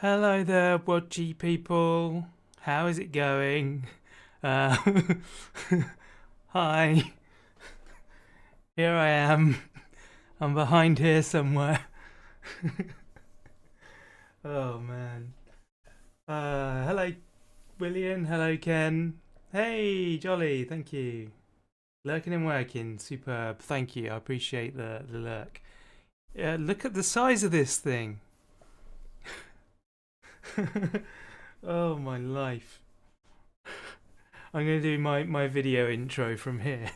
Hello there, Wodgy people. How is it going? Uh, Hi. Here I am. I'm behind here somewhere. Oh man. Hello, William. Hello, Ken. Hey, Jolly. Thank you. Lurking and working. Superb. Thank you. I appreciate the lurk. Look at the size of this thing. Oh my life. I'm going to do my video intro from here.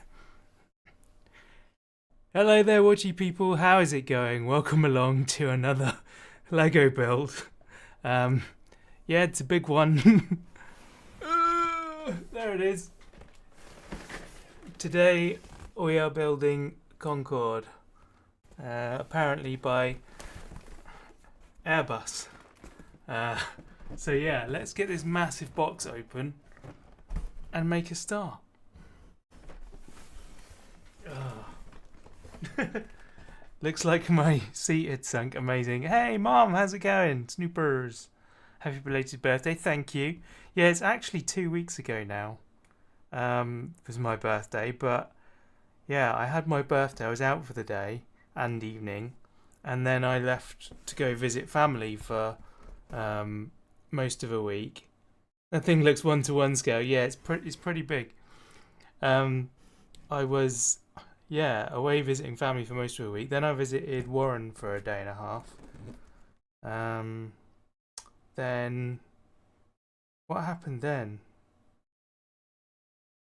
Hello there, watchy people. How is it going? Welcome along to another Lego build. Yeah, it's a big one. There it is. Today we are building Concorde, apparently by Airbus. So yeah, let's get this massive box open and make a start. Looks like my seat had sunk. Amazing. Hey, Mom, how's it going? Snoopers. Happy belated birthday. Thank you. Yeah, it's actually 2 weeks ago now. It was my birthday, but yeah, I had my birthday. I was out for the day and evening, and then I left to go visit family for most of a week. That thing looks 1-to-1 scale. Yeah, it's pretty big. I was away visiting family for most of a week. Then I visited Warren for a day and a half. Then what happened then?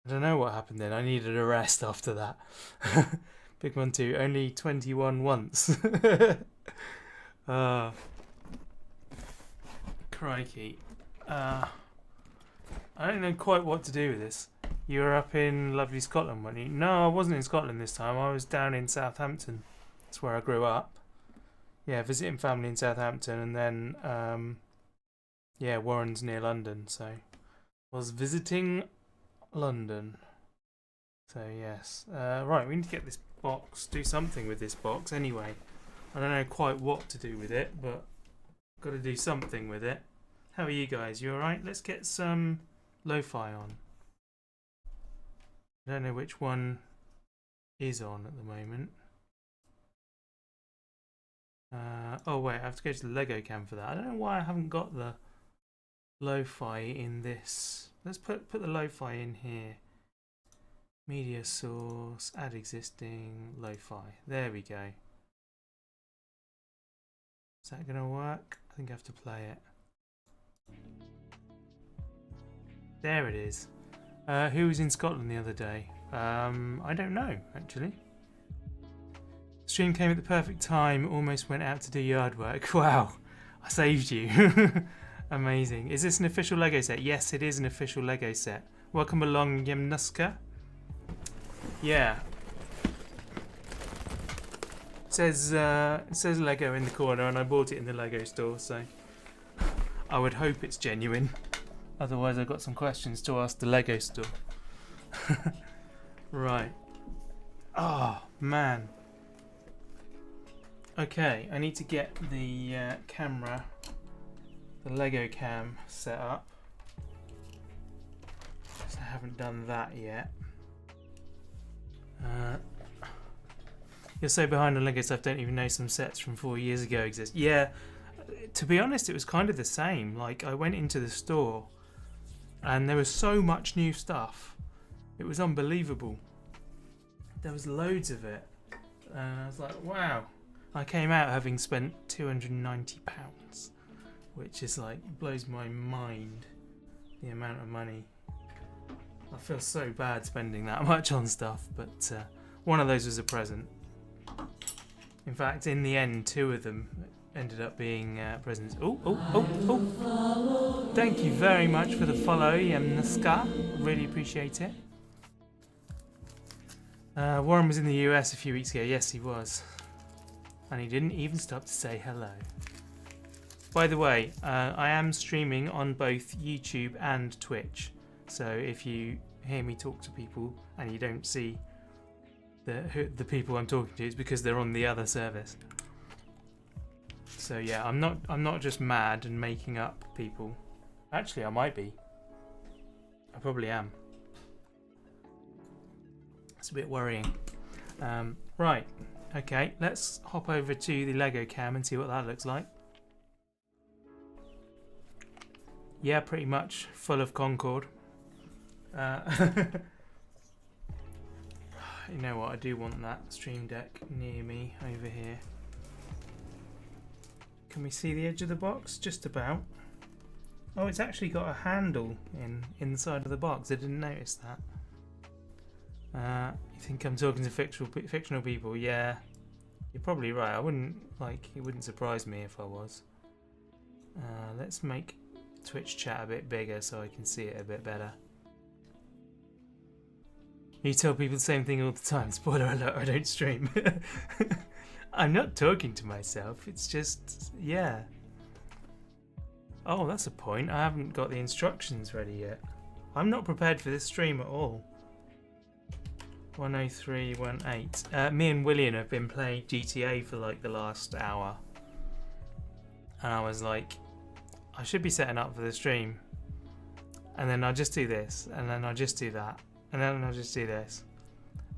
I don't know what happened then. I needed a rest after that. Big one too. Only 21 once. Crikey. I don't know quite what to do with this. You were up in lovely Scotland, weren't you? No, I wasn't in Scotland this time. I was down in Southampton. That's where I grew up. Yeah, visiting family in Southampton, and then Warren's near London, so I was visiting London. So yes, right, we need to get this box, do something with this box anyway. I don't know quite what to do with it, but I've got to do something with it. How are you guys? You alright? Let's get some lo-fi on. I don't know which one is on at the moment. Oh wait, I have to go to the Lego cam for that. I don't know why I haven't got the lo-fi in this. Let's put the lo-fi in here. Media source, add existing, lo-fi. There we go. Is that going to work? I think I have to play it. There it is. Who was in Scotland the other day? I don't know, actually. Stream came at the perfect time, almost went out to do yard work. Wow, I saved you. Amazing. Is this an official Lego set? Yes, it is an official Lego set. Welcome along, Yemnuska. Yeah. It says Lego in the corner, and I bought it in the Lego store, so I would hope it's genuine. Otherwise, I've got some questions to ask the Lego store. Right. Oh, man. Okay, I need to get the camera, the Lego cam, set up. I haven't done that yet. You're so behind on Lego stuff, don't even know some sets from 4 years ago exist. Yeah, to be honest, it was kind of the same. Like, I went into the store and there was so much new stuff. It was unbelievable. There was loads of it. And I was like, wow. I came out having spent £290, which is like, blows my mind, the amount of money. I feel so bad spending that much on stuff, but one of those was a present. In fact, in the end, 2 of them ended up being presents. Oh. Thank you very much for the follow, Yemnuska. Really appreciate it. Warren was in the US a few weeks ago. Yes, he was. And he didn't even stop to say hello. By the way, I am streaming on both YouTube and Twitch. So if you hear me talk to people and you don't see the people I'm talking to, it's because they're on the other service. So yeah, I'm not just mad and making up people. Actually, I might be. I probably am. It's a bit worrying. Right. Okay, let's hop over to the Lego cam and see what that looks like. Yeah, pretty much full of Concorde. You know what, I do want that Stream Deck near me over here. Can we see the edge of the box? Just about. Oh, it's actually got a handle in the side of the box. I didn't notice that. You think I'm talking to fictional people? Yeah, you're probably right. It wouldn't surprise me if I was. Let's make Twitch chat a bit bigger so I can see it a bit better. You tell people the same thing all the time. Spoiler alert, I don't stream. I'm not talking to myself. It's just, yeah. Oh, that's a point. I haven't got the instructions ready yet. I'm not prepared for this stream at all. 10318. Me and William have been playing GTA for like the last hour. And I was like, I should be setting up for the stream. And then I'll just do this. And then I'll just do that. And then I'll just do this.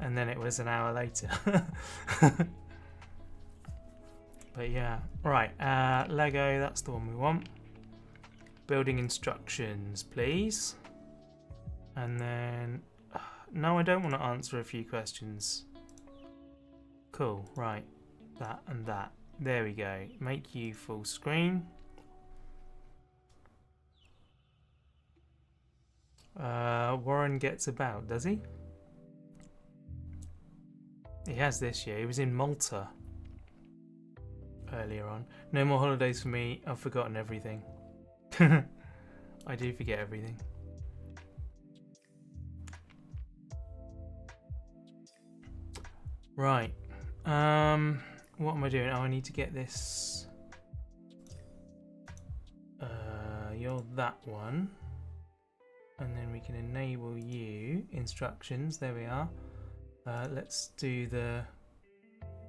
And then it was an hour later. But yeah. Right. Lego, that's the one we want. Building instructions, please. And then... No, I don't want to answer a few questions. Cool. Right. That and that. There we go. Make you full screen. Warren gets about, does he? He has this year. He was in Malta earlier on. No more holidays for me. I've forgotten everything. I do forget everything. Right. What am I doing? Oh, I need to get this. You're that one. And then we can enable you. Instructions. There we are. Let's do the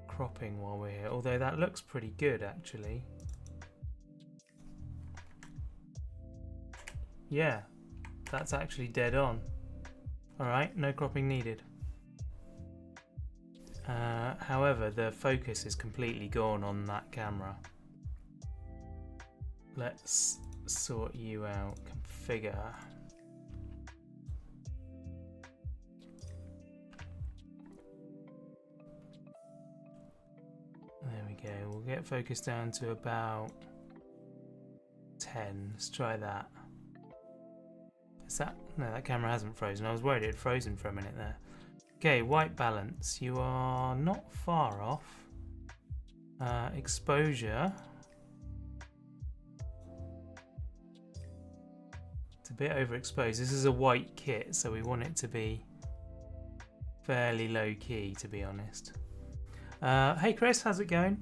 cropping while we're here. Although that looks pretty good, actually. Yeah. That's actually dead on. Alright, no cropping needed. However, the focus is completely gone on that camera. Let's sort you out. Configure. There we go. We'll get focus down to about 10. Let's try that. Is that... No, that camera hasn't frozen. I was worried it had frozen for a minute there. Okay, white balance. You are not far off. Exposure. It's a bit overexposed. This is a white kit, so we want it to be fairly low key, to be honest. Hey Chris, how's it going?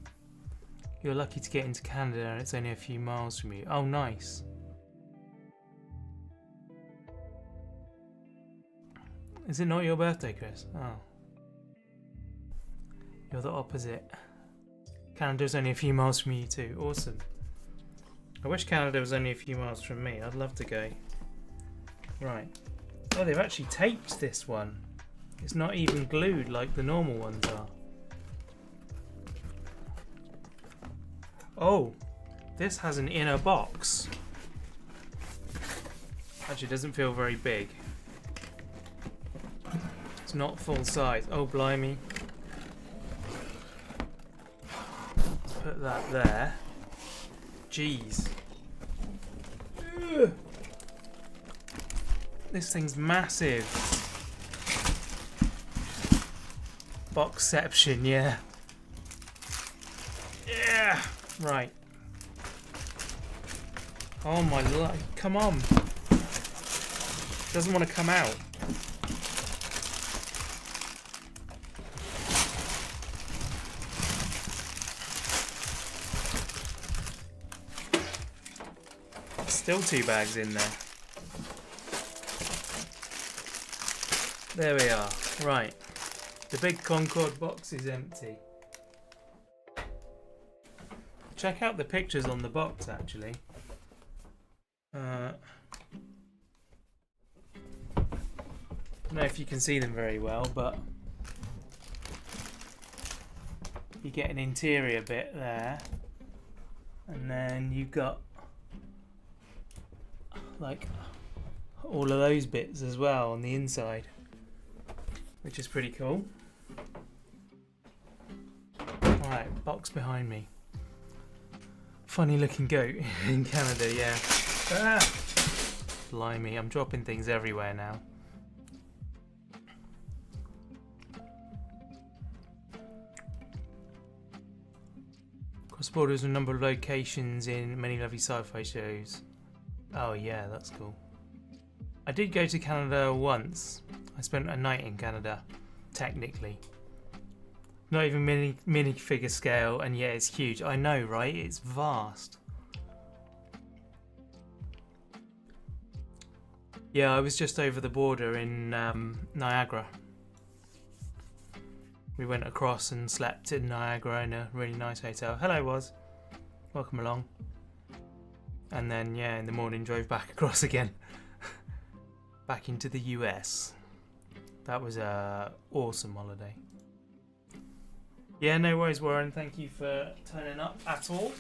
You're lucky to get into Canada and it's only a few miles from you. Oh, nice. Is it not your birthday, Chris? Oh. You're the opposite. Canada's only a few miles from you too. Awesome. I wish Canada was only a few miles from me. I'd love to go. Right. Oh, they've actually taped this one. It's not even glued like the normal ones are. Oh, this has an inner box. Actually, it doesn't feel very big. It's not full size. Oh, blimey. Put that there. Jeez. Ugh. This thing's massive. Boxception, yeah. Yeah. Right. Oh my lord. Come on. Doesn't want to come out. Still 2 bags in there. There we are. Right. The big Concorde box is empty. Check out the pictures on the box, actually. I don't know if you can see them very well, but you get an interior bit there, and then you've got like all of those bits as well on the inside, which is pretty cool. Alright, box behind me. Funny looking goat in Canada, yeah. Ah! Blimey, I'm dropping things everywhere now. Cross borders with a number of locations in many lovely sci-fi shows. Oh yeah, that's cool. I did go to Canada once. I spent a night in Canada, technically. Not even minifigure scale, and yet it's huge. I know, right? It's vast. Yeah, I was just over the border in Niagara. We went across and slept in Niagara in a really nice hotel. Hello, Woz. Welcome along. And then, yeah, in the morning drove back across again. Back into the US. That was a awesome holiday. Yeah, no worries, Warren. Thank you for turning up at all.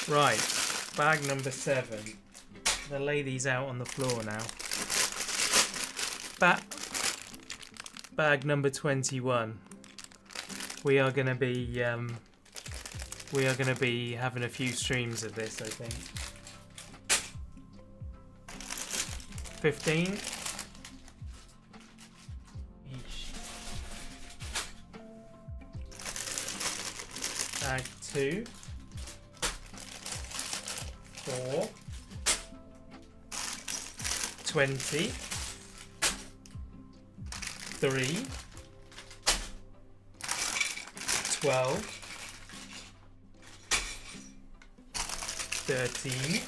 Right, bag number 7. I'm gonna lay these out on the floor now. Bag number 21. We are gonna be having a few streams of this, I think. 15 each. Bag 2, 4, 20, 3, 12, 13,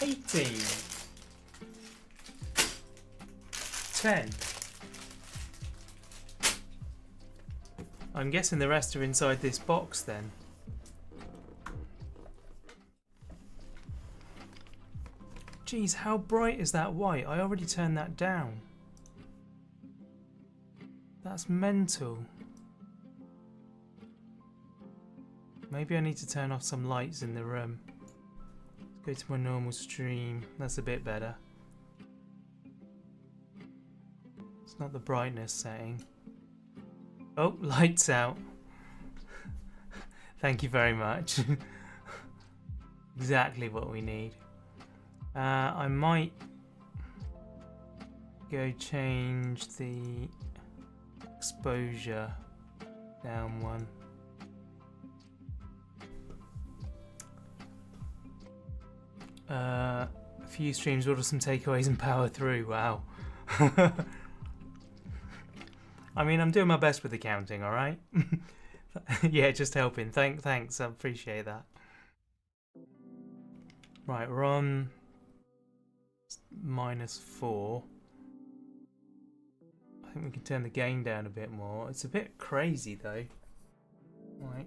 18, 10. I'm guessing the rest are inside this box then. Geez, how bright is that white? I already turned that down. That's mental. Maybe I need to turn off some lights in the room. Let's go to my normal stream. That's a bit better. It's not the brightness setting. Oh, lights out. Thank you very much. Exactly what we need. I might go change the exposure down one. A few streams, order some takeaways and power through. Wow. I mean, I'm doing my best with the counting, alright? Yeah, just helping. Thanks, I appreciate that. Right, we're on -4. I think we can turn the gain down a bit more. It's a bit crazy though. Right.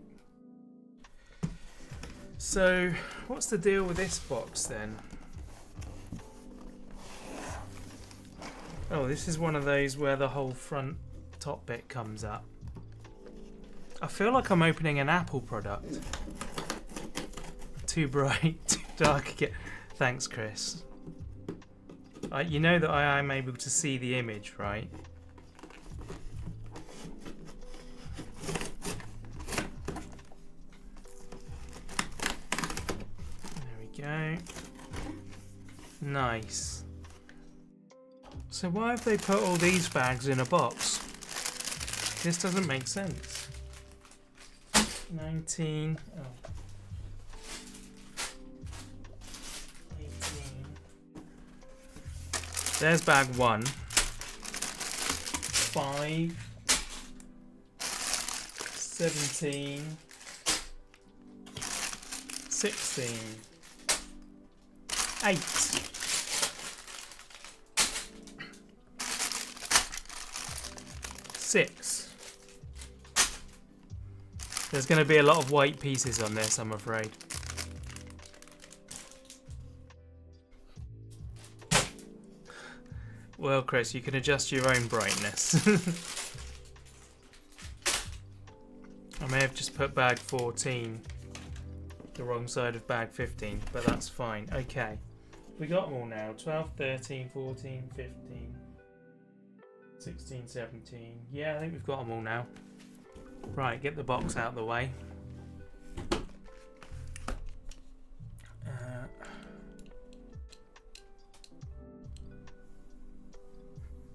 So, what's the deal with this box then? Oh, this is one of those where the whole front top bit comes up. I feel like I'm opening an Apple product. Too bright, too dark again. Thanks, Chris. You know that I am able to see the image, right? There we go. Nice. So why have they put all these bags in a box? This doesn't make sense. 19. Oh. 18. There's bag 1. 5. 17. 16. 8. 6. There's going to be a lot of white pieces on this, I'm afraid. Well, Chris, you can adjust your own brightness. I may have just put bag 14 the wrong side of bag 15, but that's fine. Okay, we got them all now. 12, 13, 14, 15, 16, 17. Yeah, I think we've got them all now. Right, get the box out of the way.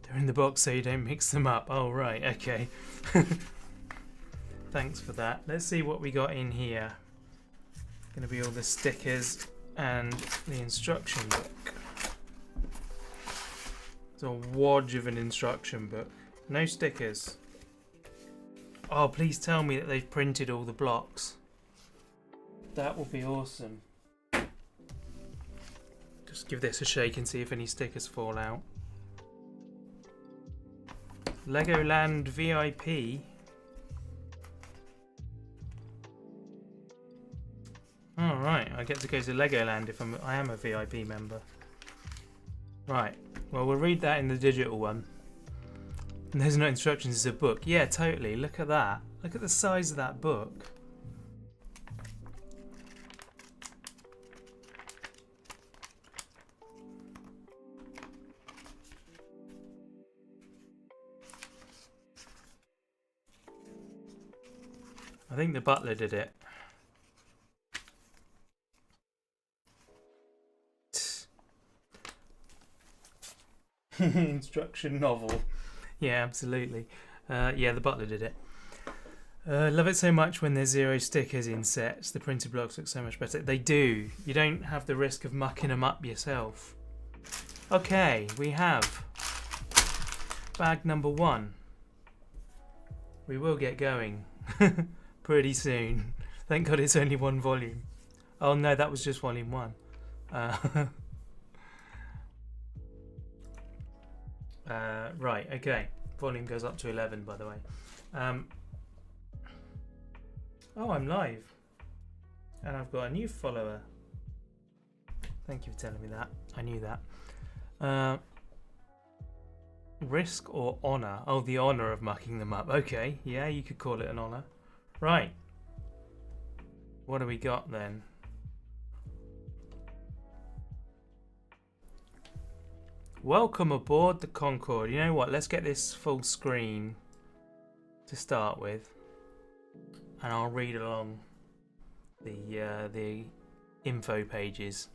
They're in the box so you don't mix them up. Oh, right, okay. Thanks for that. Let's see what we got in here. Gonna be all the stickers and the instruction book. It's a wodge of an instruction book. No stickers. Oh, please tell me that they've printed all the blocks. That will be awesome. Just give this a shake and see if any stickers fall out. Legoland VIP. Alright, I get to go to Legoland if I am a VIP member. Right, well we'll read that in the digital one. And there's no instructions, it's a book. Yeah, totally, look at that. Look at the size of that book. I think the butler did it. Instruction novel. Yeah, absolutely. Yeah, the butler did it. Love it so much when there's 0 stickers in sets. The printed blocks look so much better. They do. You don't have the risk of mucking them up yourself. Okay, we have bag number 1. We will get going pretty soon. Thank God it's only 1 volume. Oh no, that was just volume 1. Right, okay. Volume goes up to 11, by the way. Oh, I'm live. And I've got a new follower. Thank you for telling me that. I knew that. Risk or honour? Oh, the honour of mucking them up. Okay, yeah, you could call it an honour. Right. What do we got then? Welcome aboard the Concorde. You know what? Let's get this full screen to start with, and I'll read along the info pages.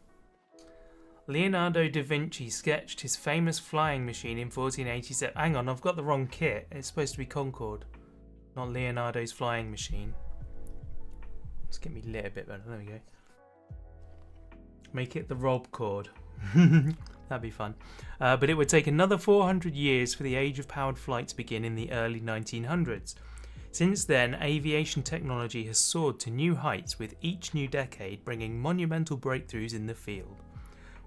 Leonardo da Vinci sketched his famous flying machine in 1487. Hang on, I've got the wrong kit. It's supposed to be Concorde, not Leonardo's flying machine. Let's get me lit a bit better. There we go. Make it the Rob Cord. That'd be fun. But it would take another 400 years for the age of powered flight to begin in the early 1900s. Since then, aviation technology has soared to new heights, with each new decade bringing monumental breakthroughs in the field.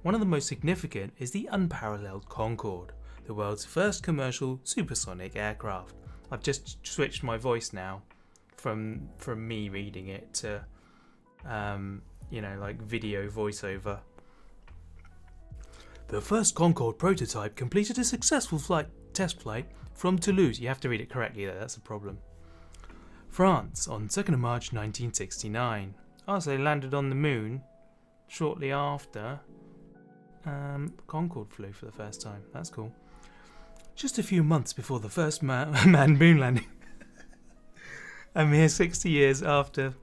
One of the most significant is the unparalleled Concorde, the world's first commercial supersonic aircraft. I've just switched my voice now from me reading it to, like video voiceover. The first Concorde prototype completed a successful test flight from Toulouse. You have to read it correctly though, that's a problem. France on 2nd of March 1969. Oh, so they landed on the moon shortly after Concorde flew for the first time. That's cool. Just a few months before the first manned moon landing. A mere 60 years after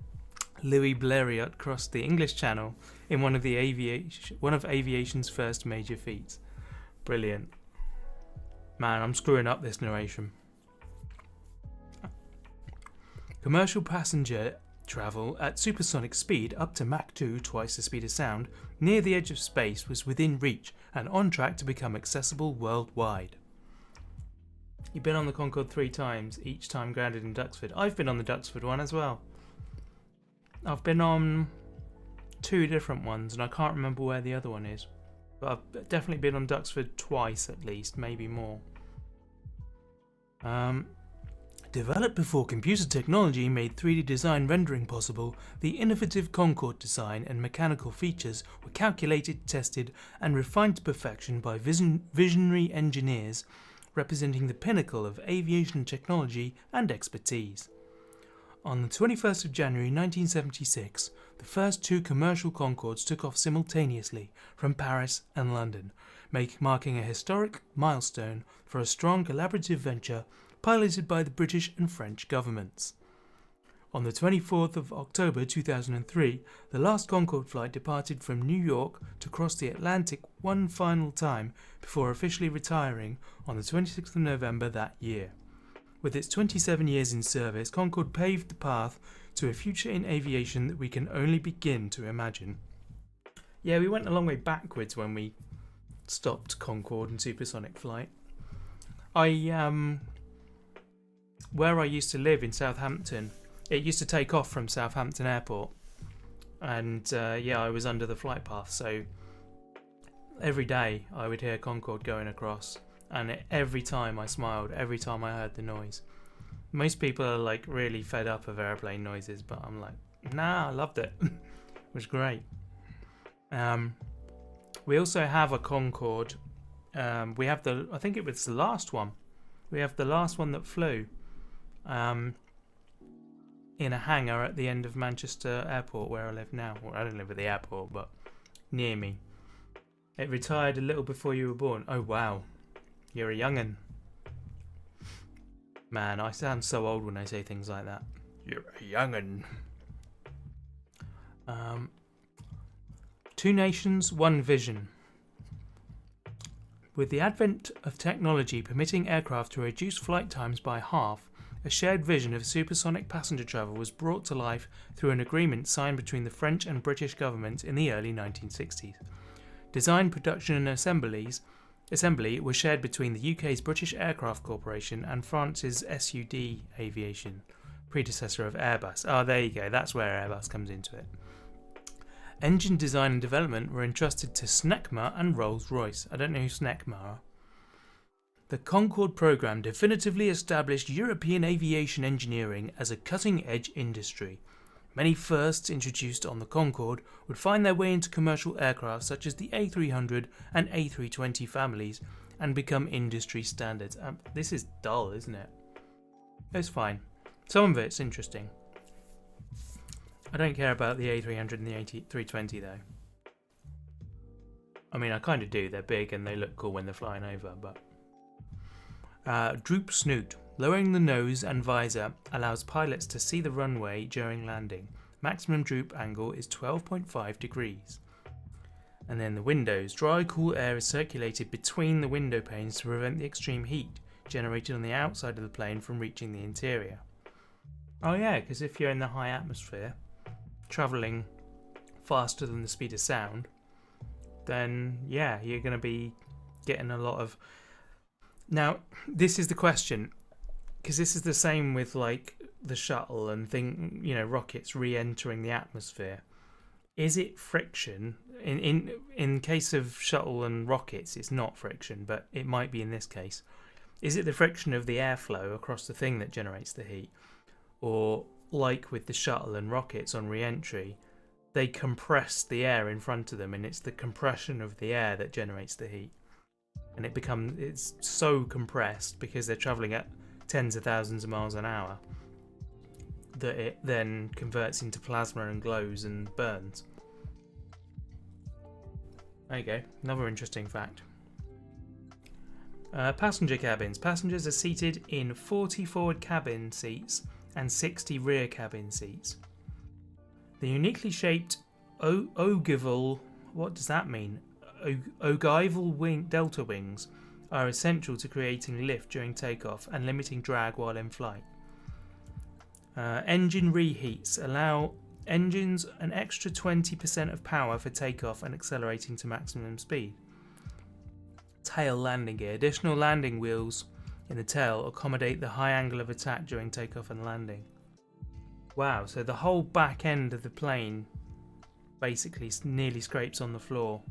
Louis Blériot crossed the English Channel in one of aviation's first major feats. Brilliant. Man, I'm screwing up this narration. Commercial passenger travel at supersonic speed up to Mach 2, twice the speed of sound, near the edge of space was within reach and on track to become accessible worldwide. You've been on the Concorde 3 times, each time grounded in Duxford. I've been on the Duxford one as well. I've been on 2 different ones and I can't remember where the other one is. But I've definitely been on Duxford twice at least, maybe more. Developed before computer technology made 3D design rendering possible, the innovative Concorde design and mechanical features were calculated, tested and refined to perfection by visionary engineers representing the pinnacle of aviation technology and expertise. On the 21st of January 1976, the first 2 commercial Concordes took off simultaneously from Paris and London, marking a historic milestone for a strong collaborative venture piloted by the British and French governments. On the 24th of October 2003, the last Concorde flight departed from New York to cross the Atlantic one final time before officially retiring on the 26th of November that year. With its 27 years in service, Concorde paved the path to a future in aviation that we can only begin to imagine. Yeah, we went a long way backwards when we stopped Concorde and supersonic flight. Where I used to live in Southampton, it used to take off from Southampton Airport, and I was under the flight path, so every day I would hear Concorde going across, and every time I smiled, every time I heard the noise. Most people are like really fed up of airplane noises, but I'm like, nah, I loved it. It was great. We also have a Concorde. We have I think it was the last one. We have the last one that flew in a hangar at the end of Manchester Airport, where I live now. Well, I don't live at the airport, but near me. It retired a little before you were born. Oh wow, you're a young'un. Man, I sound so old when I say things like that. You're a young'un. Two nations, one vision. With the advent of technology permitting aircraft to reduce flight times by half, a shared vision of supersonic passenger travel was brought to life through an agreement signed between the French and British governments in the early 1960s. Design, production and assembly was shared between the UK's British Aircraft Corporation and France's SUD Aviation, predecessor of Airbus. Oh, there you go, that's where Airbus comes into it. Engine design and development were entrusted to Snecma and Rolls-Royce. I don't know who Snecma are. The Concorde programme definitively established European aviation engineering as a cutting-edge industry. Many firsts introduced on the Concorde would find their way into commercial aircraft such as the A300 and A320 families and become industry standards. This is dull, isn't it? It's fine. Some of it's interesting. I don't care about the A300 and the A320 though. I mean, I kind of do. They're big and they look cool when they're flying over, but... droop snoot. Lowering the nose and visor allows pilots to see the runway during landing. Maximum droop angle is 12.5 degrees. And then the windows. Dry, cool air is circulated between the window panes to prevent the extreme heat generated on the outside of the plane from reaching the interior. Oh yeah, because if you're in the high atmosphere, travelling faster than the speed of sound, then yeah, you're going to be getting a lot of... Now, this is the question. Because this is the same with like the shuttle and rockets re-entering the atmosphere. Is it friction? In case of shuttle and rockets, it's not friction, but it might be in this case. Is it the friction of the airflow across the thing that generates the heat? Or like with the shuttle and rockets on re-entry, they compress the air in front of them, and it's the compression of the air that generates the heat. And it's so compressed because they're travelling at tens of thousands of miles an hour that it then converts into plasma and glows and burns. There you go, another interesting fact. Passenger cabins. Passengers are seated in 40 forward cabin seats and 60 rear cabin seats. The uniquely shaped ogival, what does that mean? Ogival delta wings are essential to creating lift during takeoff and limiting drag while in flight. Engine reheats allow engines an extra 20% of power for takeoff and accelerating to maximum speed. Tail landing gear. Additional landing wheels in the tail accommodate the high angle of attack during takeoff and landing. Wow, so the whole back end of the plane basically nearly scrapes on the floor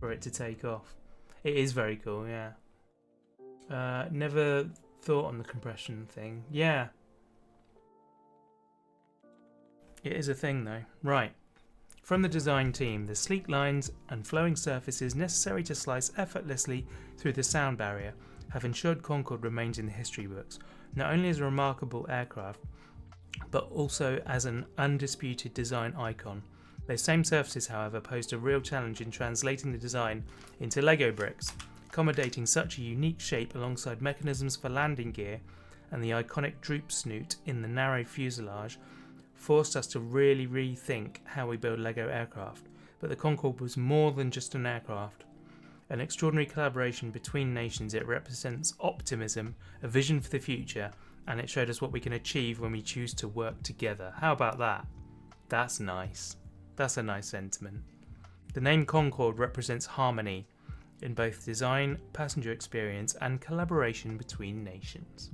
for it to take off. It is very cool, yeah. Never thought on the compression thing. Yeah. It is a thing though. Right. From the design team, the sleek lines and flowing surfaces necessary to slice effortlessly through the sound barrier have ensured Concorde remains in the history books, not only as a remarkable aircraft, but also as an undisputed design icon. Those same surfaces, however, posed a real challenge in translating the design into Lego bricks. Accommodating such a unique shape alongside mechanisms for landing gear and the iconic droop snoot in the narrow fuselage forced us to really rethink how we build Lego aircraft. But the Concorde was more than just an aircraft. An extraordinary collaboration between nations. It represents optimism, a vision for the future, and it showed us what we can achieve when we choose to work together. How about that? That's nice. That's a nice sentiment. The name Concorde represents harmony in both design, passenger experience, and collaboration between nations.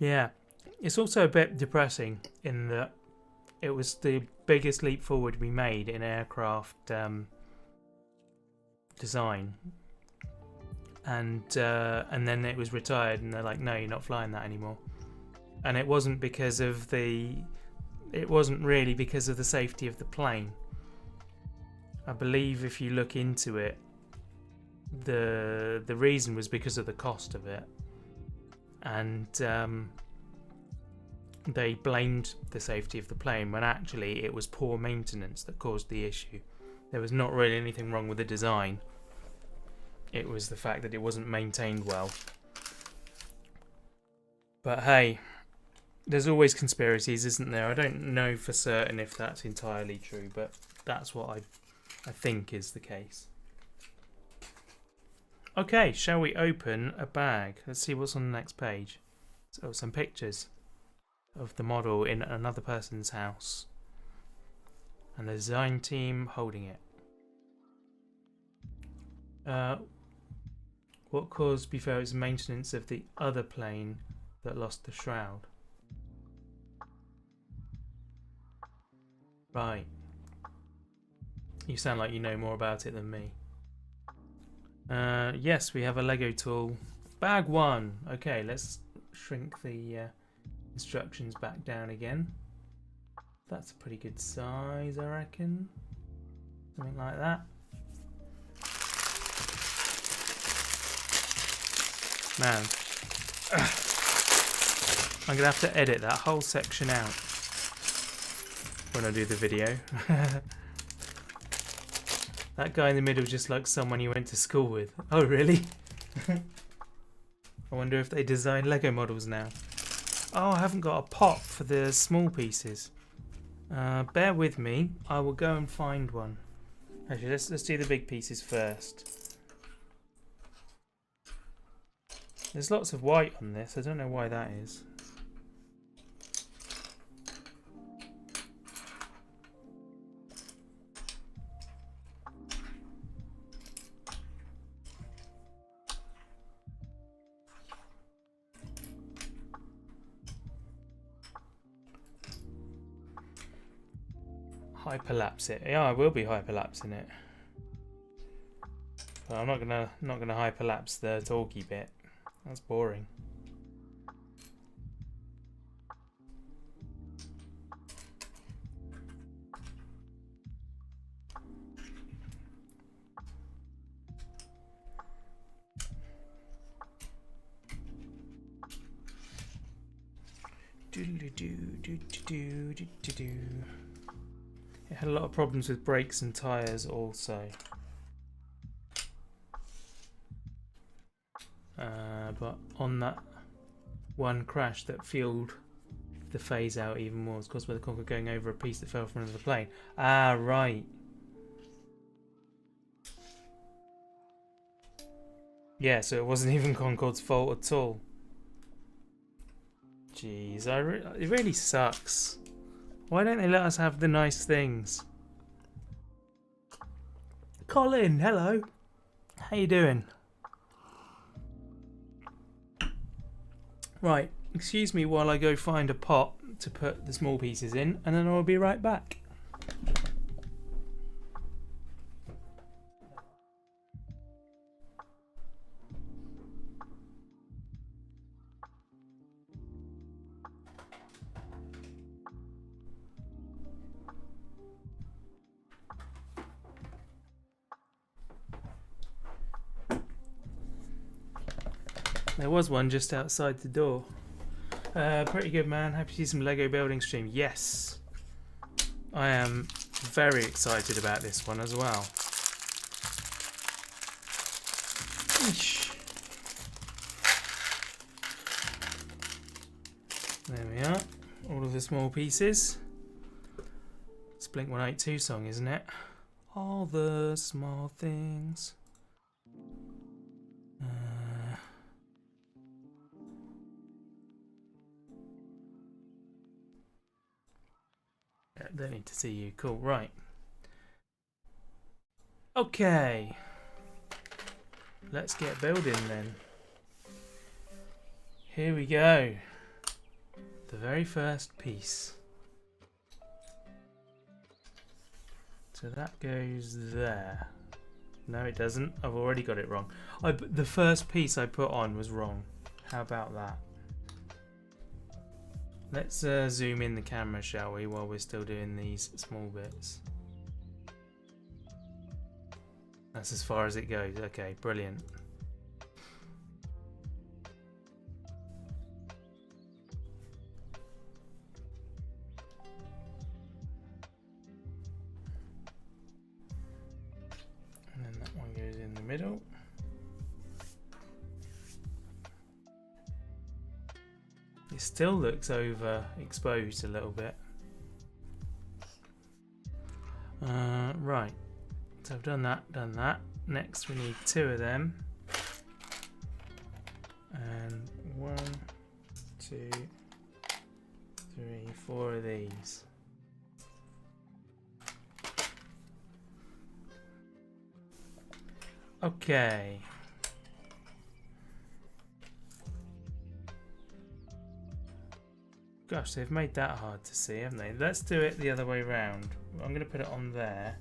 Yeah, it's also a bit depressing in that it was the biggest leap forward we made in aircraft design. And then it was retired, and they're like, no, you're not flying that anymore. And it wasn't because of it wasn't really because of the safety of the plane. I believe if you look into it, the reason was because of the cost of it. And they blamed the safety of the plane when actually it was poor maintenance that caused the issue. There was not really anything wrong with the design. It was the fact that it wasn't maintained well. But hey, there's always conspiracies, isn't there? I don't know for certain if that's entirely true, but that's what I think is the case. Okay, shall we open a bag? Let's see what's on the next page. So some pictures of the model in another person's house. And the design team holding it. What caused Buffo's maintenance of the other plane that lost the shroud? Right. You sound like you know more about it than me. Yes, we have a Lego tool. Bag 1. Okay, let's shrink the instructions back down again. That's a pretty good size, I reckon. Something like that. Man, I'm gonna have to edit that whole section out when I do the video. That guy in the middle just like someone you went to school with. Oh really? I wonder if they design Lego models now. Oh, I haven't got a pot for the small pieces. Bear with me, I will go and find one. Actually, let's do the big pieces first. There's lots of white on this, I don't know why that is. Hyperlapse it. Yeah, I will be hyperlapsing it. But I'm not gonna hyperlapse the talky bit. That's boring. It had a lot of problems with brakes and tyres also. But on that one crash that fueled the phase out even more, it's caused by the Concorde going over a piece that fell from another plane. Ah, right. Yeah, so it wasn't even Concorde's fault at all. Jeez, it really sucks. Why don't they let us have the nice things? Colin, hello. How you doing? Right, excuse me while I go find a pot to put the small pieces in, and then I'll be right back. There was one just outside the door. Pretty good, man. Happy to see some Lego building stream. Yes. I am very excited about this one as well. Eesh. There we are. All of the small pieces. It's Blink 182 song, isn't it? All the small things. Don't need to see you. Cool, right. Okay. Let's get building then. Here we go. The very first piece. So that goes there. No, it doesn't. I've already got it wrong. The first piece I put on was wrong. How about that? Let's zoom in the camera, shall we, while we're still doing these small bits. That's as far as it goes. Okay, brilliant. And then that one goes in the middle. It still looks overexposed a little bit. Right, so I've done that. Next we need 2 of them. And 1, 2, 3, 4 of these. Okay. Gosh, they've made that hard to see, haven't they? Let's do it the other way around. I'm going to put it on there,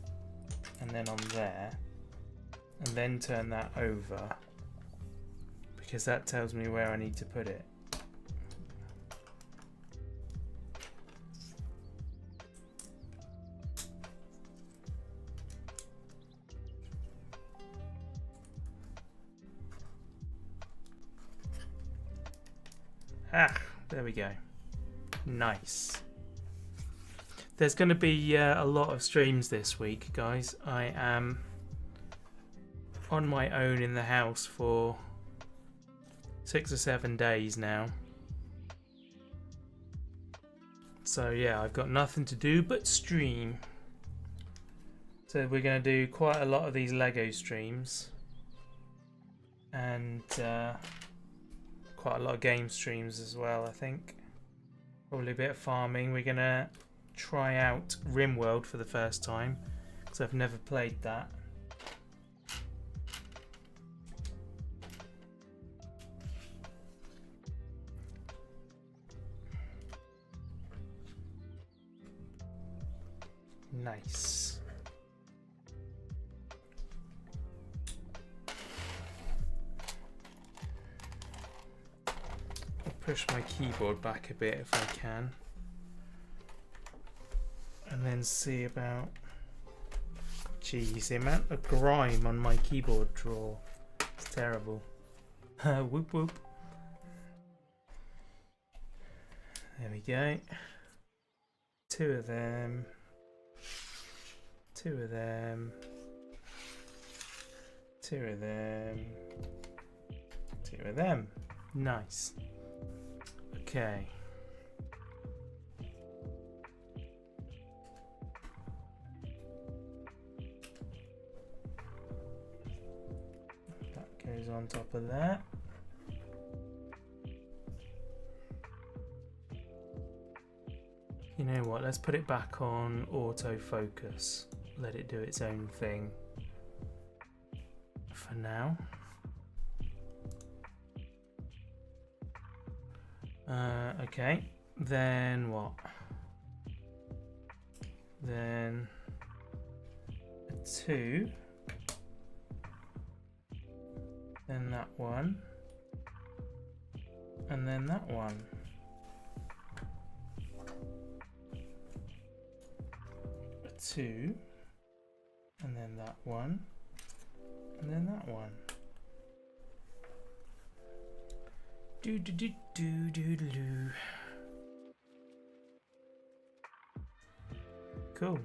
and then on there, and then turn that over, because that tells me where I need to put it. Ah, there we go. Nice. There's going to be a lot of streams this week, guys. I am on my own in the house for 6 or 7 days now. So yeah, I've got nothing to do but stream. So we're going to do quite a lot of these Lego streams. And quite a lot of game streams as well, I think. Probably a bit of farming. We're gonna try out RimWorld for the first time because I've never played that. Nice. Push my keyboard back a bit if I can, and then see about. Geez, the amount of grime on my keyboard drawer. It's terrible. Whoop whoop. There we go. 2 of them. 2 of them. 2 of them. 2 of them. Nice. Okay. That goes on top of that. You know what? Let's put it back on autofocus. Let it do its own thing for now. Okay, then what? Then a 2, then that one, and then that one. A 2, and then that one, and then that one. Do do do do do do do. Cool.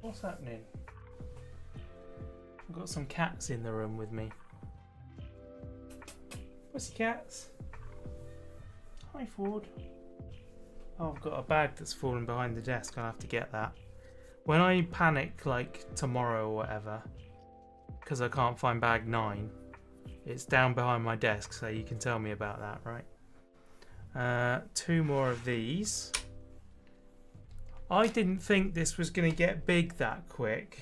What's happening? I've got some cats in the room with me. Pussycats. Hi, Ford. Oh, I've got a bag that's fallen behind the desk. I'll have to get that. When I panic, like tomorrow or whatever, because I can't find bag 9, it's down behind my desk, so you can tell me about that, right? 2 more of these. I didn't think this was going to get big that quick.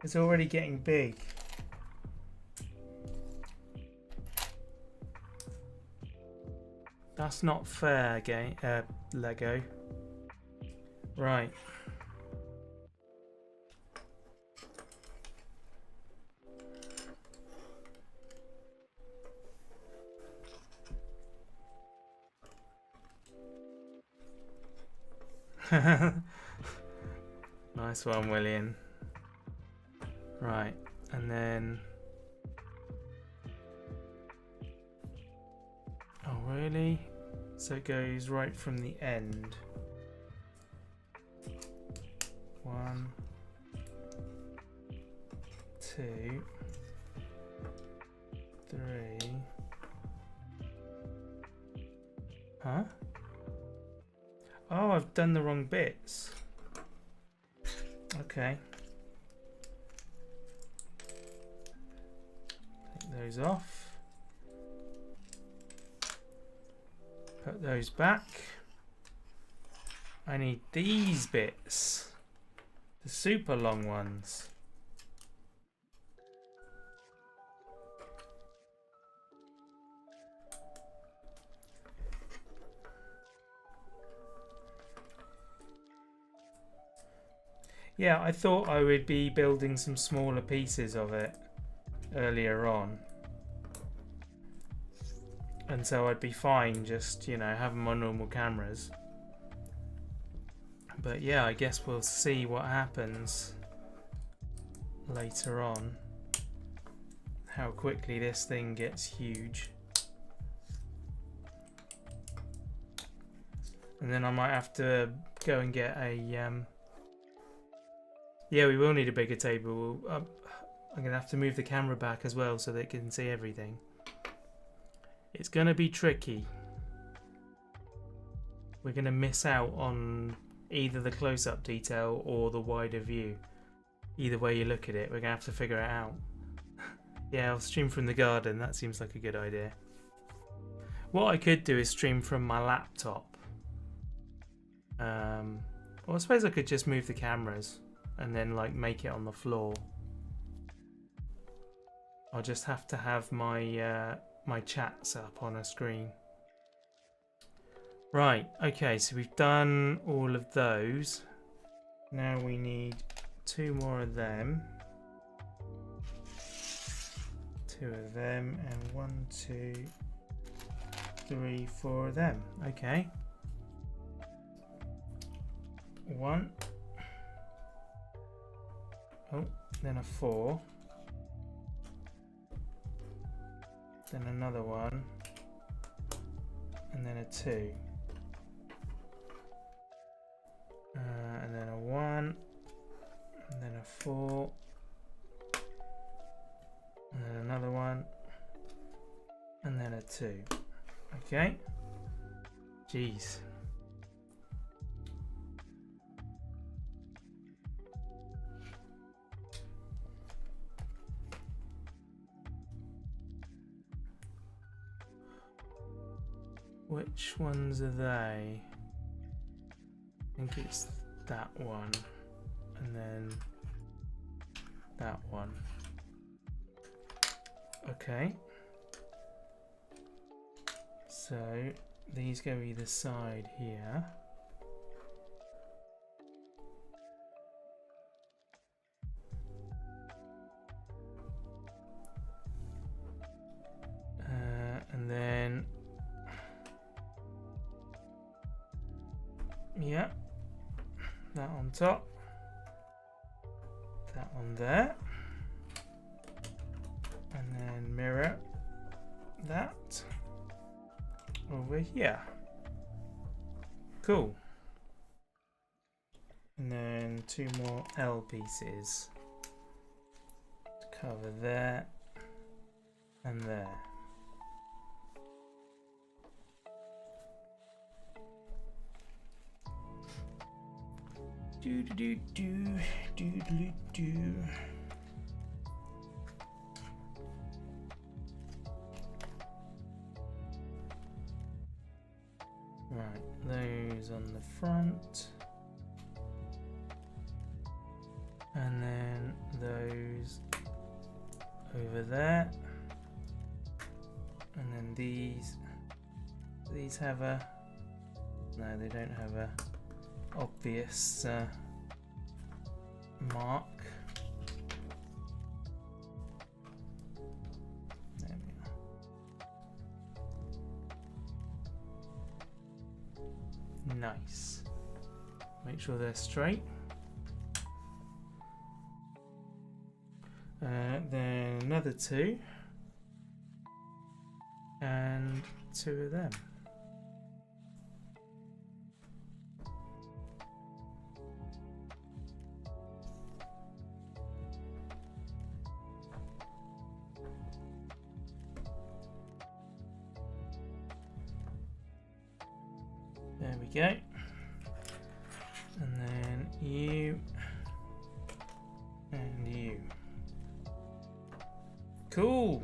It's already getting big. That's not fair, Lego. Right. Nice one, William. Right, and then... Oh, really? So it goes right from the end. 1, 2, 3. Huh? Oh, I've done the wrong bits. Okay. Take those off. Put those back. I need these bits. The super long ones. Yeah, I thought I would be building some smaller pieces of it earlier on. And so I'd be fine just, you know, having my normal cameras. But yeah, I guess we'll see what happens later on. How quickly this thing gets huge. And then I might have to go and get a... Yeah, we will need a bigger table. I'm going to have to move the camera back as well so that it can see everything. It's going to be tricky. We're going to miss out on either the close-up detail or the wider view. Either way you look at it, we're going to have to figure it out. Yeah, I'll stream from the garden. That seems like a good idea. What I could do is stream from my laptop. Well, I suppose I could just move the cameras and then like make it on the floor. I'll just have to have my my chats up on a screen. Right, okay, so we've done all of those. Now we need 2 more of them. 2 of them, and 1, 2, 3, 4 of them. Okay. 1. Oh, then a 4. Then another 1. And then a 2. And then a 1. And then a 4. And then another 1. And then a 2. Okay. Jeez. Which ones are they? I think it's that one, and then that one. Okay. So these go either side here. And then yeah, that on top, that on there, and then mirror that over here. Cool. And then 2 more L pieces to cover there and there. Do do do do do do do. Right, those on the front, and then those over there, and then these These have a... No, they don't have a obvious mark. There we are. Nice. Make sure they're straight. Then another 2. And 2 of them. There we go. And then you and you. Cool.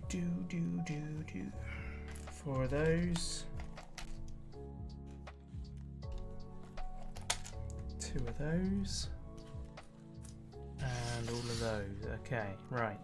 Do. 4 of those. 2 of those. And all of those. Okay, right.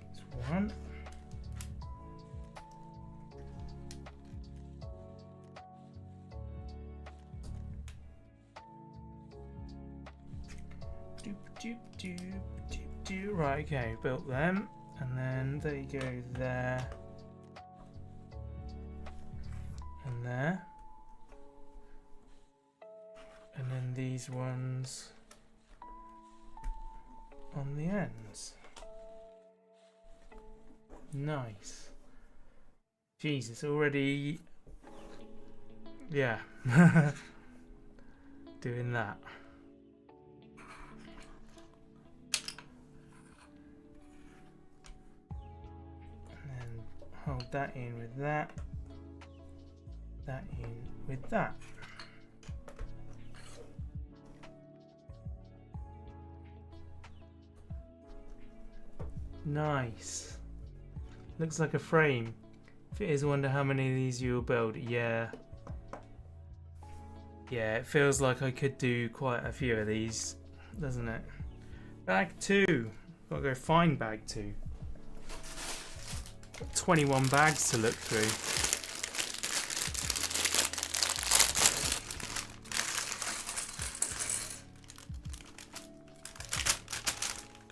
That's 1. Right, okay, built them, and then they go there and there, and then these ones on the ends. Nice. Jeez, it's already, yeah, doing that. Hold that in with that, that in with that. Nice. Looks like a frame. If it is, I wonder how many of these you'll build. Yeah. Yeah, it feels like I could do quite a few of these, doesn't it? Bag 2. Gotta go find bag 2. 21 bags to look through.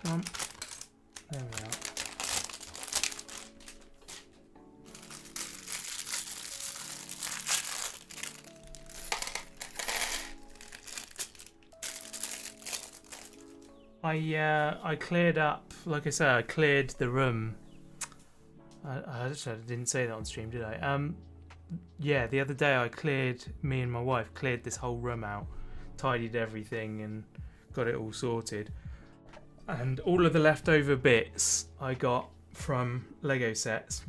Come on. There we are. I cleared up, like I said, I cleared the room. I didn't say that on stream, did I? Yeah, the other day me and my wife cleared this whole room out, tidied everything and got it all sorted. And all of the leftover bits I got from Lego sets,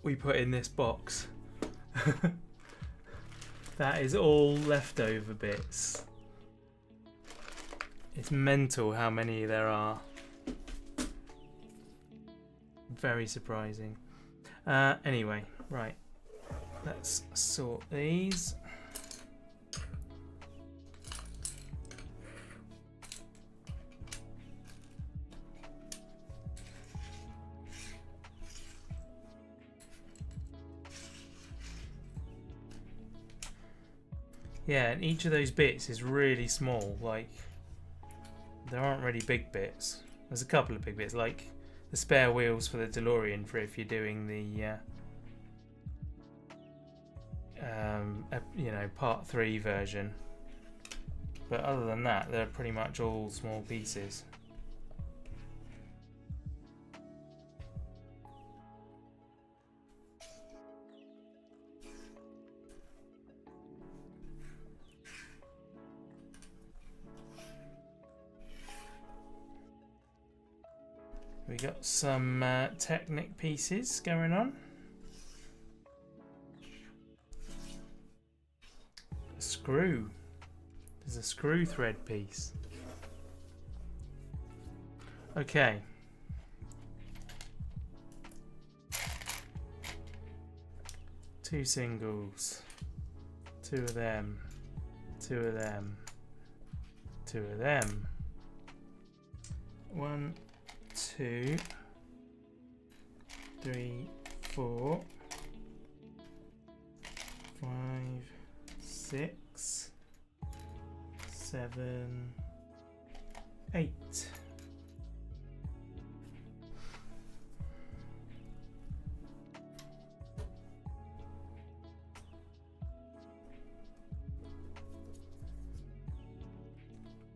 we put in this box. That is all leftover bits. It's mental how many there are. Very surprising. Anyway, right. Let's sort these. Yeah, and each of those bits is really small. Like, there aren't really big bits. There's a couple of big bits, like the spare wheels for the DeLorean for if you're doing the, you know, part 3 version. But other than that, they're pretty much all small pieces. We got some Technic pieces going on. screw. There's a screw thread piece. Okay. Two singles. Two of them. Two of them. Two of them. 1, 2, 3, 4, 5, 6, 7, 8.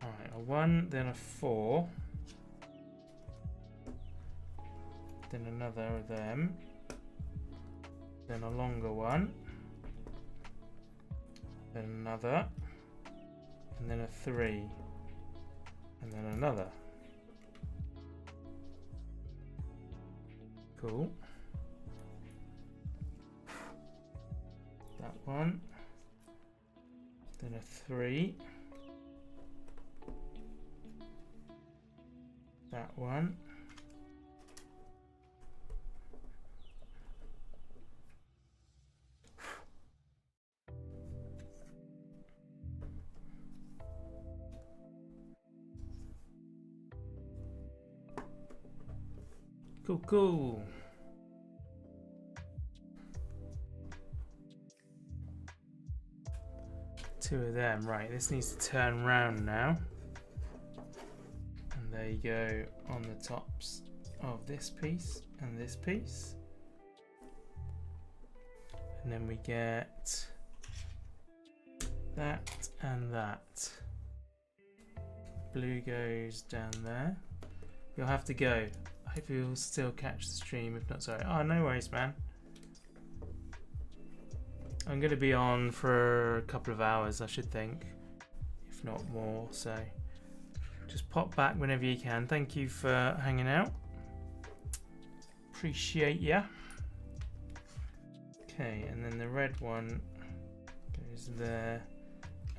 Alright, a 1, then a 4. Then another of them, then a longer one, then another, and then a 3, and then another. Cool. That one, then a 3, that one. Cool, cool. Two of them. Right, this needs to turn round now. And there you go on the tops of this piece and this piece. And then we get that and that. Blue goes down there. You'll have to go. I hope you'll still catch the stream. If not, sorry. Oh, no worries, man. I'm going to be on for a couple of hours, I should think. If not more, so just pop back whenever you can. Thank you for hanging out. Appreciate ya. Okay, and then the red one goes there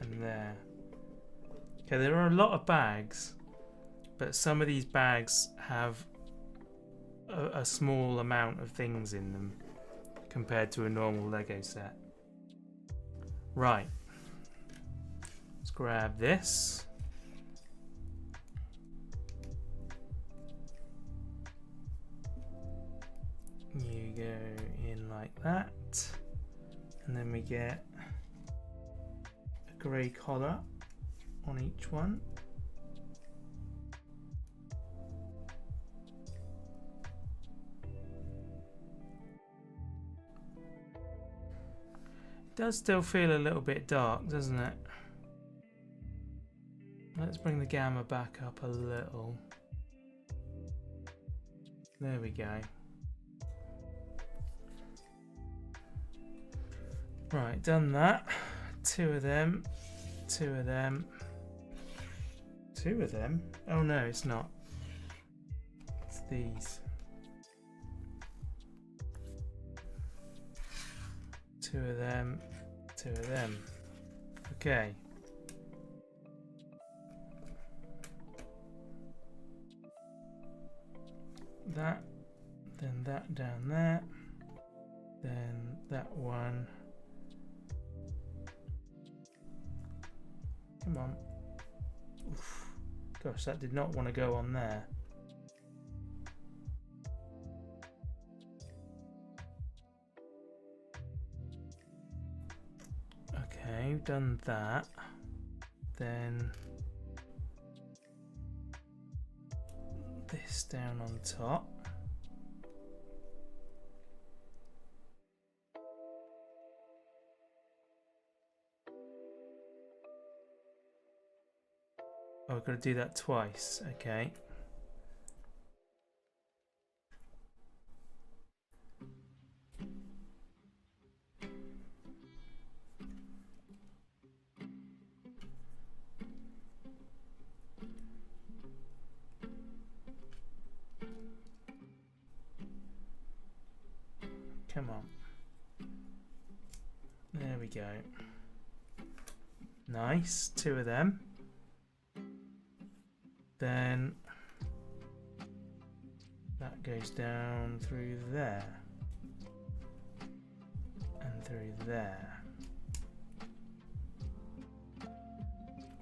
and there. Okay, there are a lot of bags, but some of these bags have a small amount of things in them compared to a normal Lego set. Right, let's grab this. You go in like that, and then we get a grey collar on each one. Does still feel a little bit dark, doesn't it? Let's bring the gamma back up a little. There we go. Right, done that. Two of them. Two of them. Two of them? Oh no, it's not. It's these. Two of them, two of them. Okay. That, then that down there, then that one. Come on. Oof. Gosh, that did not want to go on there. Okay, we've done that. Then this down on top. Oh, I've got to do that twice. Okay. Come on. There we go. Nice, 2 of them. Then that goes down through there and through there.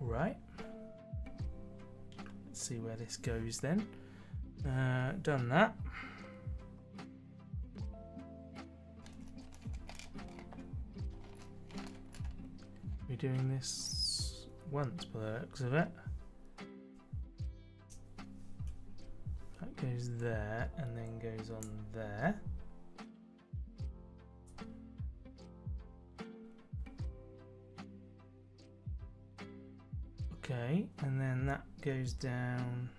Right. Let's see where this goes then. Done that. We're doing this once by the looks of it. That goes there and then goes on there. Okay, and then that goes down.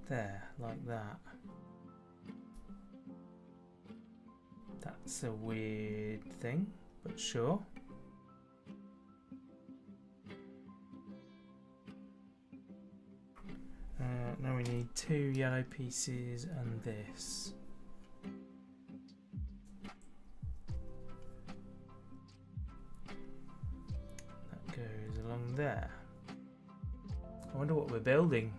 There, like that. That's a weird thing, but sure. Now we need 2 yellow pieces and this. That goes along there. I wonder what we're building.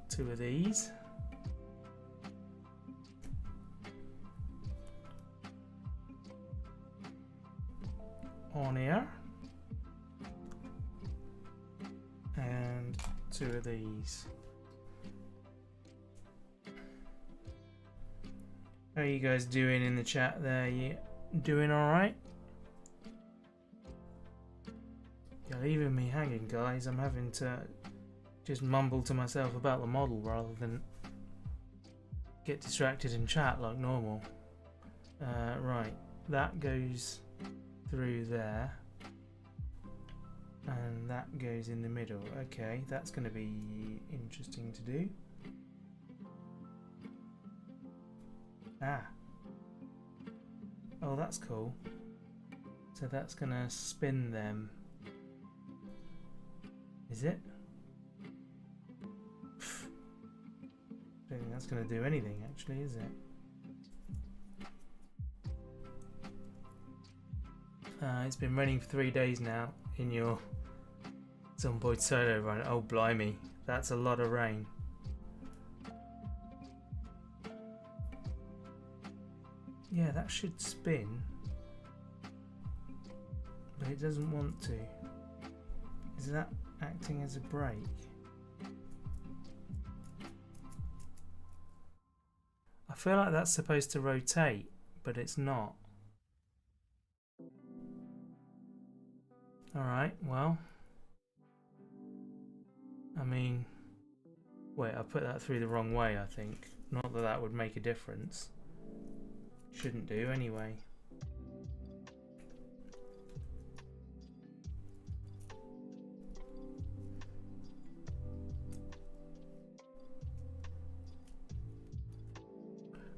2 of these. On here. And 2 of these. How are you guys doing in the chat there? You doing alright? You're leaving me hanging, guys. I'm having to just mumble to myself about the model rather than get distracted in chat like normal. Right, that goes through there and that goes in the middle. Okay, that's going to be interesting to do. Oh, that's cool. So that's going to spin them. Is it? I don't think that's going to do anything actually, is it? It's been running for 3 days now in your Zomboid solo run. Oh blimey, that's a lot of rain. Yeah, that should spin, but it doesn't want to. Is that acting as a brake? I feel like that's supposed to rotate, but it's not. Alright, well, I mean, wait, I put that through the wrong way, I think. Not that that would make a difference. Shouldn't do anyway.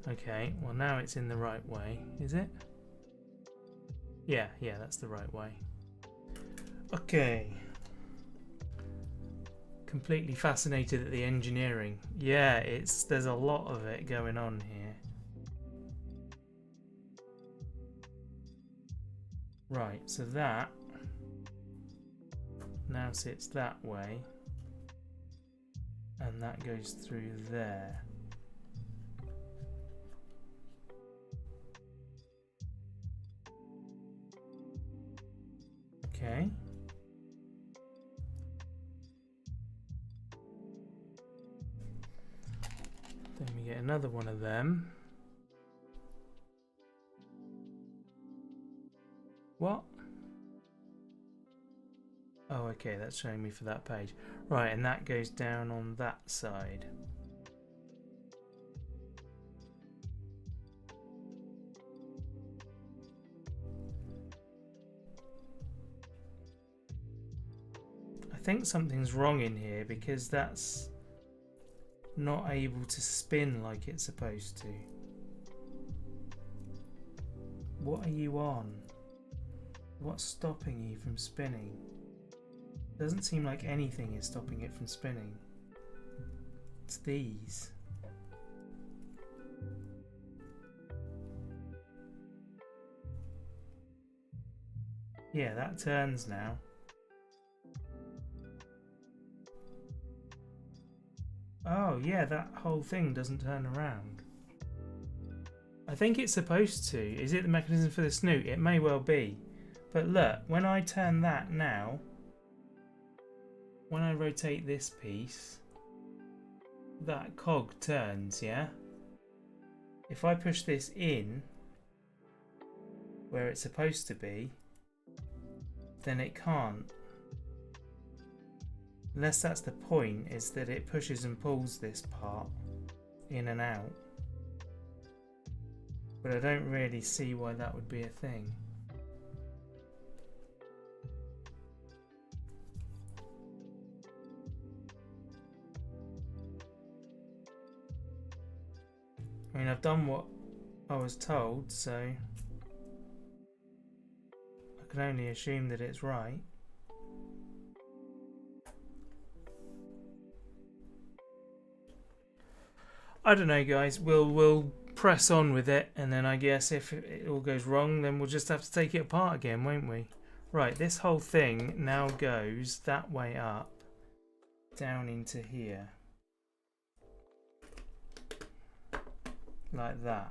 Okay, well now it's in the right way, is it? Yeah, that's the right way. Okay. Completely fascinated at the engineering. Yeah, there's a lot of it going on here. Right, so that now sits that way and that goes through there. Okay. Then we get another one of them. What? Oh, okay, that's showing me for that page. Right, and that goes down on that side. I think something's wrong in here because that's not able to spin like it's supposed to. What are you on? What's stopping you from spinning? Doesn't seem like anything is stopping it from spinning. It's these. Yeah, that turns now. Oh yeah, that whole thing doesn't turn around. I think it's supposed to. Is it the mechanism for the snoot? It may well be. But look, when I turn that now, when I rotate this piece, that cog turns, yeah? If I push this in where it's supposed to be, then it can't. Unless that's the point, is that it pushes and pulls this part in and out. But I don't really see why that would be a thing. I mean, I've done what I was told, so I can only assume that it's right. I don't know, guys. We'll press on with it, and then I guess if it all goes wrong, then we'll just have to take it apart again, won't we? Right, this whole thing now goes that way up, down into here. Like that.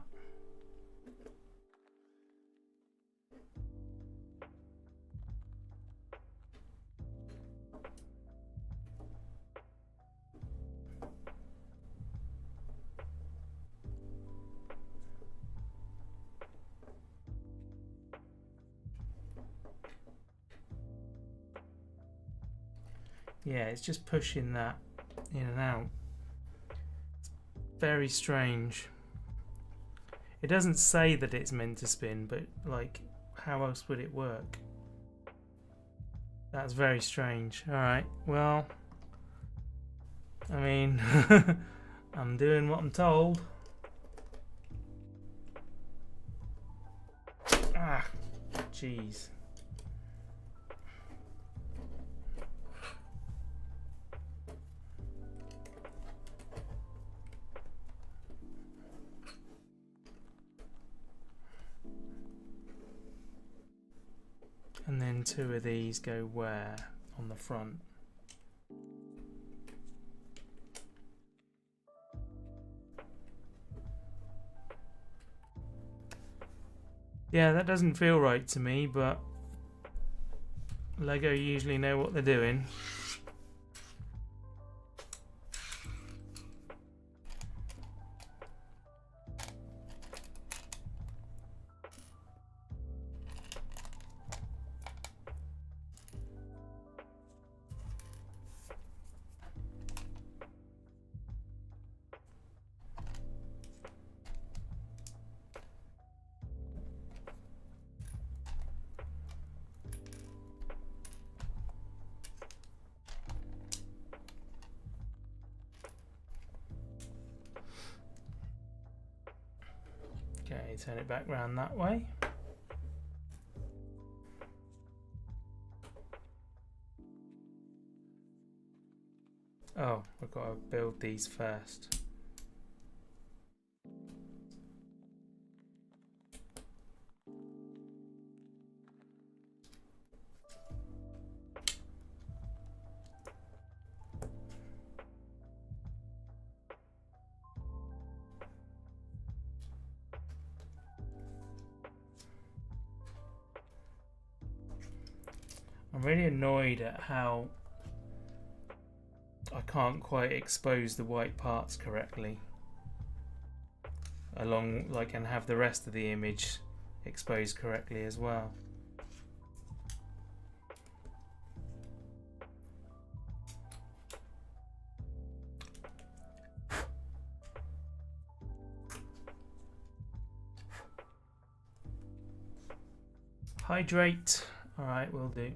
Yeah, it's just pushing that in and out. It's very strange. It doesn't say that it's meant to spin, but like, how else would it work? That's very strange. Alright, well, I mean, I'm doing what I'm told. Ah, jeez. And then two of these go where? On the front. Yeah, that doesn't feel right to me, but Lego usually know what they're doing. Okay, turn it back round that way. Oh, I've got to build these first. I'm really annoyed at how I can't quite expose the white parts correctly along, like, and have the rest of the image exposed correctly as well. Hydrate. Alright, will do.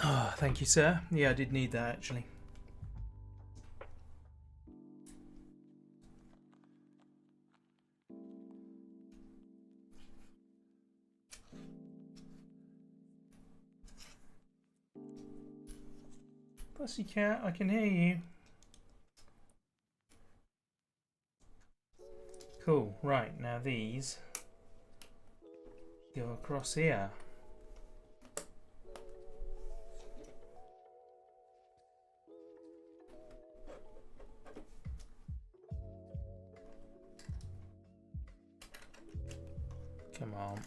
Oh, thank you, sir. Yeah, I did need that actually. Pussycat, I can hear you. Cool, right, now these go across here. Come on.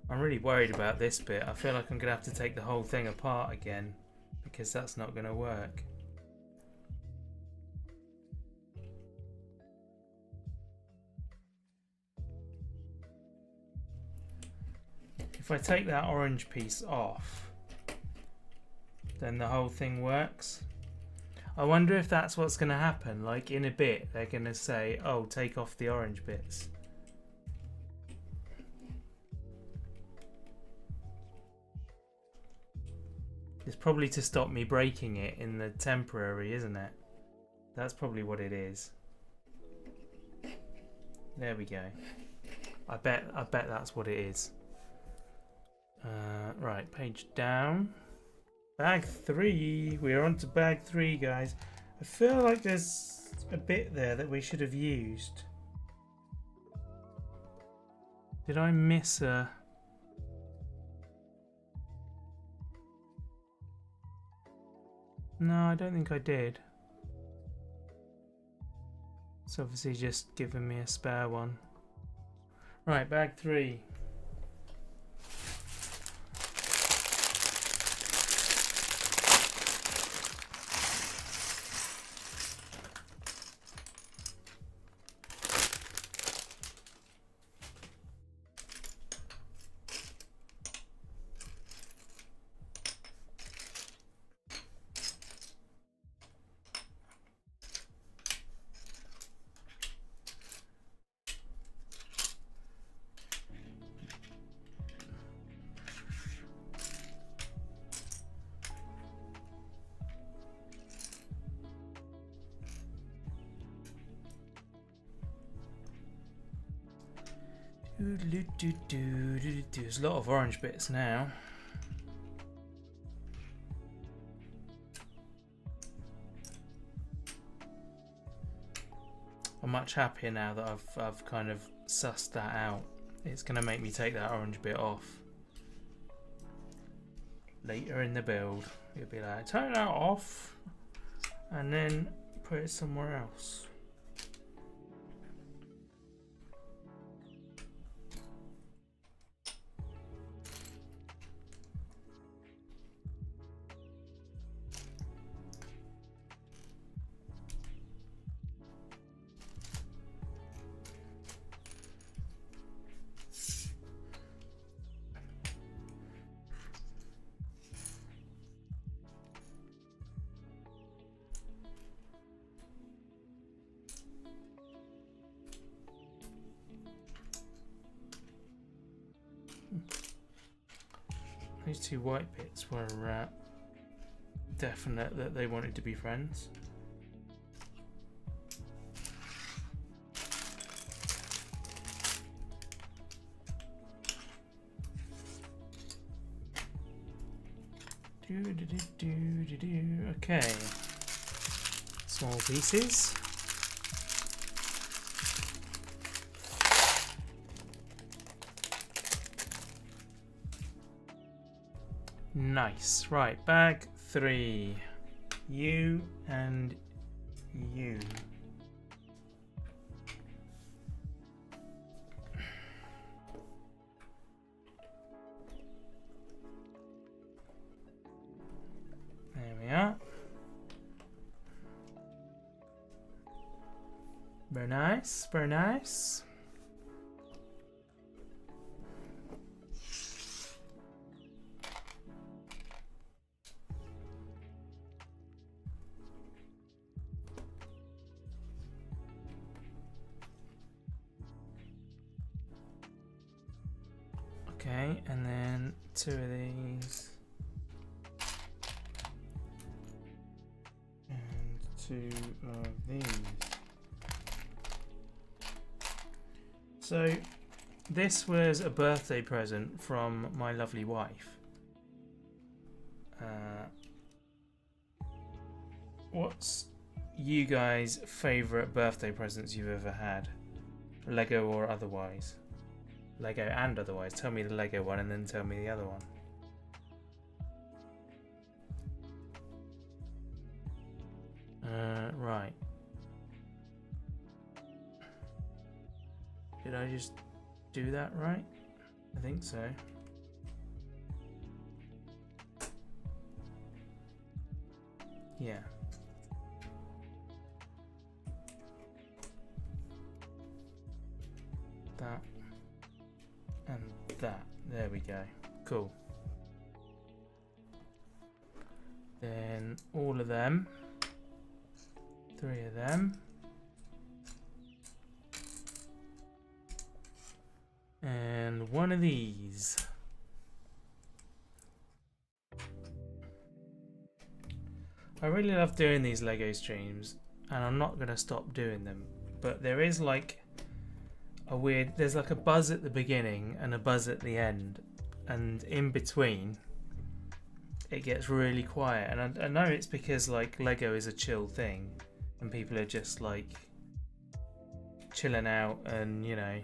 I'm really worried about this bit. I feel like I'm going to have to take the whole thing apart again because that's not going to work. If I take that orange piece off, then the whole thing works. I wonder if that's what's going to happen. Like in a bit, they're going to say, oh, take off the orange bits. It's probably to stop me breaking it in the temporary, isn't it? That's probably what it is. There we go. I bet that's what it is. Right, page down. Bag 3. We're on to bag 3, guys. I feel like there's a bit there that we should have used. Did I miss a... No, I don't think I did. It's obviously just giving me a spare one. Right, bag 3. There's a lot of orange bits now. I'm much happier now that I've kind of sussed that out. It's going to make me take that orange bit off. Later in the build, you'll be like, take that off and then put it somewhere else. These two white bits were definite that they wanted to be friends. Okay, small pieces. Nice. Right, bag 3. You and you. There we are. Very nice, very nice. Okay, and then 2 of these. And 2 of these. So this was a birthday present from my lovely wife. What's you guys' favourite birthday presents you've ever had? Lego or otherwise? Lego and otherwise. Tell me the Lego one and then tell me the other one. Right. Did I just do that right? I think so. Yeah. That and that. There we go. Cool. Then all of them. 3 of them. And 1 of these. I really love doing these Lego streams, and I'm not going to stop doing them. But there is like a weird, there's like a buzz at the beginning and a buzz at the end, and in between it gets really quiet. And I know it's because like Lego is a chill thing and people are just like chilling out, and you know,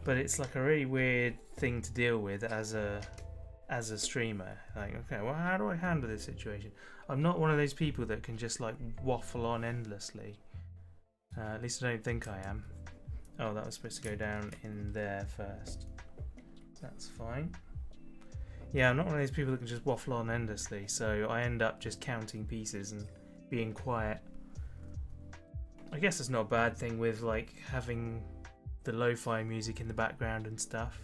but it's like a really weird thing to deal with as a streamer. Like, okay, well, how do I handle this situation? I'm not one of those people that can just like waffle on endlessly. At least I don't think I am. Oh, that was supposed to go down in there first. That's fine. Yeah, I'm not one of those people that can just waffle on endlessly, so I end up just counting pieces and being quiet. I guess it's not a bad thing with like having the lo-fi music in the background and stuff.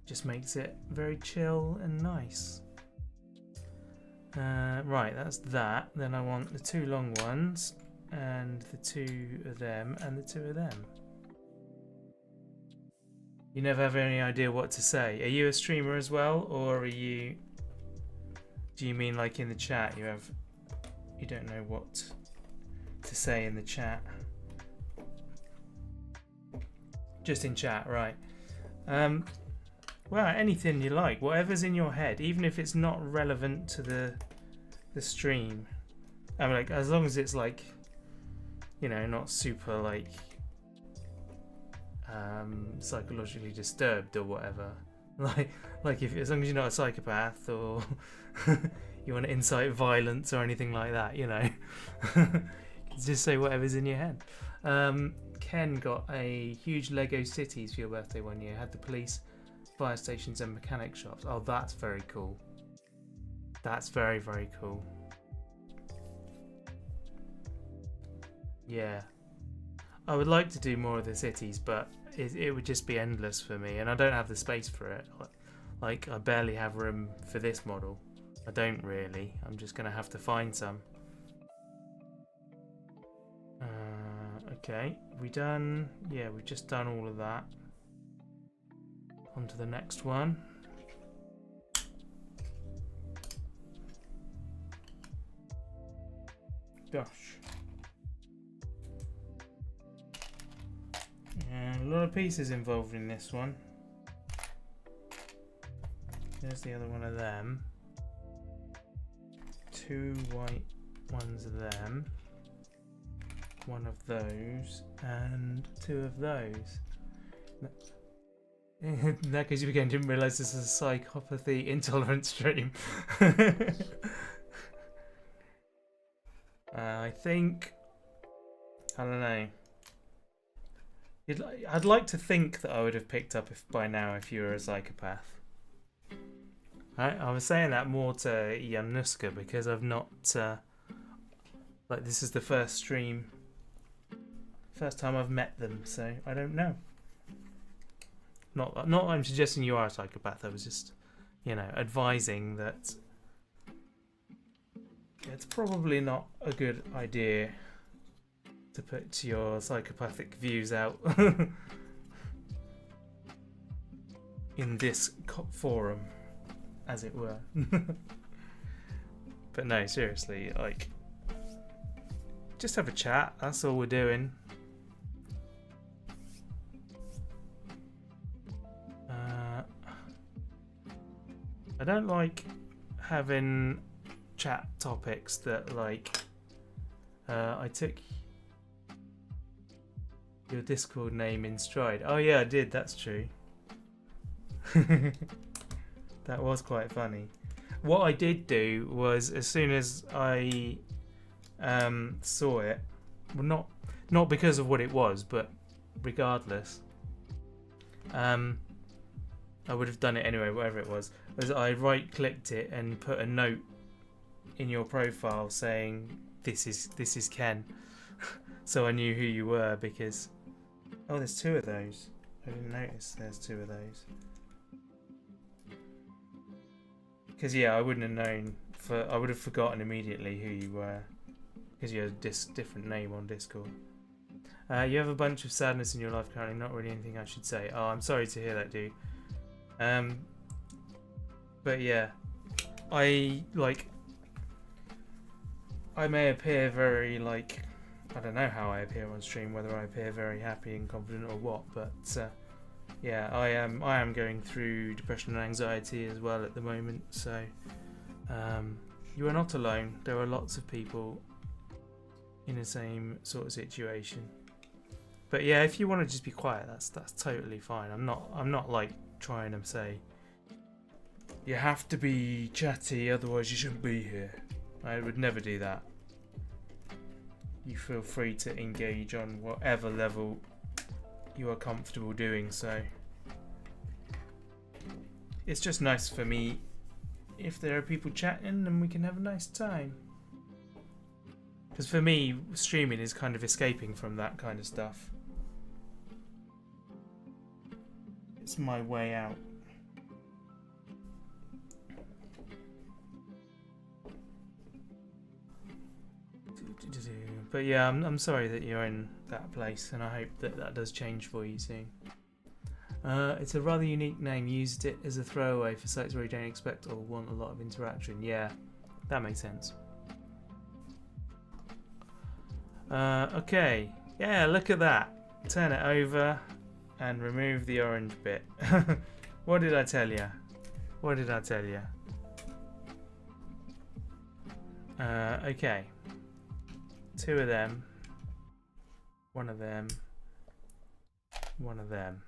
Just makes it very chill and nice. Right, that's that. Then I want the 2 long ones and the 2 of them and the 2 of them. You never have any idea what to say. Are you a streamer as well, or are you? Do you mean like in the chat you don't know what to say in the chat? Just in chat, right? Well, anything you like, whatever's in your head, even if it's not relevant to the stream. I mean, like, as long as it's like, you know, not super like psychologically disturbed or whatever. Like if, as long as you're not a psychopath or you want to incite violence or anything like that, you know. Just say whatever's in your head. Ken got a huge Lego cities for your birthday one year. Had the police, fire stations and mechanic shops. Oh, that's very cool. That's very, very cool. Yeah. I would like to do more of the cities, but it would just be endless for me, and I don't have the space for it. Like, I barely have room for this model. I don't really. I'm just going to have to find some. Okay, we done? Yeah, we've just done all of that. On to the next one. Gosh. And a lot of pieces involved in this one. There's the other one of them. 2 white ones of them. 1 of those. And 2 of those. In that case, you again didn't realise this is a psychopathy intolerant stream. I think, I don't know. I'd like to think that I would have picked up by now if you were a psychopath. I was saying that more to Januska because I've not, like, this is the first time I've met them, so I don't know. Not I'm suggesting you are a psychopath. I was just, you know, advising that it's probably not a good idea to put your psychopathic views out in this forum, as it were. But no, seriously, like, just have a chat. That's all we're doing. I don't like having chat topics that like I took your Discord name in stride. Oh yeah, I did, that's true. That was quite funny. What I did do was, as soon as I saw it, well, not because of what it was, but regardless, I would have done it anyway, whatever it was I right-clicked it and put a note in your profile saying this is Ken. So I knew who you were, because oh, there's two of those. I didn't notice there's two of those. Because yeah, I wouldn't have known. I would have forgotten immediately who you were, because you had a different name on Discord. You have a bunch of sadness in your life currently. Not really anything I should say. Oh, I'm sorry to hear that, dude. But yeah, I may appear very like, I don't know how I appear on stream, whether I appear very happy and confident or what, but yeah, I am going through depression and anxiety as well at the moment, so you are not alone. There are lots of people in the same sort of situation. But yeah, if you want to just be quiet, that's totally fine. I'm not like trying to say you have to be chatty, otherwise you shouldn't be here. I would never do that. You feel free to engage on whatever level you are comfortable doing so. It's just nice for me if there are people chatting and we can have a nice time. Because for me, streaming is kind of escaping from that kind of stuff. It's my way out. But yeah, I'm sorry that you're in that place, and I hope that does change for you soon. It's a rather unique name. Used it as a throwaway for sites where you don't expect or want a lot of interaction. Yeah, that makes sense. Okay. Yeah, look at that. Turn it over and remove the orange bit. What did I tell you? What did I tell you? Okay. Two of them. One of them. One of them.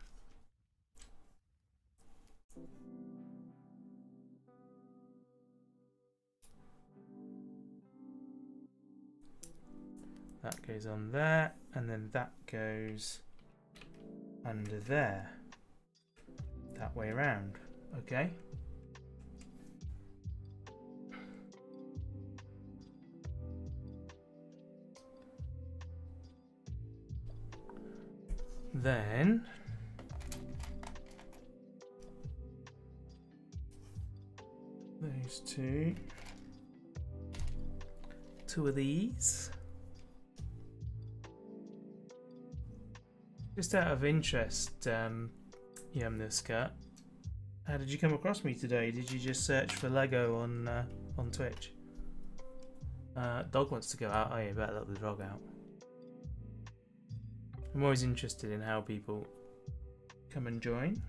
That goes on there, and then that goes under there. That way around. Okay. Then those two of these. Just out of interest, Yumnuska, how did you come across me today? Did you just search for Lego on Twitch? Dog wants to go out. Oh, you better let the dog out. I'm always interested in how people come and join.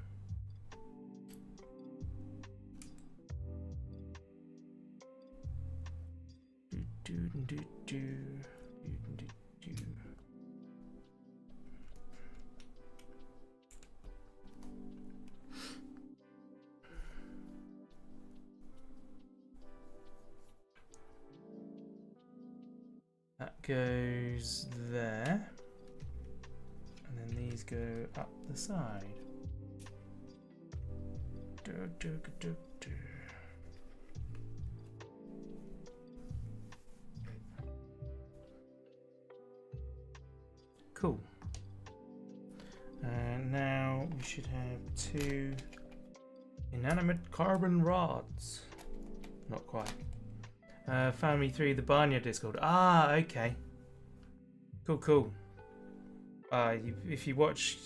That goes there. And then these go up the side. Cool. And now we should have two inanimate carbon rods. Not quite. Found me through the Barnyard Discord. Ah, okay. Cool, cool. If you watch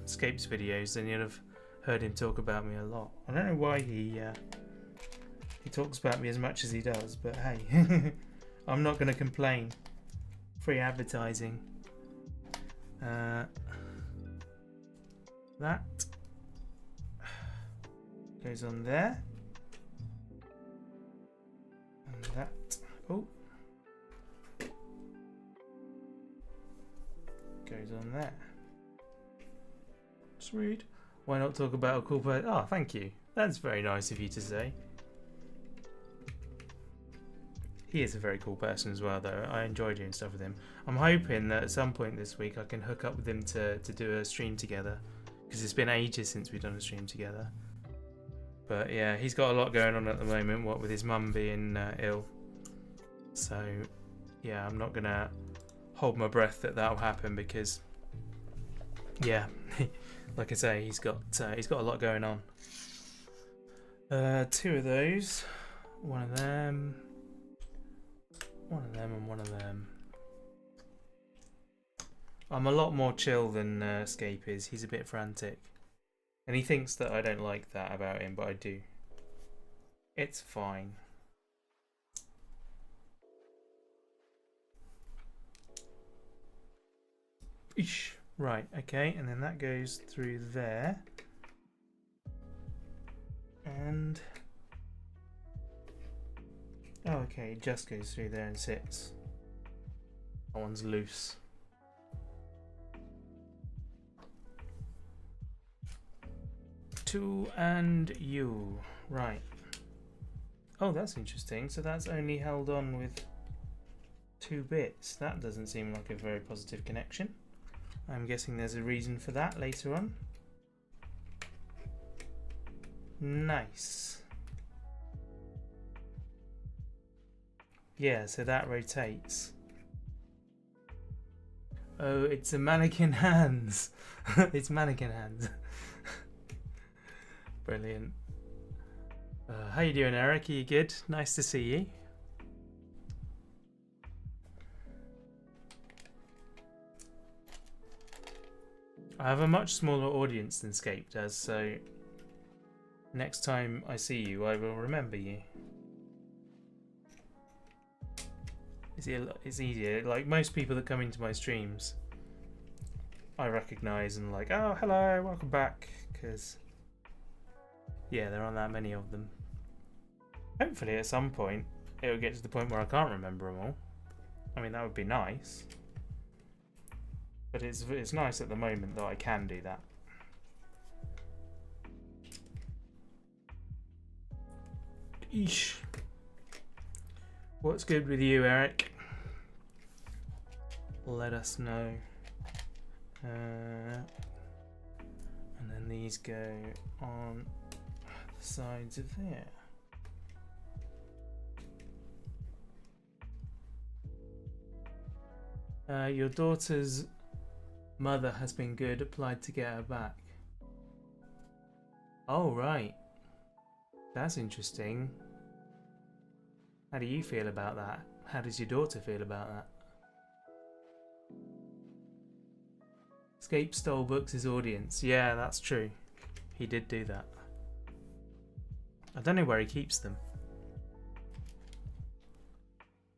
Scape's videos, then you'll have heard him talk about me a lot. I don't know why he talks about me as much as he does, but hey, I'm not going to complain. Free advertising. That goes on there. And that, oh, goes on there. Sweet. Why not talk about a cool person? Oh, thank you. That's very nice of you to say. He is a very cool person as well, though. I enjoy doing stuff with him. I'm hoping that at some point this week I can hook up with him to do a stream together, because it's been ages since we've done a stream together. But yeah, he's got a lot going on at the moment, what with his mum being ill. So yeah, I'm not gonna hold my breath that that'll happen, because yeah, like I say, he's got a lot going on. 2 of those, one of them, and one of them. I'm a lot more chill than Escape is. He's a bit frantic. And he thinks that I don't like that about him, but I do. It's fine. Eesh. Right, okay, and then that goes through there. And... oh, okay, it just goes through there and sits. That one's loose. To and you. Right. Oh, that's interesting. So that's only held on with 2 bits. That doesn't seem like a very positive connection. I'm guessing there's a reason for that later on. Nice. Yeah, so that rotates. Oh, it's a mannequin hands. It's mannequin hands. Brilliant. How you doing, Eric? Are you good? Nice to see you. I have a much smaller audience than Scape does, so next time I see you, I will remember you. It's easier. Like most people that come into my streams, I recognise and like, oh, hello, welcome back, because yeah, there aren't that many of them. Hopefully at some point it'll get to the point where I can't remember them all. I mean, that would be nice. But it's nice at the moment that I can do that. Eesh. What's good with you, Eric? Let us know. And then these go on the sides of there. Your daughter's mother has been good, applied to get her back. Oh, right. That's interesting. How do you feel about that? How does your daughter feel about that? Escape stole Books' audience. Yeah, that's true. He did do that. I don't know where he keeps them.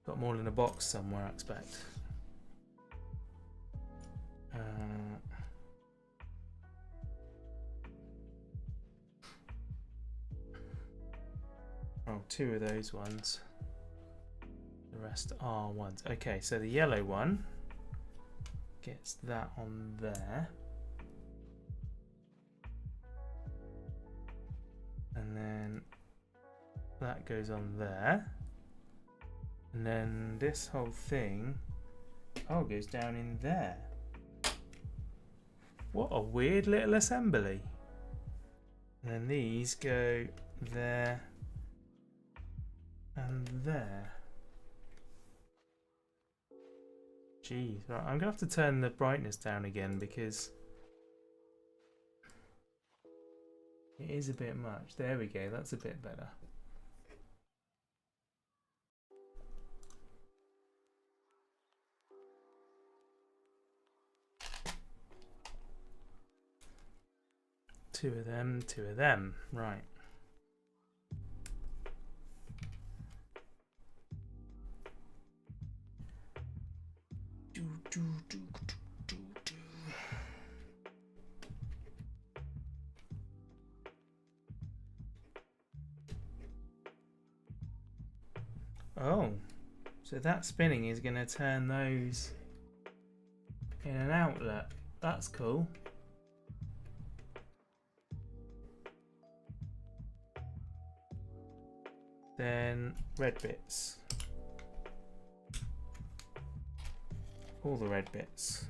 Got them all in a box somewhere, I expect. Oh, 2 of those ones. The rest are ones. Okay, so the yellow one gets that on there. And then that goes on there. And then this whole thing, oh, goes down in there. What a weird little assembly. And then these go there and there. Jeez, right, I'm gonna have to turn the brightness down again because it is a bit much. There we go, that's a bit better. Two of them, right. Oh, so that spinning is going to turn those in an outlet. That's cool. Then red bits. All the red bits.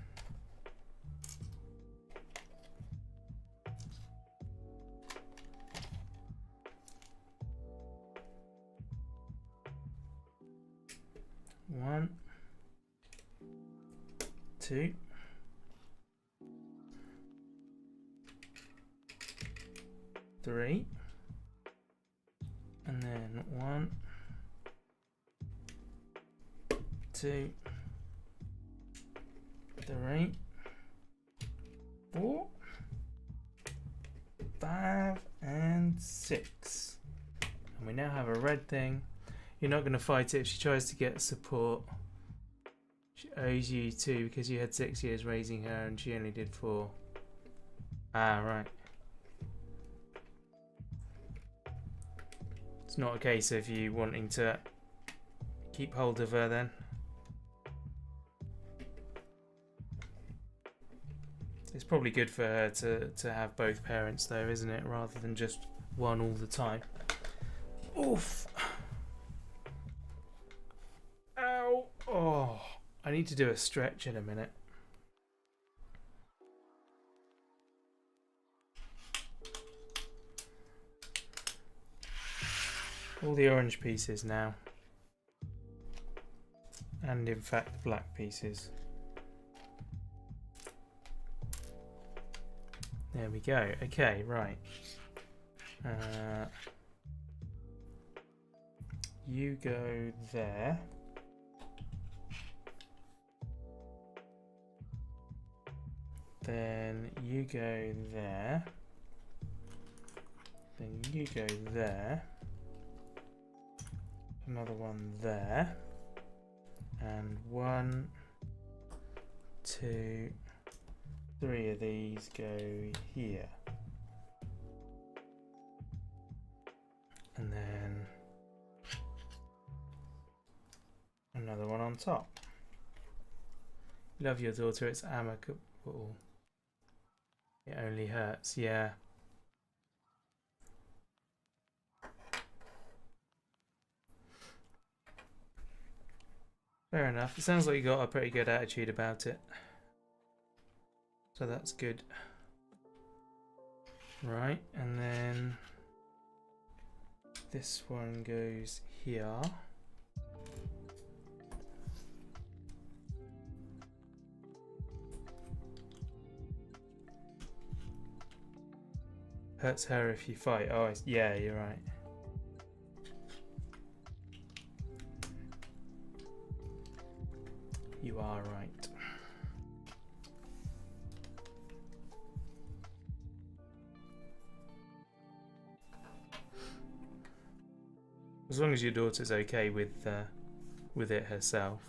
One, two, three, and then 1, 2, 3, 4, 5, and 6. And we now have a red thing. You're not going to fight it if she tries to get support. She owes you 2 because you had 6 years raising her and she only did 4. Ah, right. It's not a case of you wanting to keep hold of her then. It's probably good for her to have both parents though, isn't it? Rather than just one all the time. Oof. Ow. Oh, I need to do a stretch in a minute. All the orange pieces now. And in fact, black pieces. There we go. Okay, right. You go there. Then you go there. Then you go there. Another one there. And 1, 2, 3 of these go here. And then another one on top. Love your daughter, it's amicable. It only hurts, yeah. Fair enough. It sounds like you got a pretty good attitude about it. So that's good. Right, and then this one goes here. Hurts her if you fight. Oh, yeah, you're right. You are right. As long as your daughter's okay with it herself.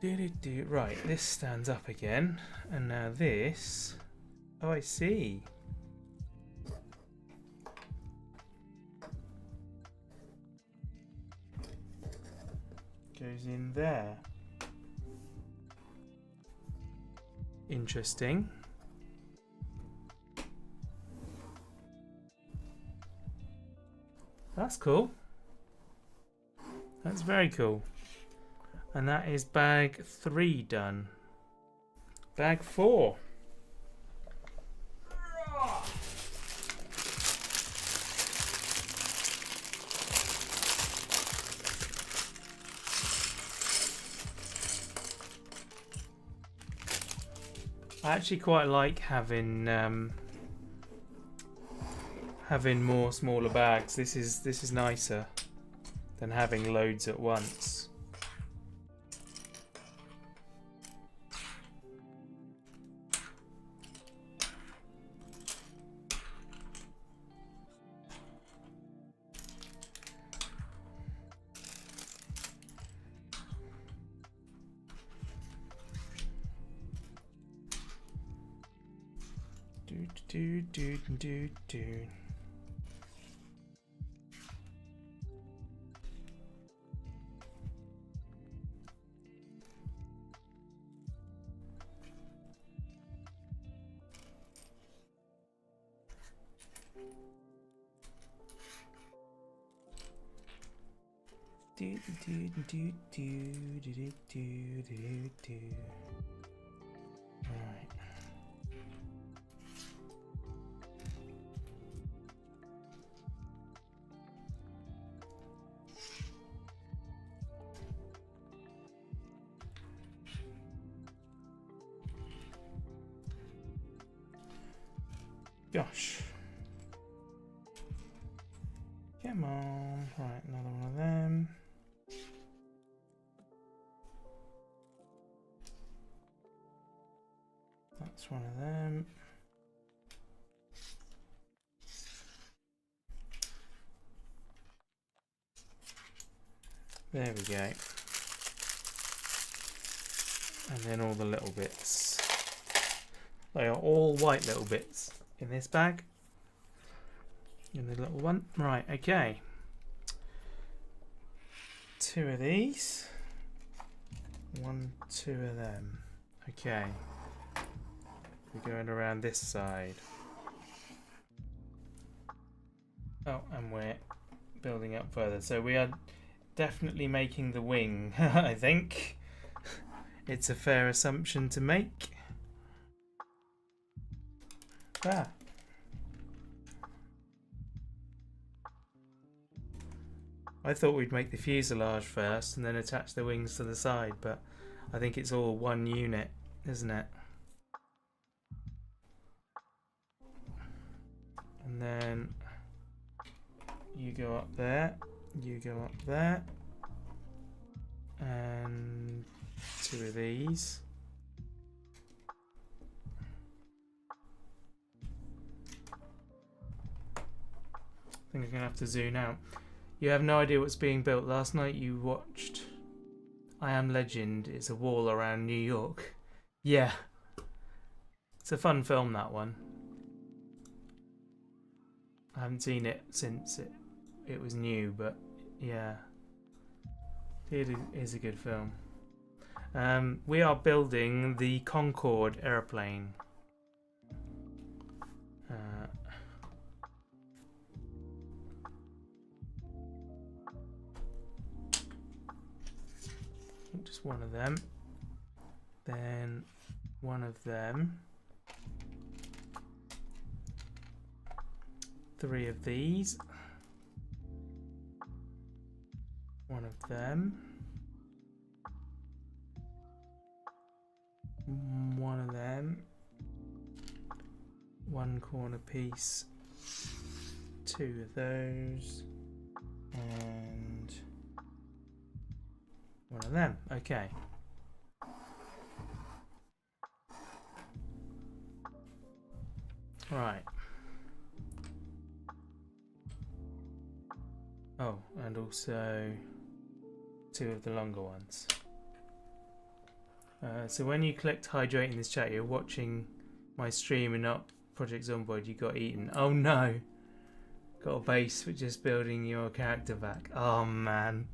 Right, this stands up again, and now this. Oh, I see. Goes in there. Interesting. That's cool. That's very cool. And that is bag 3 done. Bag 4. I actually quite like having more smaller bags. This is nicer than having loads at once. Do. Right. Gosh. Come on. Right, another one of them. That's one of them. There we go. And then all the little bits. They are all white little bits in this bag. In the little one. Right, okay. 2 of these. 1, 2 of them. Okay. We're going around this side. Oh, and we're building up further. So we are definitely making the wing, I think. It's a fair assumption to make. Ah. I thought we'd make the fuselage first and then attach the wings to the side, but I think it's all one unit, isn't it? And then you go up there, you go up there, and 2 of these. I think I'm gonna have to zoom out. You have no idea what's being built. Last night you watched I Am Legend. It's a wall around New York. Yeah. It's a fun film, that one. I haven't seen it since it was new, but yeah. It is a good film. We are building the Concorde airplane. Just one of them. Then one of them. 3 of these. One of them. One of them. 1 corner piece. 2 of those. And 1 of them. Okay. Right. Oh, and also 2 of the longer ones. So when you clicked hydrate in this chat, you're watching my stream and not Project Zomboid. You got eaten. Oh no! Got a base for just building your character back. Oh man.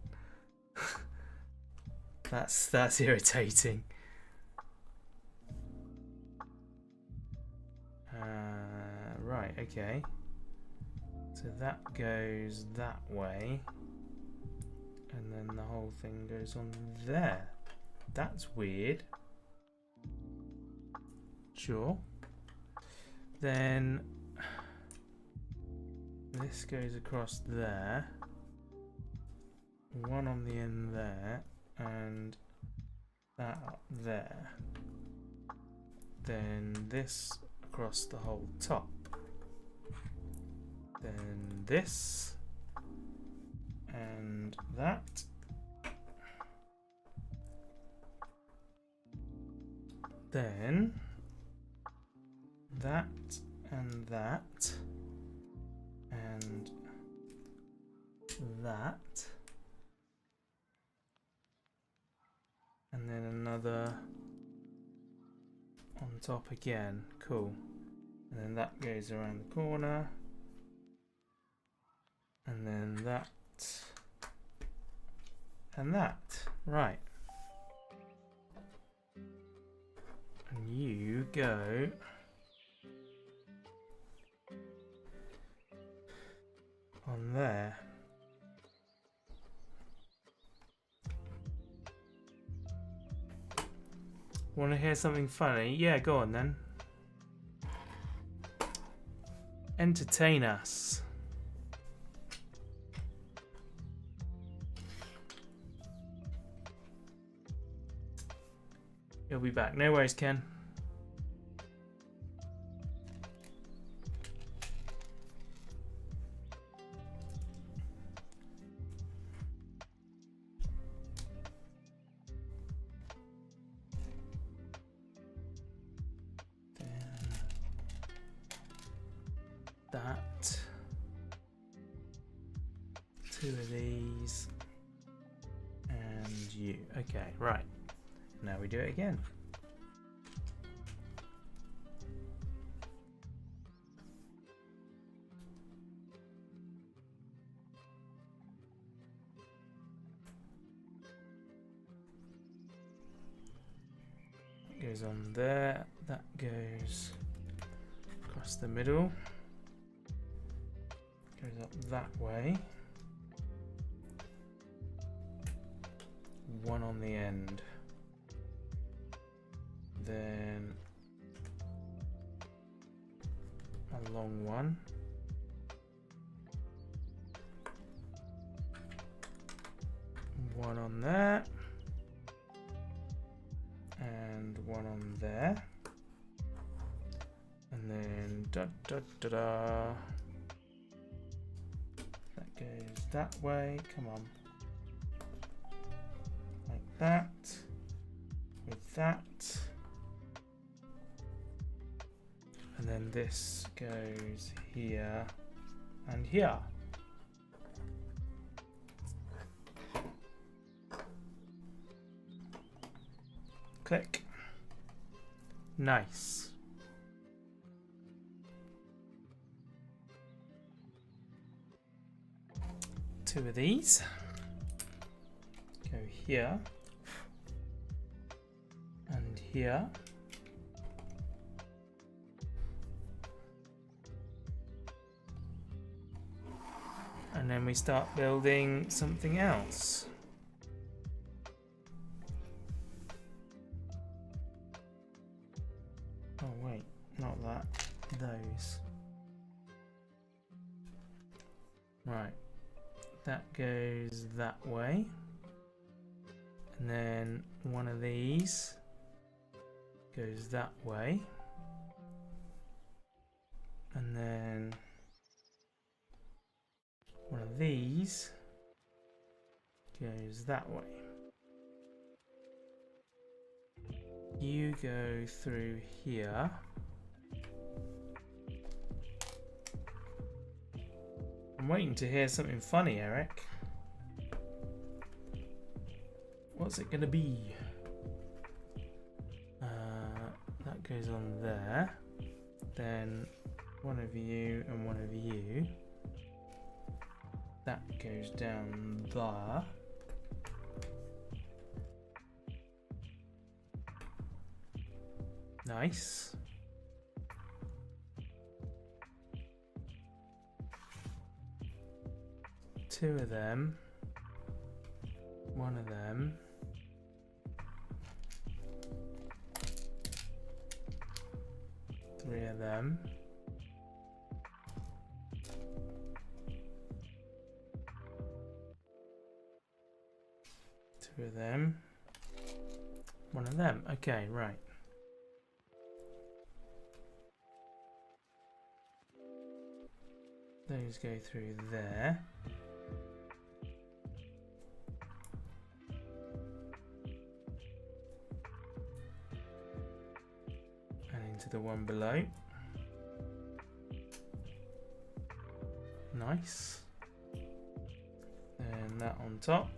That's irritating. Right, okay. So that goes that way. And then the whole thing goes on there. That's weird. Sure. Then this goes across there. 1 on the end there. And that up there. Then this across the whole top. Then this. And that. Then that and that. And that. And then another on top again. Cool. And then that goes around the corner. And then that. And that. Right. And you go on there. Want to hear something funny? Yeah, go on then. Entertain us. He'll be back. No worries, Ken. That. 2 of these. And you. Okay, right. Now we do it again. That goes on there. That goes across the middle. Goes up that way. One on the end. Then a long one. One on there. And one on there. And then da da da da. That goes that way. Come on. Like that. With that. And then this goes here and here. Click. Nice. Two of these. Go here. And here. And then we start building something else. Oh wait, not that. Those. Right. That goes that way. And then one of these goes that way. And then one of these goes that way. You go through here. I'm waiting to hear something funny, Eric. What's it gonna be? That goes on there. Then one of you and one of you. That goes down there. Nice. Two of them. One of them. Three of them. Two of them. One of them. Okay, right. Those go through there. And into the one below. Nice. And that on top.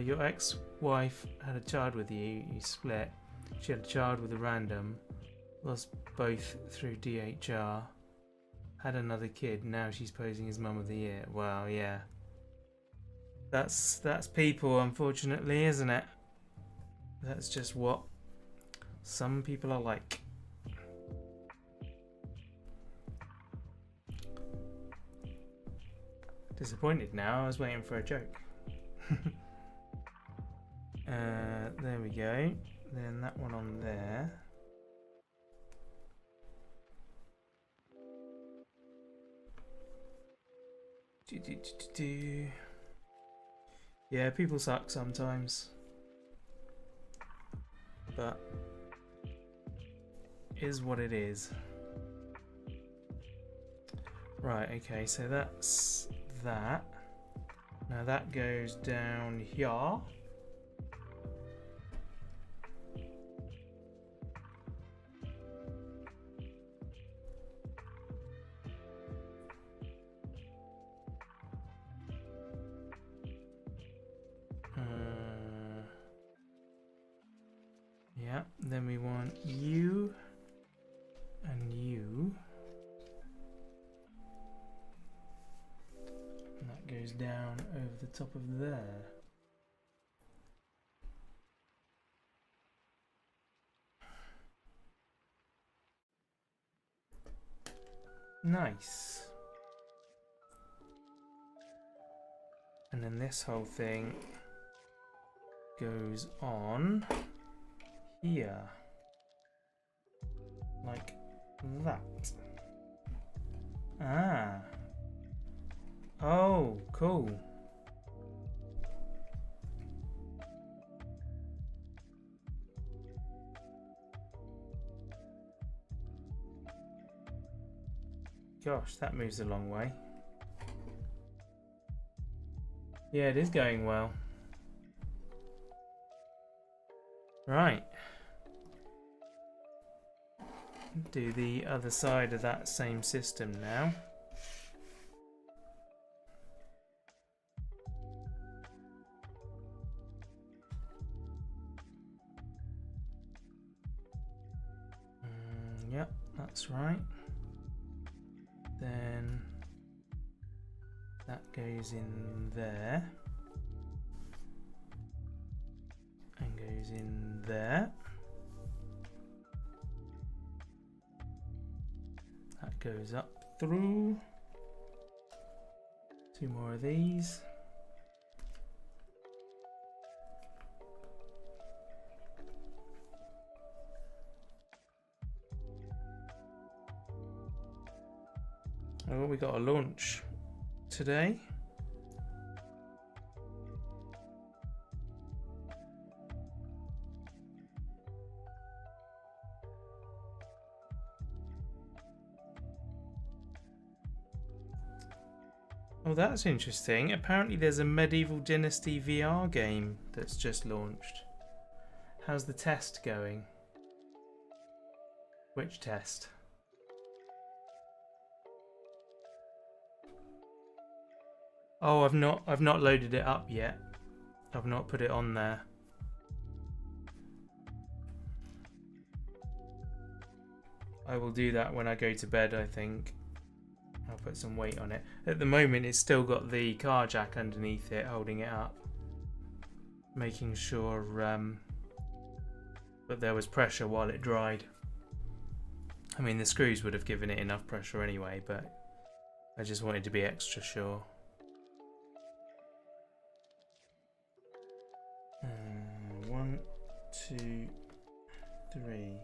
Your ex-wife had a child with you. You split. She had a child with a random. Lost both through DHR. Had another kid. Now she's posing as Mum of the Year. Well, yeah. That's people, unfortunately, isn't it? That's just what some people are like. Disappointed now. I was waiting for a joke. There we go. Then that one on there. Yeah, people suck sometimes, but is what it is. Right, okay, so that's that. Now that goes down here. Yeah, then we want you and you. And that goes down over the top of there. Nice. And then this whole thing goes on here. Like that. Ah. Oh, cool. Gosh, that moves a long way. Yeah, it is going well. Right. Do the other side of that same system now. Yep, that's right. Then that goes in there and goes in there. That goes up through. 2 more of these. Oh, we got a launch today. Oh, that's interesting. Apparently there's a Medieval Dynasty VR game that's just launched. How's the test going? Which test? Oh, I've not loaded it up yet. I've not put it on there. I will do that when I go to bed, I think. I'll put some weight on it. At the moment, it's still got the car jack underneath it, holding it up. Making sure that there was pressure while it dried. I mean, the screws would have given it enough pressure anyway, but I just wanted to be extra sure. 1, 2, 3.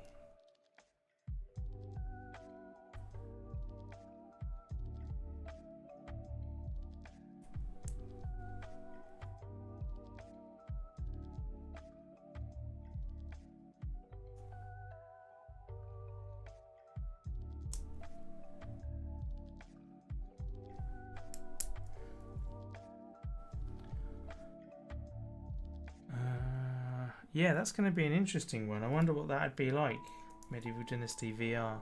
Yeah, that's going to be an interesting one. I wonder what that'd be like. Medieval Dynasty VR.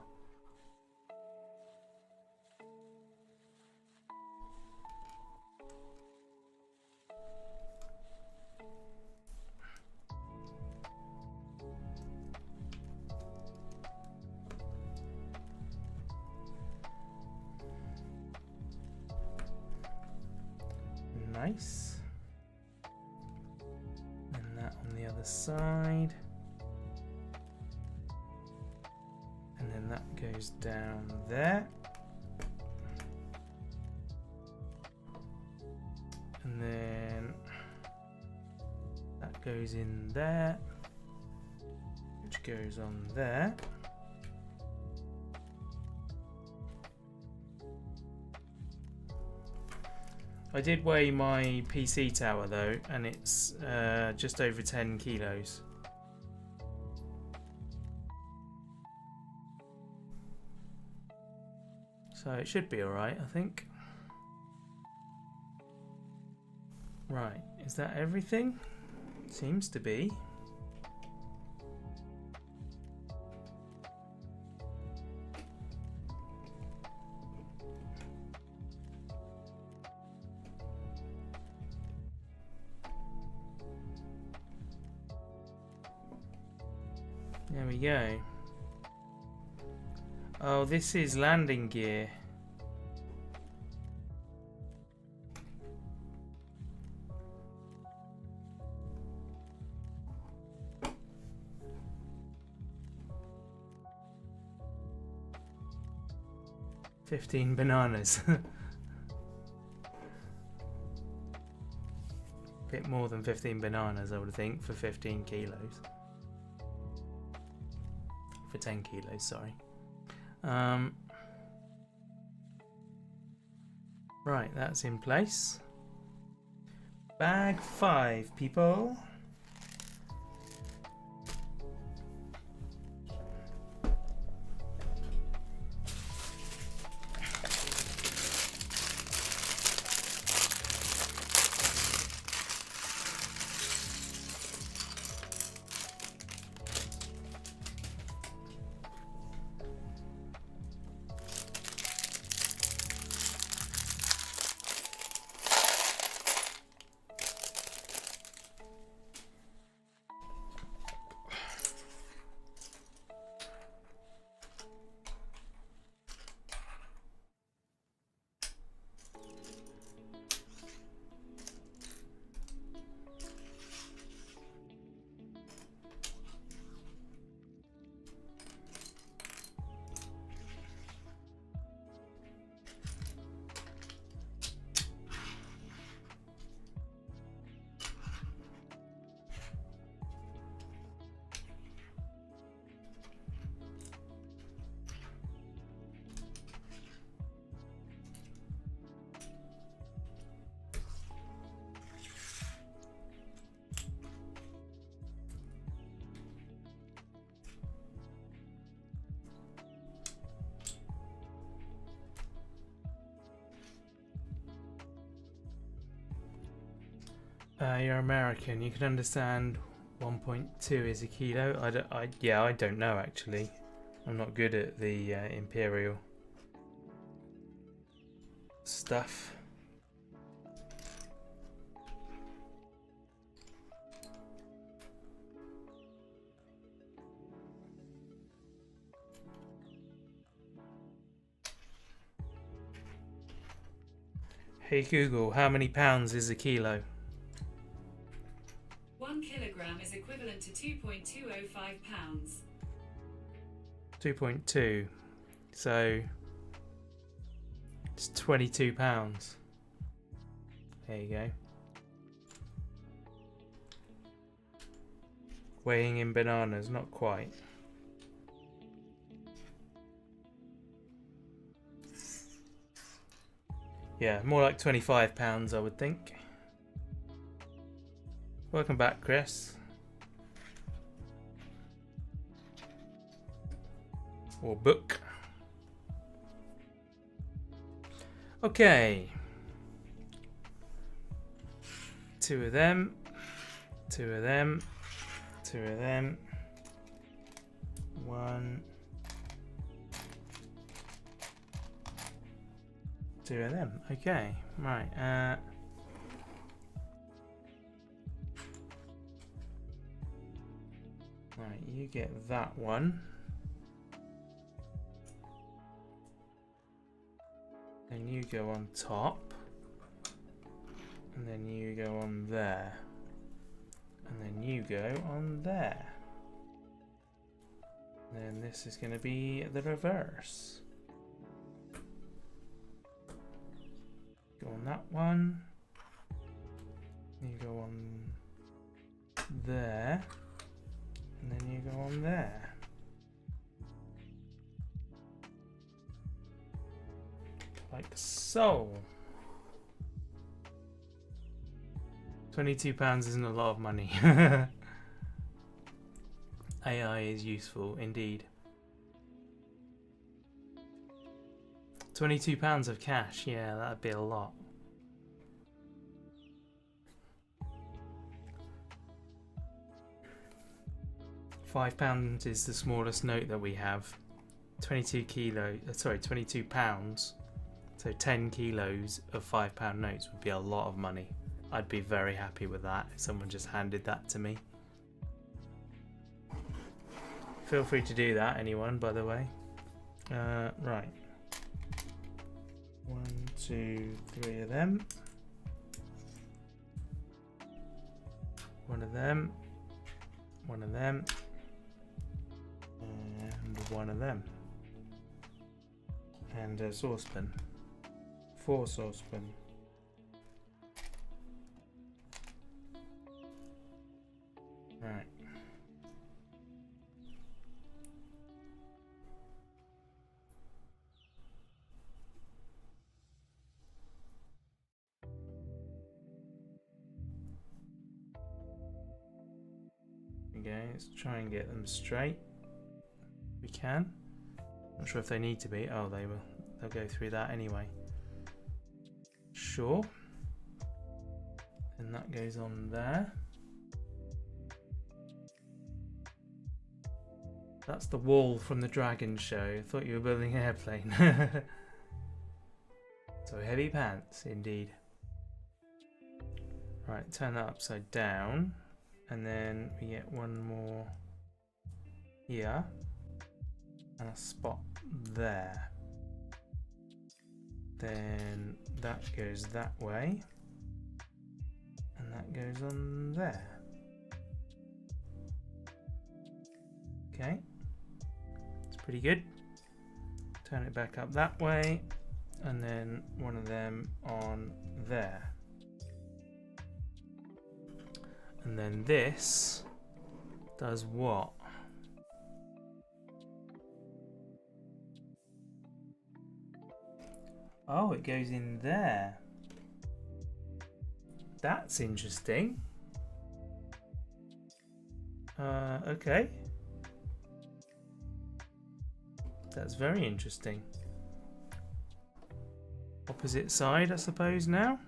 Nice. Side, and then that goes down there, and then that goes in there, which goes on there. I did weigh my PC tower though, and it's just over 10 kilos. So it should be alright, I think. Right, is that everything? Seems to be. There we go. Oh, this is landing gear. $15 bananas. Bit more than 15 bananas, I would think, for 15 kilos. For 10 kilos, sorry. Right, that's in place. Bag 5, people. You're American. You can understand 1.2 is a kilo. I don't know actually. I'm not good at the imperial stuff. Hey Google, how many pounds is a kilo? 1 kilogram is equivalent to 2.205 pounds. 2.2. So it's 22 pounds. There you go. Weighing in bananas, not quite. Yeah, more like 25 pounds, I would think. Welcome back, Chris. Or book. Okay. 2 of them. 2 of them. 2 of them. 1. 2 of them. Okay. Right. Right, you get that one. Then you go on top. And then you go on there. And then you go on there. And then this is going to be the reverse. Go on that one. You go on there, and then you go on there. Like so. £22 isn't a lot of money. AI is useful indeed. £22 of cash, yeah, that'd be a lot. £5 is the smallest note that we have. 22 pounds. So 10 kilos of £5 notes would be a lot of money. I'd be very happy with that if someone just handed that to me. Feel free to do that, anyone, by the way. Right. 1, 2, 3 of them. One of them. One of them. And one of them. And a saucepan. 4 saucepan. Right. Okay, let's try and get them straight. We can. Not sure if they need to be. Oh, they will. They'll go through that anyway. Sure. And that goes on there. That's the wall from the Dragon show. I thought you were building an airplane. So heavy pants, indeed. Right, turn that upside down. And then we get one more here. And a spot there. Then that goes that way. And that goes on there. Okay. It's pretty good. Turn it back up that way. And then one of them on there. And then this does what? Oh, it goes in there. That's interesting. Okay. That's very interesting. Opposite side, I suppose, now.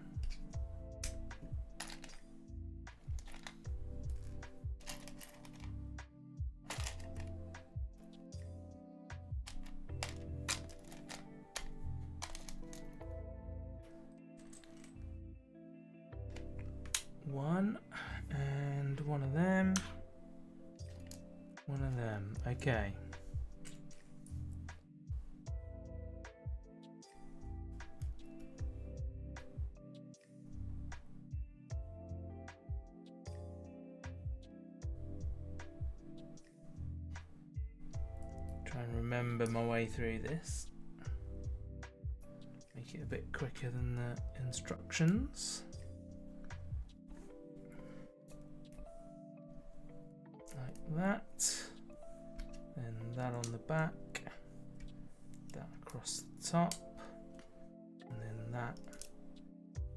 One and one of them. One of them. Okay. Try and remember my way through this. Make it a bit quicker than the instructions. Like that. Then that on the back. That across the top. And then that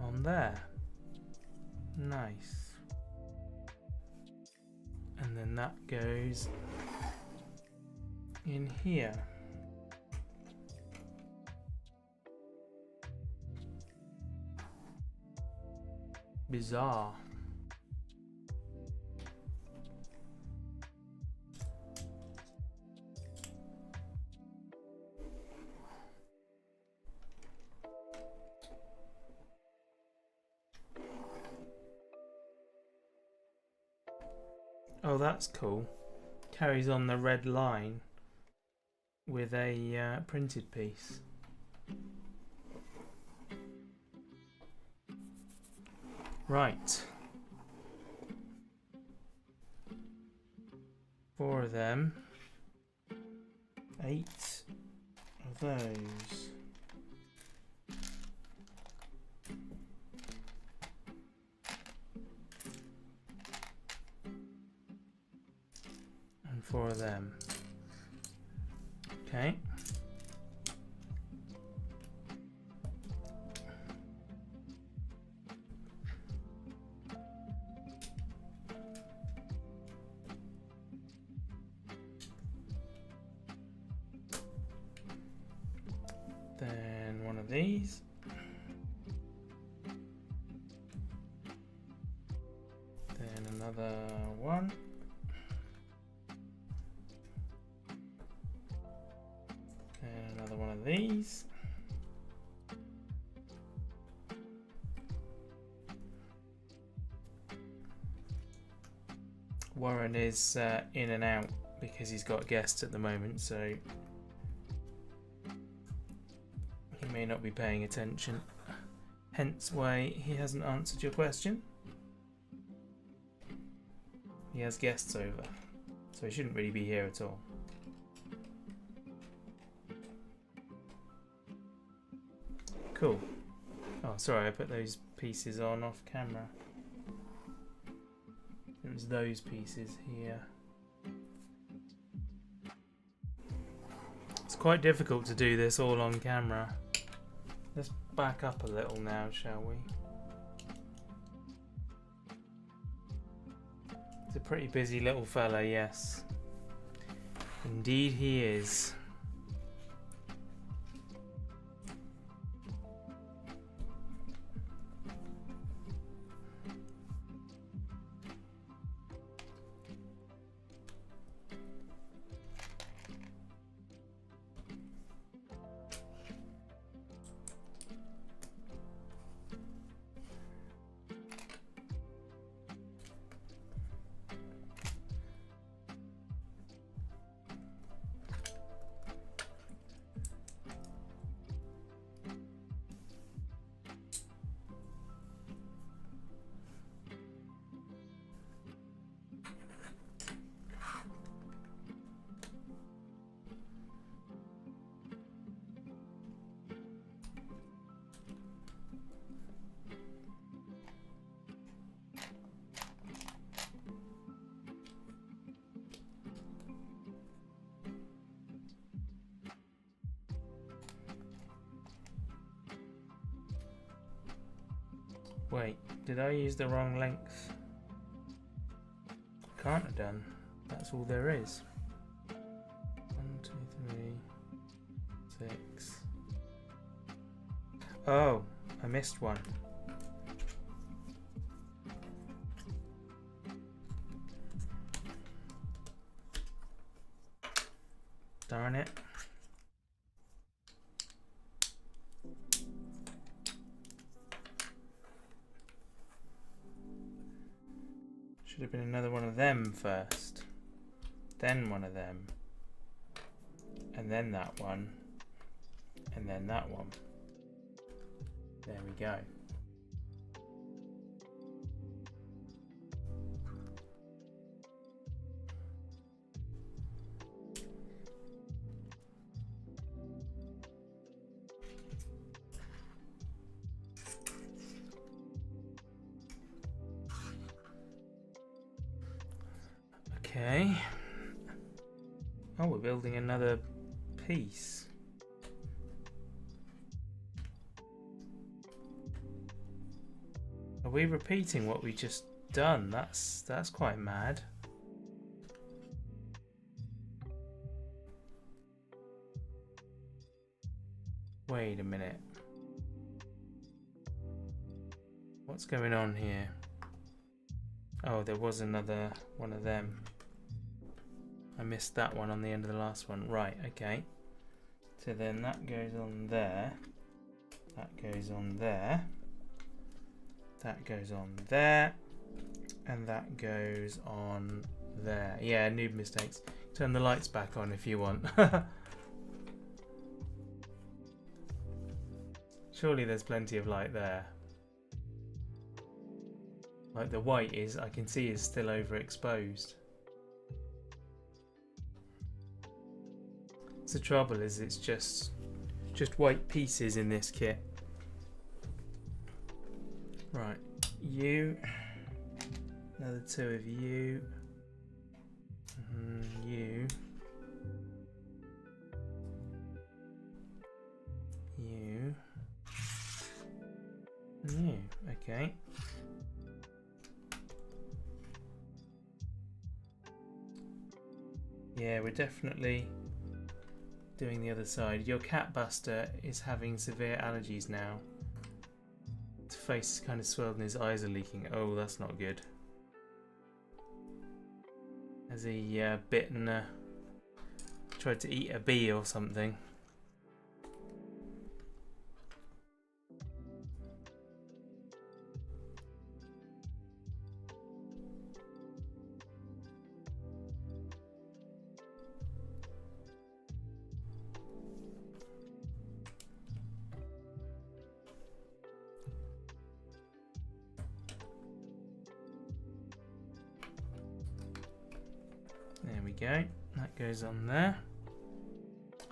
on there. Nice. And then that goes in here. Bizarre. Oh, that's cool. Carries on the red line with a printed piece. Right. 4 of them. 8 of those. Okay. Then one of these. Then another one. And another one of these. Warren is in and out because he's got guests at the moment, so he may not be paying attention. Hence why he hasn't answered your question. He has guests over, so he shouldn't really be here at all. Cool. Oh, sorry, I put those pieces on off camera. It was those pieces here. It's quite difficult to do this all on camera. Let's back up a little now, shall we? He's a pretty busy little fella, yes. Indeed he is. Wait, did I use the wrong length? Can't have done. That's all there is. 1, 2, 3, 6. Oh, I missed one. Darn it. Should have been another one of them first, then one of them, and then that one, and then that one. There we go. Okay. Oh, we're building another piece. Are we repeating what we just done? That's quite mad. Wait a minute. What's going on here? Oh, there was another one of them. I missed that one on the end of the last one. Right, okay. So then that goes on there. That goes on there. That goes on there. And that goes on there. Yeah, noob mistakes. Turn the lights back on if you want. Surely there's plenty of light there. Like the white is, I can see is still overexposed. The trouble is it's just white pieces in this kit. Right, you, another two of you, you, Okay. Yeah, we're definitely doing the other side. Your cat Buster is having severe allergies now. His face is kind of swelled and his eyes are leaking. Oh, that's not good. Has he bitten tried to eat a bee or something? There we go. That goes on there.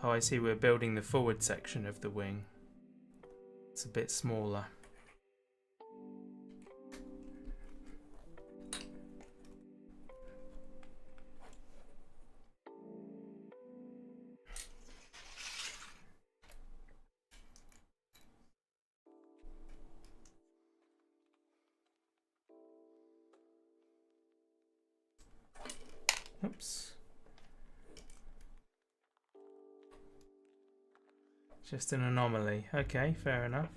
Oh, I see we're building the forward section of the wing. It's a bit smaller. Oops. Just an anomaly. Okay, fair enough.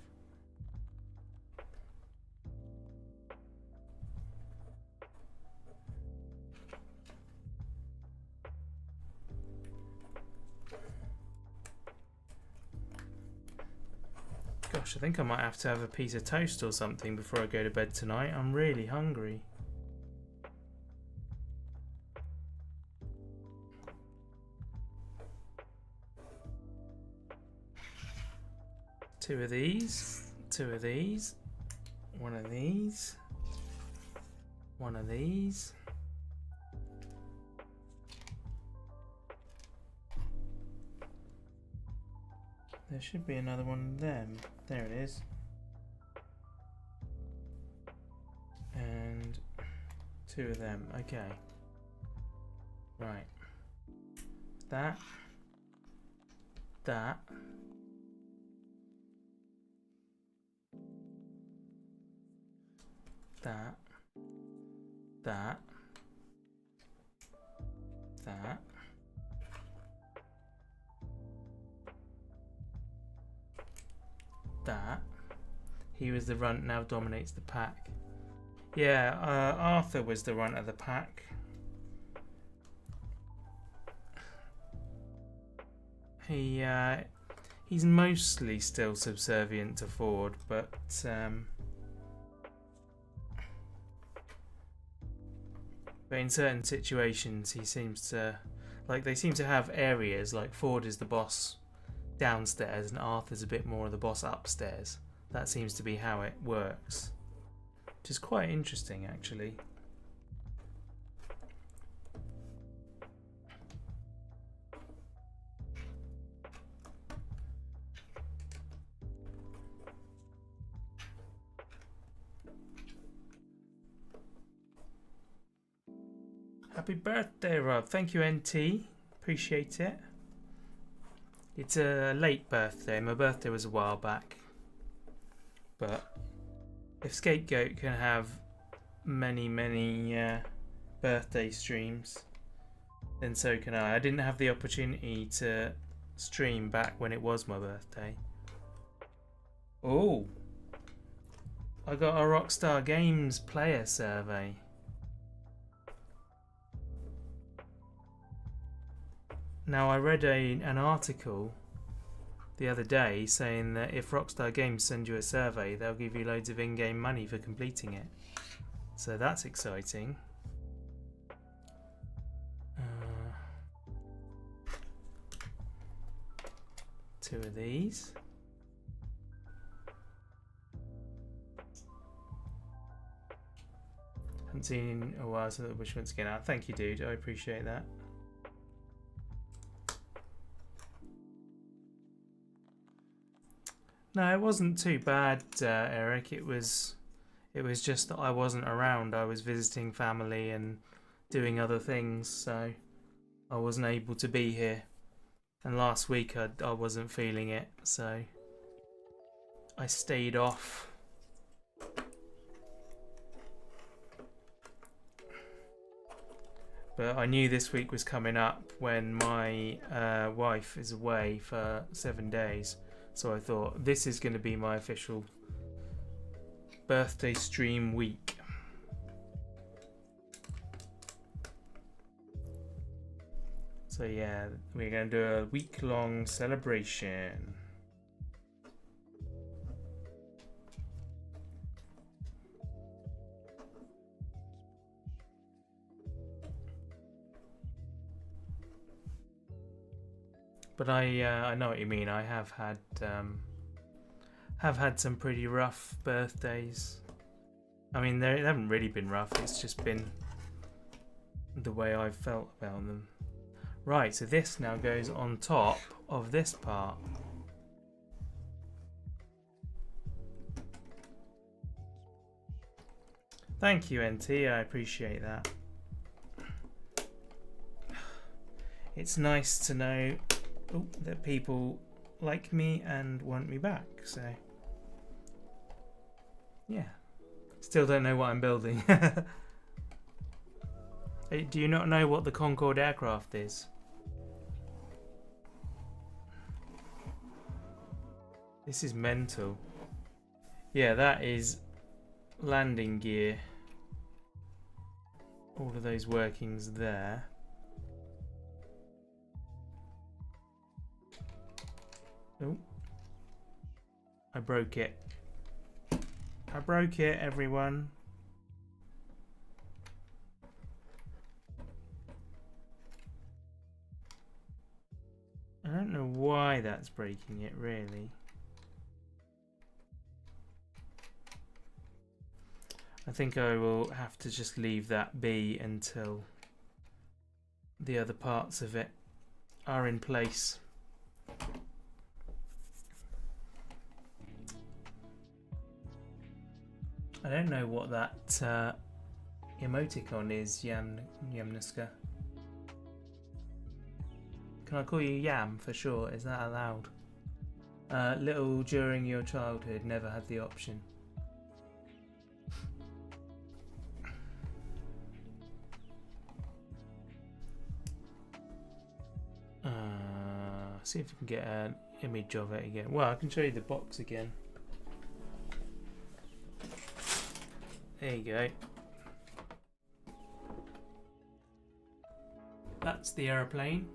Gosh, I think I might have to have a piece of toast or something before I go to bed tonight. I'm really hungry. Two of these, one of these, one of these. There should be another one of them. There it is. And two of them. Okay. Right. That. That. That. That. That. That. He was the runt, now dominates the pack. Yeah, Arthur was the runt of the pack. He's mostly still subservient to Ford, but in certain situations he seems to, like, they seem to have areas, like Ford is the boss downstairs and Arthur's a bit more of the boss upstairs. That seems to be how it works, which is quite interesting actually. Happy birthday, Rob. Thank you, NT. Appreciate it. It's a late birthday. My birthday was a while back. But if Scapegoat can have many birthday streams, then so can I. I didn't have the opportunity to stream back when it was my birthday. Oh, I got a Rockstar Games player survey. Now, I read an article the other day saying that if Rockstar Games send you a survey, they'll give you loads of in-game money for completing it. So that's exciting. Two of these. Haven't seen in a while, so the wish once again out. Thank you, dude. I appreciate that. No, it wasn't too bad, Eric. It was just that I wasn't around. I was visiting family and doing other things, so I wasn't able to be here. And last week I wasn't feeling it, so I stayed off. But I knew this week was coming up when my wife is away for 7 days. So I thought this is going to be my official birthday stream week. So yeah, we're going to do a week-long celebration. But I know what you mean. I have had some pretty rough birthdays. I mean, they haven't really been rough. It's just been the way I've felt about them. Right, so this now goes on top of this part. Thank you, NT. I appreciate that. It's nice to know that people like me and want me back, so yeah. Still don't know what I'm building. Do you not know what the Concorde aircraft is? This is mental. Yeah, that is landing gear. All of those workings there. Oh, I broke it. I broke it, everyone. I don't know why that's breaking it, really. I think I will have to just leave that be until the other parts of it are in place. I don't know what that emoticon is, Yamnuska. Can I call you Yam for sure? Is that allowed? Little during your childhood, never had the option. See if we can get an image of it again. Well, I can show you the box again. There you go. That's the aeroplane.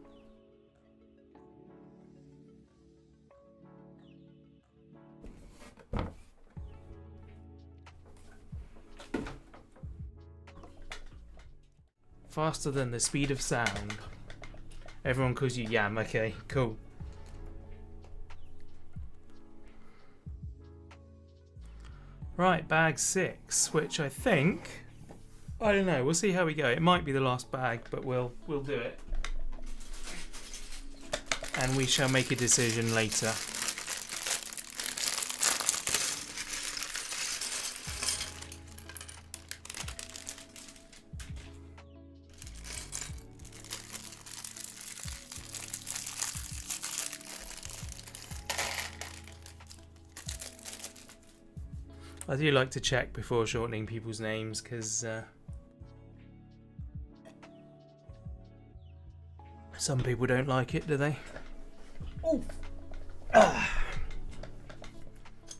Faster than the speed of sound. Everyone calls you Yam, okay, cool. Right, bag 6, which I think, I don't know, we'll see how we go. It might be the last bag, but we'll do it. And we shall make a decision later. I do like to check before shortening people's names because some people don't like it, do they? Oh,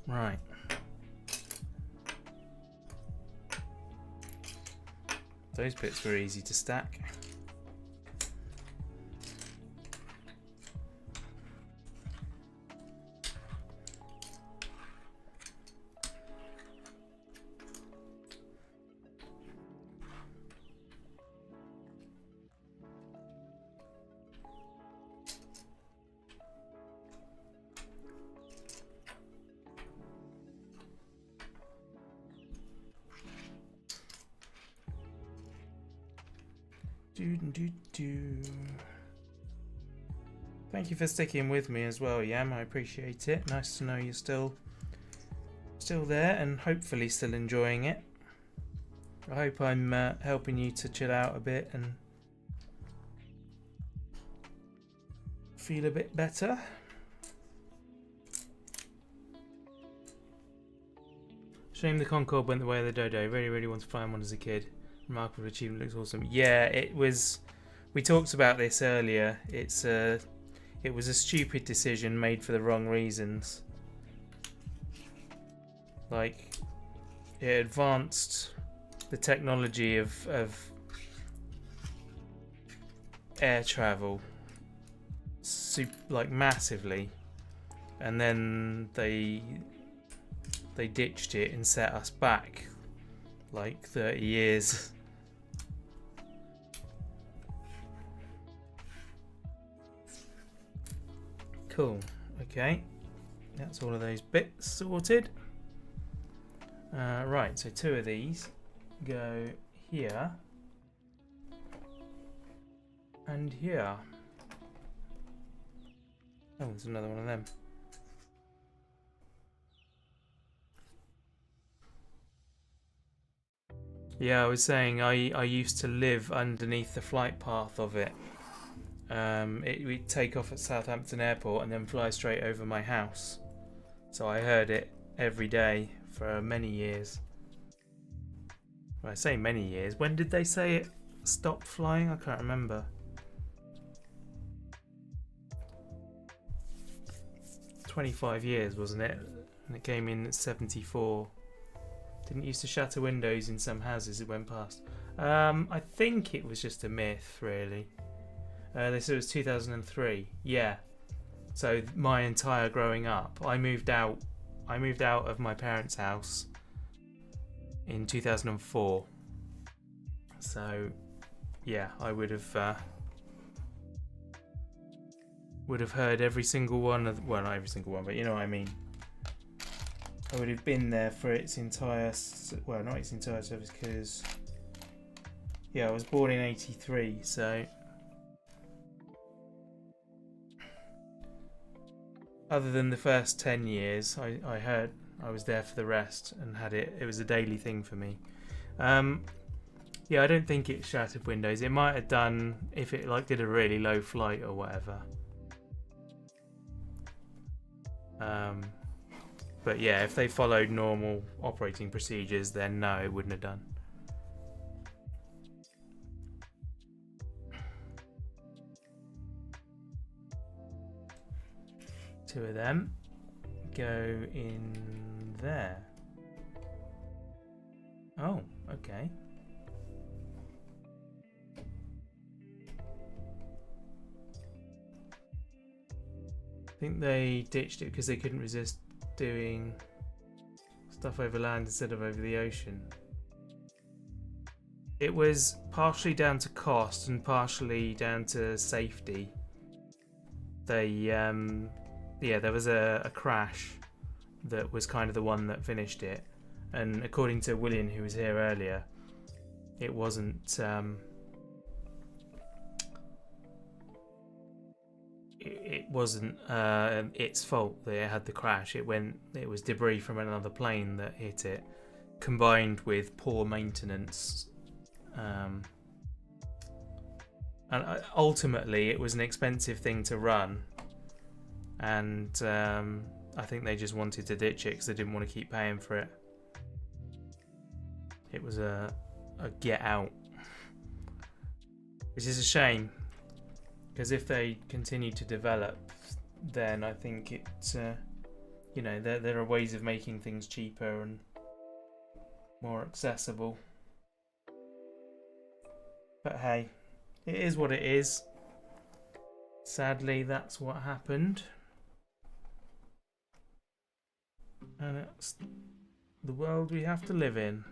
right. Those bits were easy to stack. Thank you for sticking with me as well, Yam. I appreciate it. Nice to know you're still there and hopefully still enjoying it. I hope I'm helping you to chill out a bit and feel a bit better. Shame the Concorde went the way of the dodo. Really want to find one as a kid. Remarkable achievement, looks awesome. Yeah, it was. We talked about this earlier. It was a stupid decision made for the wrong reasons. Like, it advanced the technology of air travel like massively, and then they ditched it and set us back like 30 years. Cool. Okay, that's all of those bits sorted. Right, so 2 of these go here and here. Oh, there's another one of them. Yeah, I was saying I used to live underneath the flight path of it. We'd take off at Southampton Airport and then fly straight over my house. So I heard it every day for many years. Well, I say many years. When did they say it stopped flying? I can't remember. 25 years, wasn't it? And it came in at 74. Didn't used to shatter windows in some houses it went past. I think it was just a myth, really. They said it was 2003. Yeah. So my entire growing up, I moved out of my parents' house in 2004. So yeah, I would have heard every single one of, well, not every single one, but you know what I mean. I would have been there for its entire, well, not its entire service, because yeah, I was born in 83, so other than the first 10 years, I heard I was there for the rest and had it. It was a daily thing for me. Yeah, I don't think it shattered windows. It might have done if it like did a really low flight or whatever. But yeah, if they followed normal operating procedures, then no, it wouldn't have done. Two of them go in there. Oh, okay. I think they ditched it because they couldn't resist doing stuff over land instead of over the ocean. It was partially down to cost and partially down to safety. They yeah, there was a crash that was kind of the one that finished it, and according to William, who was here earlier, it wasn't its fault that it had the crash. It was debris from another plane that hit it, combined with poor maintenance, and ultimately it was an expensive thing to run, and I think they just wanted to ditch it because they didn't want to keep paying for it. It was a get out, which is a shame, because if they continue to develop, then I think it's you know, there are ways of making things cheaper and more accessible. But hey, it is what it is. Sadly, that's what happened, and it's the world we have to live in.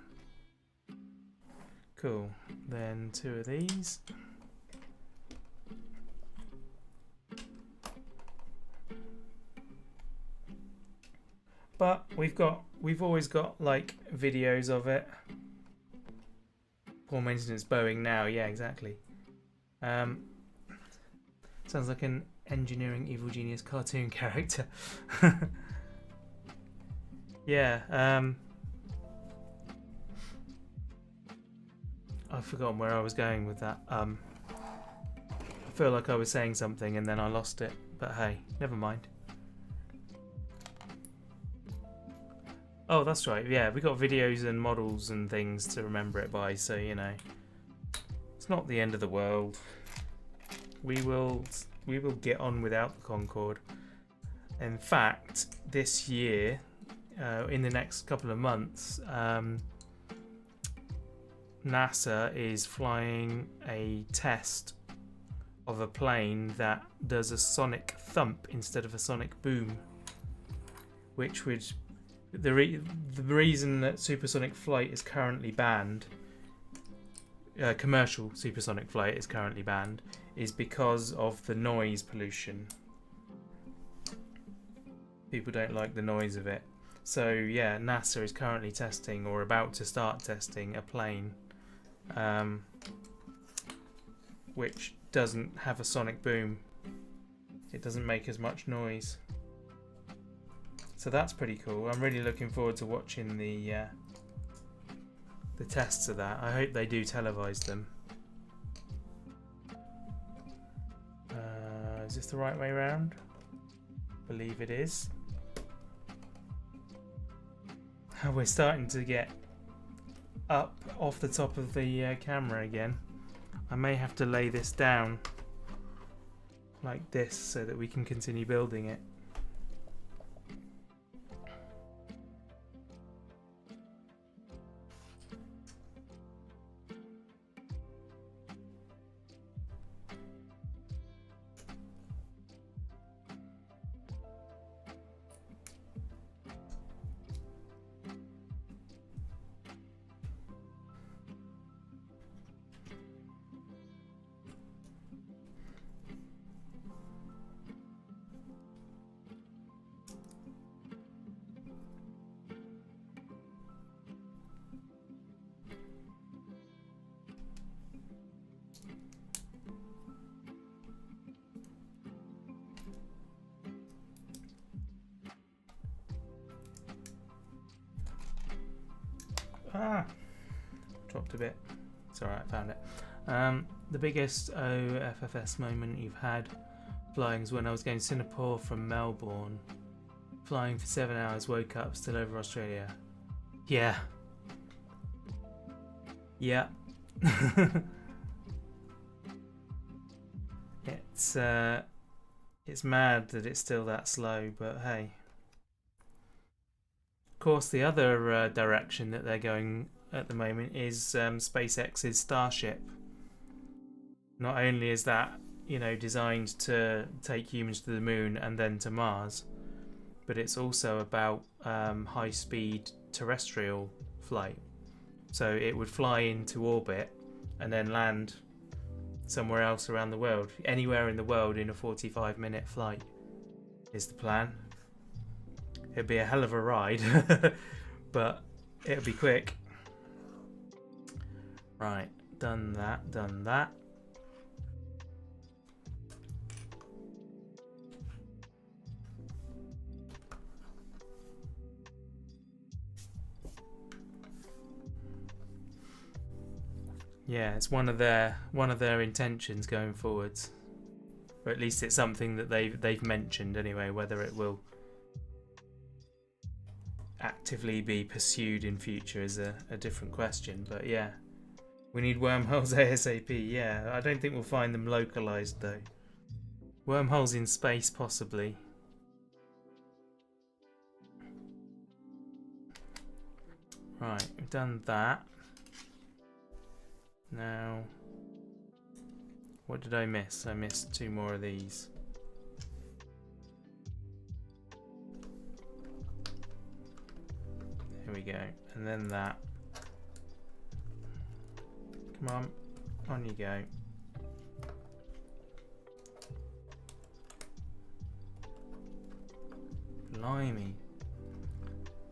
Cool. Then 2 of these. But we've always got like videos of it. Poor maintenance Boeing now, yeah, exactly. Sounds like an engineering evil genius cartoon character. Yeah, I've forgotten where I was going with that. I feel like I was saying something and then I lost it, but hey, never mind. Oh, that's right. Yeah, we got videos and models and things to remember it by, so you know, it's not the end of the world. We will get on without the Concorde. In fact, this year, in the next couple of months, NASA is flying a test of a plane that does a sonic thump instead of a sonic boom, which would the reason that supersonic flight is currently banned, commercial supersonic flight is currently banned, is because of the noise pollution. People don't like the noise of it. So yeah, NASA is currently testing, or about to start testing, a plane which doesn't have a sonic boom. It doesn't make as much noise. So that's pretty cool. I'm really looking forward to watching the tests of that. I hope they do televise them. Is this the right way around? I believe it is. We're starting to get up off the top of the camera again. I may have to lay this down like this so that we can continue building it. Dropped a bit. It's alright, I found it. The biggest OFFS moment you've had flying is when I was going to Singapore from Melbourne. Flying for 7 hours, woke up, still over Australia. Yeah. Yeah. It's mad that it's still that slow, but hey. Of course, the other direction that they're going at the moment is SpaceX's Starship. Not only is that, you know, designed to take humans to the moon and then to Mars, but it's also about high-speed terrestrial flight. So it would fly into orbit and then land somewhere else around the world, anywhere in the world, in a 45-minute flight is the plan. It'd be a hell of a ride, but it'll be quick. Right, done that, done that. Yeah, it's one of their intentions going forwards, or at least it's something that they've mentioned anyway. Whether it will actively be pursued in future is a different question. But yeah, we need wormholes ASAP. Yeah, I don't think we'll find them localized though. Wormholes in space possibly. Right, we've done that. Now, what did I miss? I missed 2 more of these. Here we go. And then that. Come on you go. Blimey.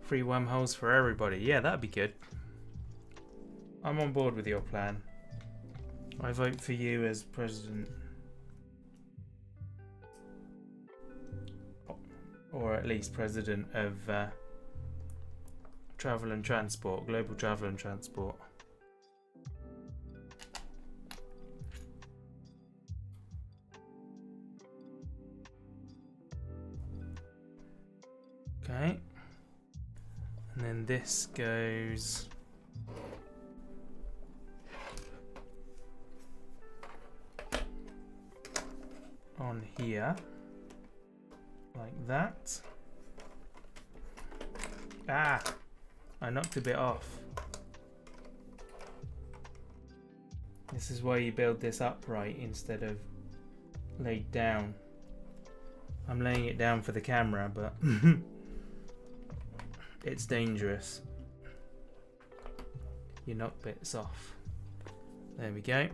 Free wormholes for everybody. Yeah, that'd be good. I'm on board with your plan. I vote for you as president. Or at least president of travel and transport, global travel and transport. Okay. And then this goes on here, like that. Ah! I knocked a bit off. This is why you build this upright instead of laid down. I'm laying it down for the camera, but it's dangerous. You knock bits off. There we go.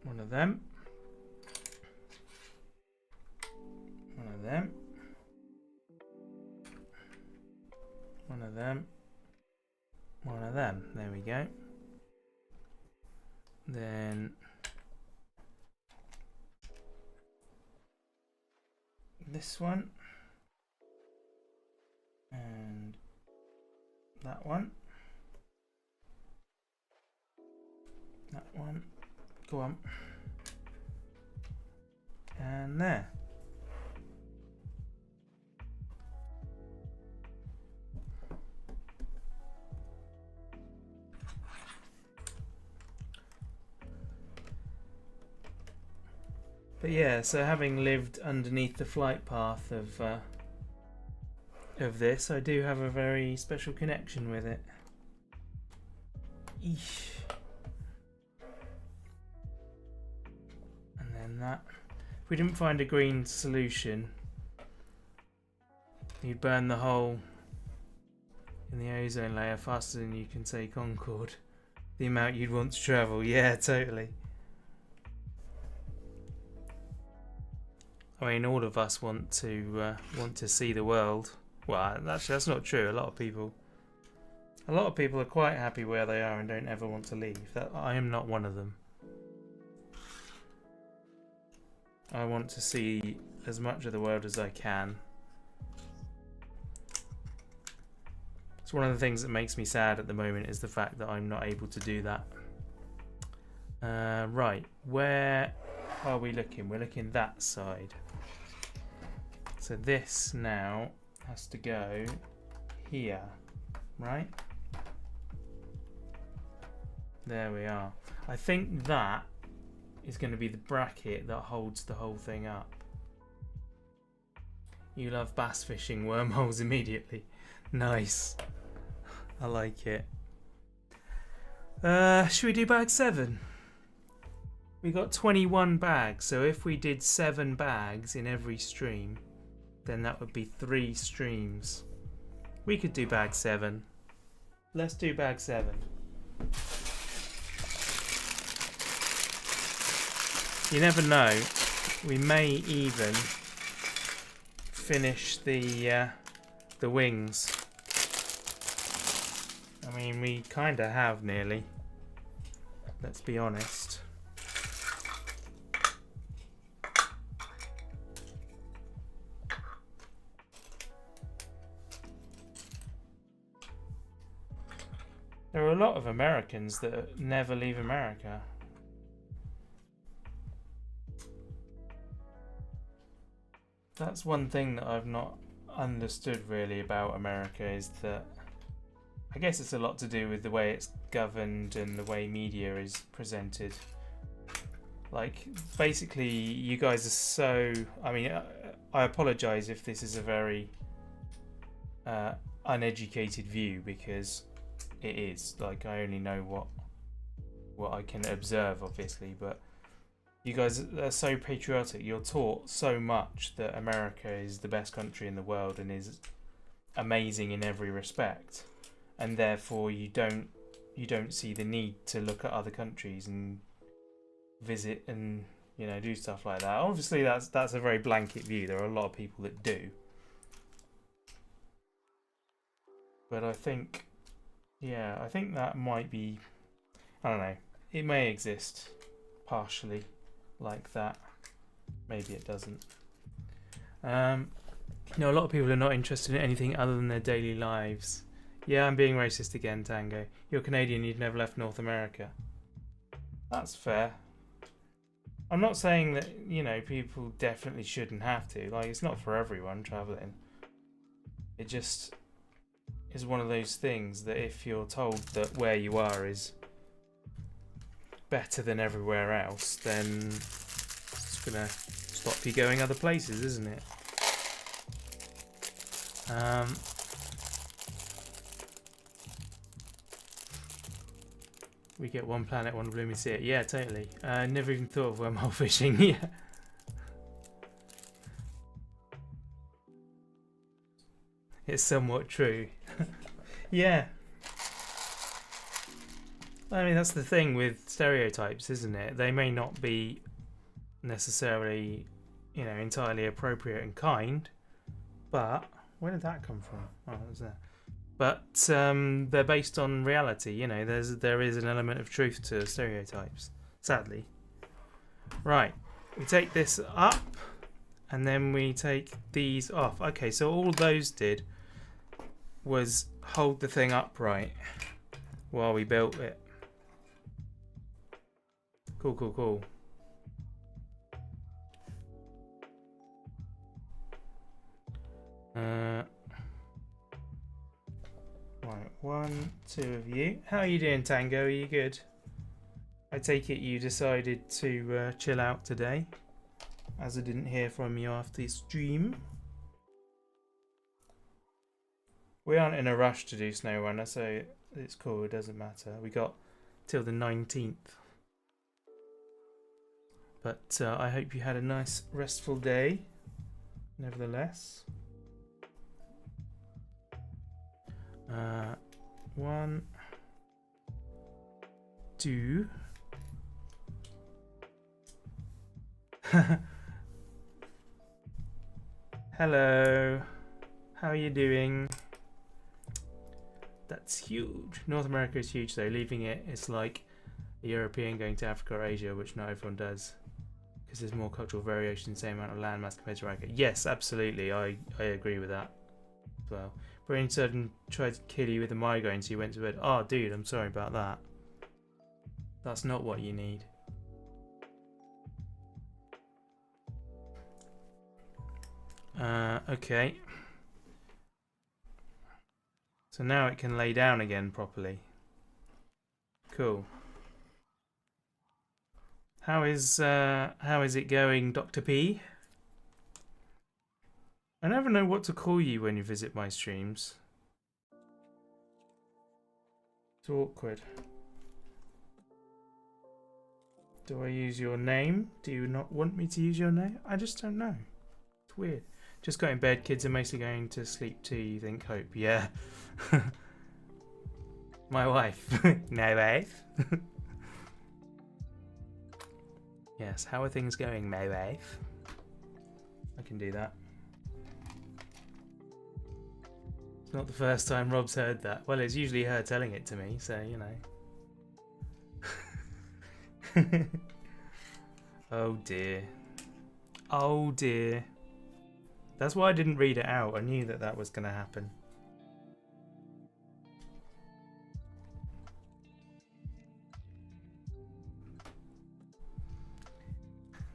One of them. One of them. One of them. One of them. There we go. Then this one. And that one. That one. Go on. And there. But yeah, so having lived underneath the flight path of this, I do have a very special connection with it. Eesh. And then that. If we didn't find a green solution, you'd burn the hole in the ozone layer faster than you can say Concorde. The amount you'd want to travel, yeah, totally. I mean, all of us want to see the world. Well, actually, that's not true. A lot of people are quite happy where they are and don't ever want to leave. I am not one of them. I want to see as much of the world as I can. It's one of the things that makes me sad at the moment is the fact that I'm not able to do that. Right, where are we looking? We're looking that side. So this now has to go here, right? There we are. I think that is going to be the bracket that holds the whole thing up. You love bass fishing wormholes immediately. Nice. I like it. Should we do bag 7? We got 21 bags, so if we did 7 bags in every stream, then that would be 3 streams. We could do bag 7. Let's do bag 7. You never know. We may even finish the wings. I mean, we kind of have nearly. Let's be honest. There are a lot of Americans that never leave America. That's one thing that I've not understood really about America is that I guess it's a lot to do with the way it's governed and the way media is presented. Like, basically, you guys are so... I mean, I apologise if this is a very uneducated view, because it is. Like, I only know what I can observe, obviously, but you guys are so patriotic. You're taught so much that America is the best country in the world and is amazing in every respect, and therefore you don't see the need to look at other countries and visit and, you know, do stuff like that. Obviously, that's a very blanket view. There are a lot of people that do, but I think that might be, I don't know. It may exist partially like that. Maybe it doesn't. A lot of people are not interested in anything other than their daily lives. Yeah, I'm being racist again, Tango. You're Canadian, you've never left North America. That's fair. I'm not saying that, you know, people definitely shouldn't have to. Like, it's not for everyone traveling. It just is one of those things that if you're told that where you are is better than everywhere else, then it's gonna stop you going other places, isn't it? We get one planet, one blooming sea. Yeah, totally. Never even thought of wormhole fishing. Yeah. It's somewhat true. Yeah. I mean, that's the thing with stereotypes, isn't it? They may not be necessarily, you know, entirely appropriate and kind, but where did that come from? Oh, it was there. But they're based on reality. You know, there is an element of truth to stereotypes, sadly. Right, we take this up, and then we take these off. Okay, so all those did was hold the thing upright while we built it. Cool, cool, cool. Right, 1, 2 of you. How are you doing, Tango? Are you good? I take it you decided to chill out today, as I didn't hear from you after the stream. We aren't in a rush to do SnowRunner, so it's cool, it doesn't matter. We got till the 19th. But I hope you had a nice restful day, nevertheless. 1, 2. Hello. How are you doing? That's huge. North America is huge though. Leaving it, it's like a European going to Africa or Asia, which not everyone does. Because there's more cultural variation, same amount of land mass compared to America. Yes, absolutely. I agree with that as well. Brain surgeon tried to kill you with a migraine, so you went to bed. Oh, dude, I'm sorry about that. That's not what you need. Okay. So now it can lay down again properly. Cool. How is it going, Dr. P? I never know what to call you when you visit my streams. It's awkward. Do I use your name? Do you not want me to use your name? I just don't know. It's weird. Just got in bed. Kids are mostly going to sleep too. You think? Hope. Yeah. My wife. No wife. Yes. How are things going, my wife? I can do that. It's not the first time Rob's heard that. Well, it's usually her telling it to me, so you know. Oh dear. Oh dear. That's why I didn't read it out. I knew that was going to happen.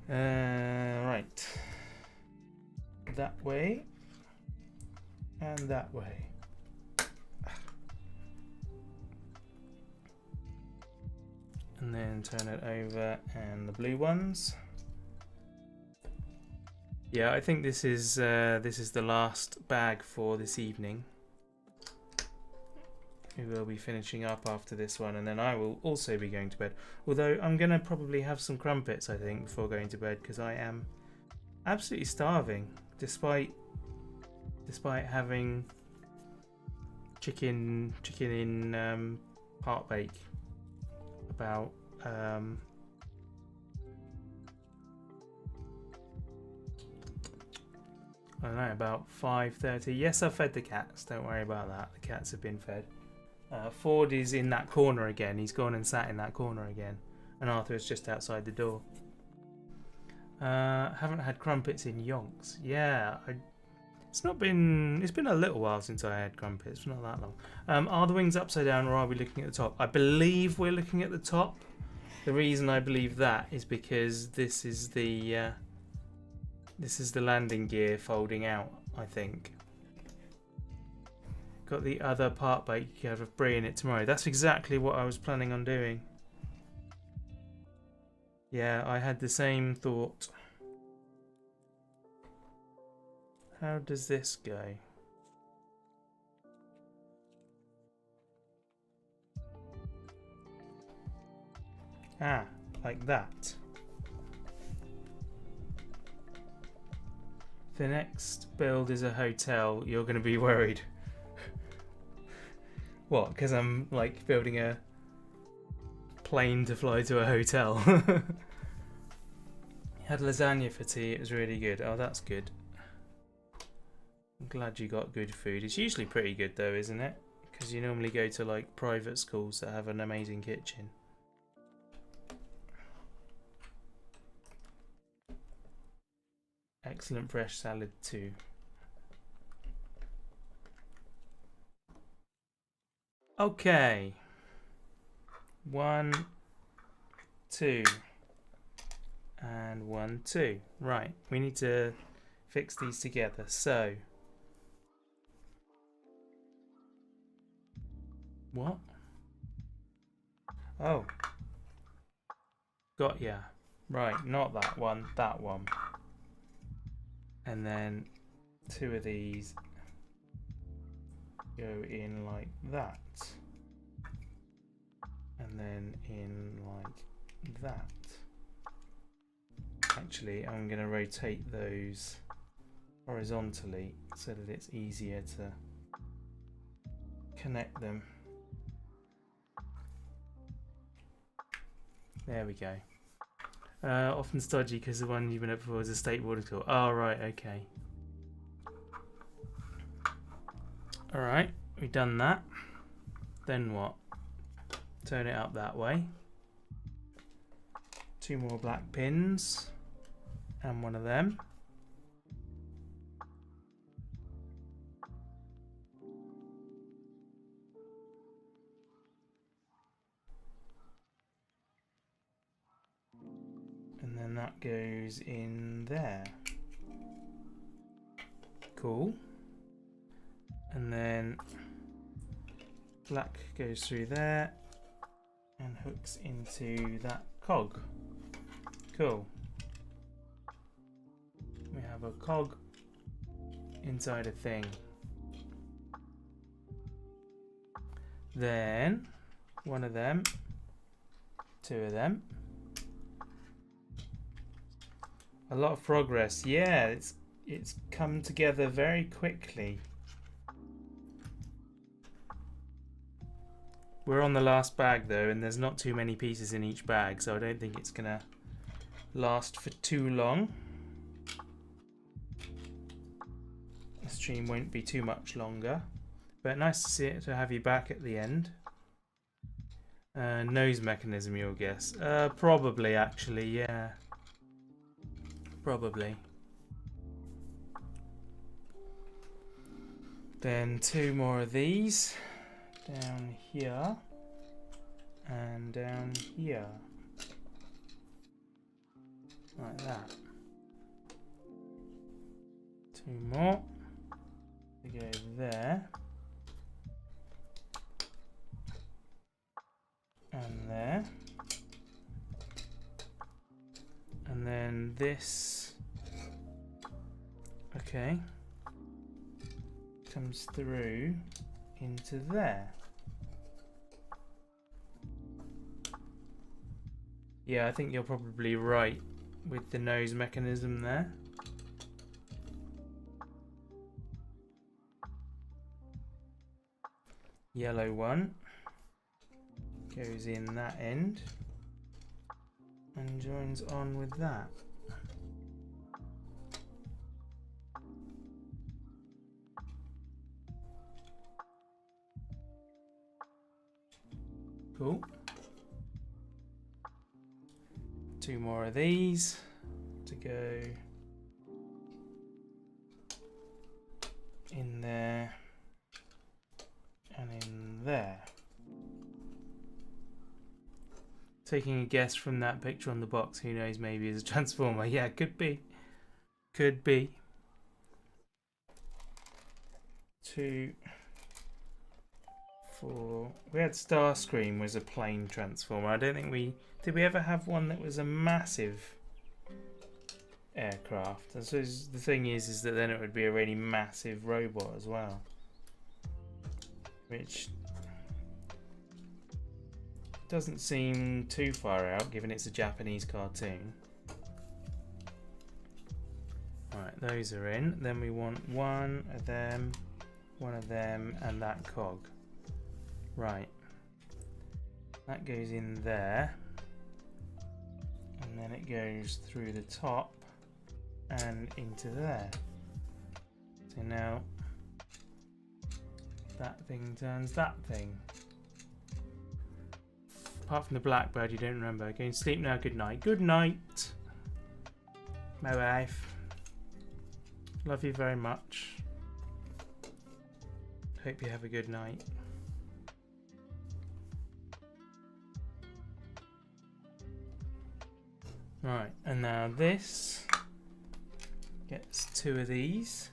Right. That way. And that way. And then turn it over, and the blue ones. Yeah, I think this is the last bag for this evening. We will be finishing up after this one, and then I will also be going to bed. Although I'm gonna probably have some crumpets, I think, before going to bed, because I am absolutely starving, despite having chicken in part bake about I don't know, about 5:30. Yes, I've fed the cats. Don't worry about that. The cats have been fed. Ford is in that corner again. He's gone and sat in that corner again. And Arthur is just outside the door. Haven't had crumpets in yonks. Yeah, it's been a little while since I had crumpets. Not that long. Are the wings upside down, or are we looking at the top? I believe we're looking at the top. The reason I believe that is because this is the landing gear folding out, I think. Got the other part bake out of bringing it tomorrow. That's exactly what I was planning on doing. Yeah, I had the same thought. How does this go? Ah, like that. The next build is a hotel. You're going to be worried. What? Because I'm like building a plane to fly to a hotel. Had lasagna for tea. It was really good. Oh, that's good. I'm glad you got good food. It's usually pretty good though, isn't it? Because you normally go to like private schools that have an amazing kitchen. Excellent fresh salad too. Okay. 1, 2. And 1, 2. Right, we need to fix these together. So. What? Oh. Got ya. Right, not that one, that one. And then 2 of these go in like that. And then in like that. Actually, I'm going to rotate those horizontally so that it's easier to connect them. There we go. Often stodgy because the one you've been at before is a state boarding school. Oh, right, okay. Alright, we've done that. Then what? Turn it up that way. 2 more black pins. And one of them. And then that goes in there. Cool. And then black goes through there and hooks into that cog. Cool. We have a cog inside a thing. Then one of them, 2 of them. A lot of progress. Yeah, it's come together very quickly. We're on the last bag though, and there's not too many pieces in each bag, so I don't think it's gonna last for too long. The stream won't be too much longer, but nice to see it, to have you back at the end. Nose mechanism, you'll guess. Probably, actually, yeah. Probably. Then 2 more of these. Down here. And down here. Like that. 2 more. To go there. And there. And then this, okay, comes through into there. Yeah, I think you're probably right with the nose mechanism there. Yellow one goes in that end and joins on with that. Cool. 2 more of these to go in there and in there. Taking a guess from that picture on the box, who knows, maybe it's a transformer. Yeah, could be. Could be. 2, 4. We had Starscream was a plane transformer. I don't think we... Did we ever have one that was a massive aircraft? I suppose the thing is that then it would be a really massive robot as well. Which doesn't seem too far out, given it's a Japanese cartoon. Right, those are in. Then we want one of them, and that cog. Right. That goes in there. And then it goes through the top and into there. So now that thing turns that thing. Apart from the blackbird, you don't remember. Going to sleep now. Good night. Good night, my wife. Love you very much. Hope you have a good night. Right, and now this gets 2 of these.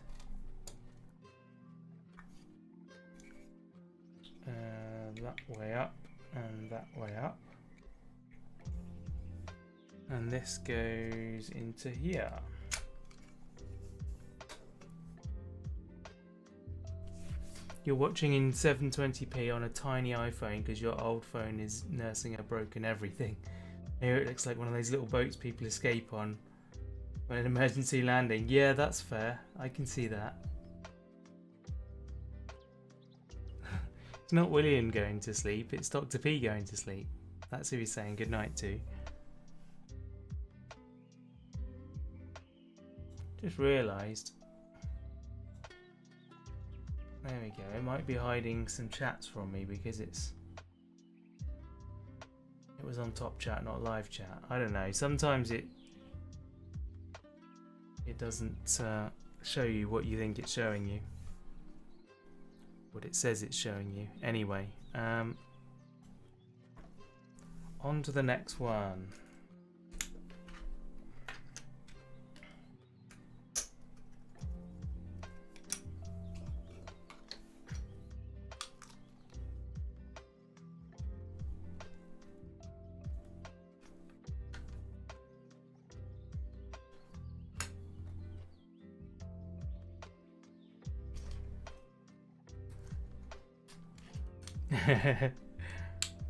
That way up and that way up. And this goes into here. You're watching in 720p on a tiny iPhone because your old phone is nursing a broken everything. Here it looks like one of those little boats people escape on when an emergency landing. Yeah, that's fair. I can see that. It's not William going to sleep, it's Dr. P going to sleep. That's who he's saying goodnight to. Just realised. There we go. It might be hiding some chats from me because it was on top chat, not live chat. I don't know. Sometimes it doesn't show you what you think it's showing you. What it says it's showing you. Anyway, on to the next one.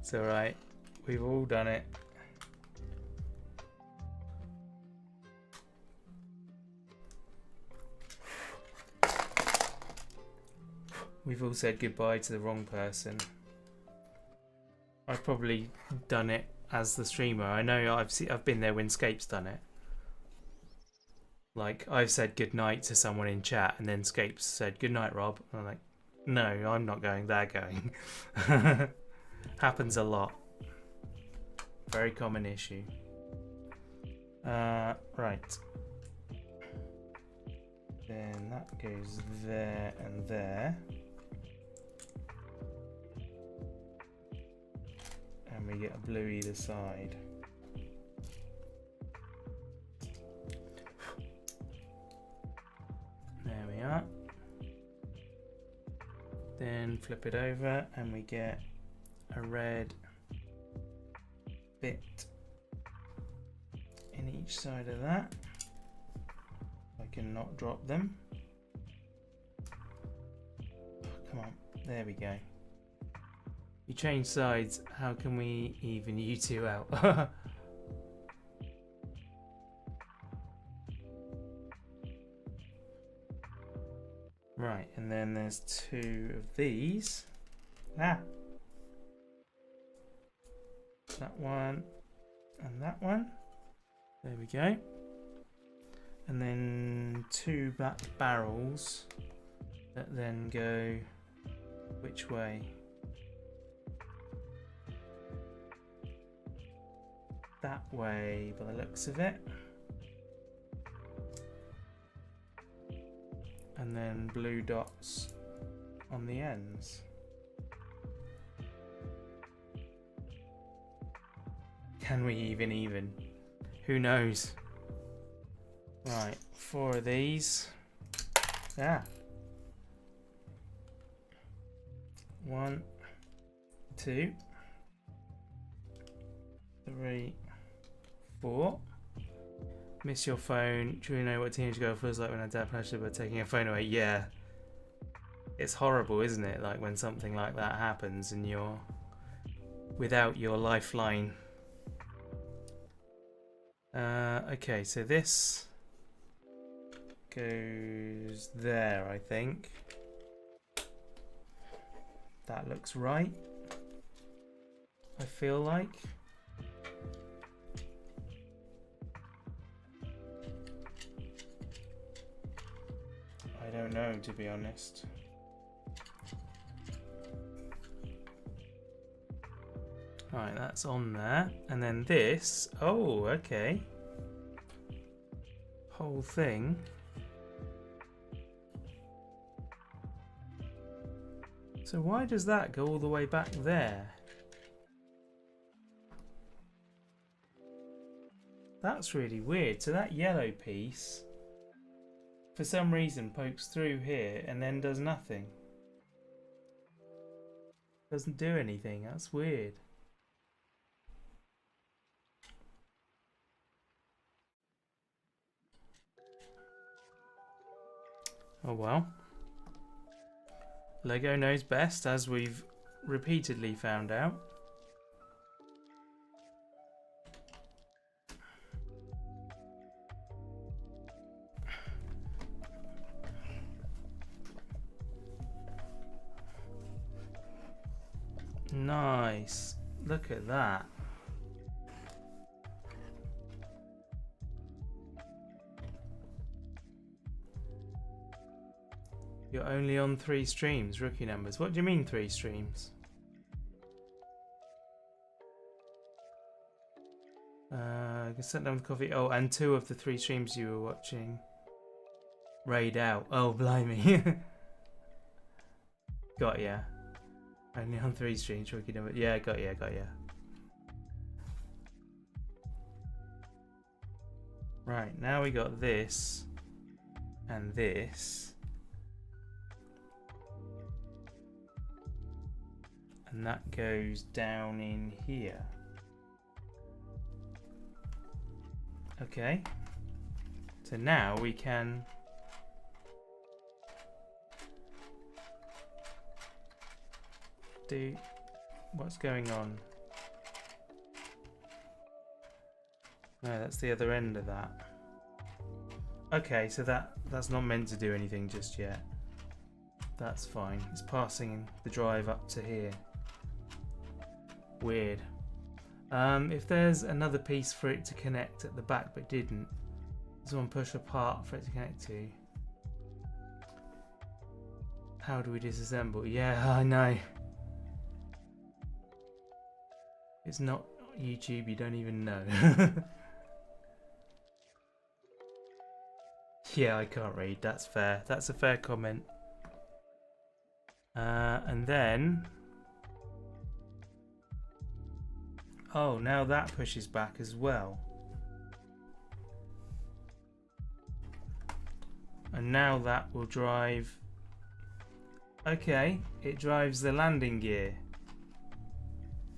It's alright, we've all done it. We've all said goodbye to the wrong person. I've probably done it as the streamer. I know I've been there when Scape's done it. Like, I've said goodnight to someone in chat and then Scape's said goodnight, Rob. And I'm like, no, I'm not going, they're going. Happens a lot. Very common issue. Right. Then that goes there and there. And we get a blue either side. There we are. Then flip it over and we get a red bit in each side of that. I can not drop them. Oh, come on, there we go. You change sides, how can we even you two out? Right, and then there's 2 of these. That one and that one. There we go. And then 2 black barrels that then go which way? That way by the looks of it. And then blue dots on the ends. Can we even? Who knows? Right, 4 of these. Yeah. 1, 2, 3, 4. Miss your phone. Do you know what teenage girl feels like when her dad punishes her by taking her phone away? Yeah. It's horrible, isn't it? Like when something like that happens and you're without your lifeline. Okay, so this goes there, I think. That looks right. I feel like. I don't know, to be honest. Right, that's on there. And then this. Oh, okay. Whole thing. So why does that go all the way back there? That's really weird. So that yellow piece, for some reason, pokes through here and then does nothing. Doesn't do anything. That's weird. Oh well. Lego knows best, as we've repeatedly found out. Nice. Look at that. You're only on 3 streams, rookie numbers. What do you mean 3 streams? I can sit down with coffee. Oh, and 2 of the 3 streams you were watching raid out. Oh, blimey. Got ya. Only on 3 streams, rookie numbers. Yeah, got ya. Right, now we got this and this. And that goes down in here. Okay. So now we can do what's going on. No, that's the other end of that. Okay, so that's not meant to do anything just yet. That's fine. It's passing the drive up to here. Weird. If there's another piece for it to connect at the back but didn't, someone push apart for it to connect to. How do we disassemble? Yeah, I know. It's not YouTube, you don't even know. Yeah, I can't read. That's fair. That's a fair comment. And then... Oh, now that pushes back as well. And now that will drive... Okay, it drives the landing gear.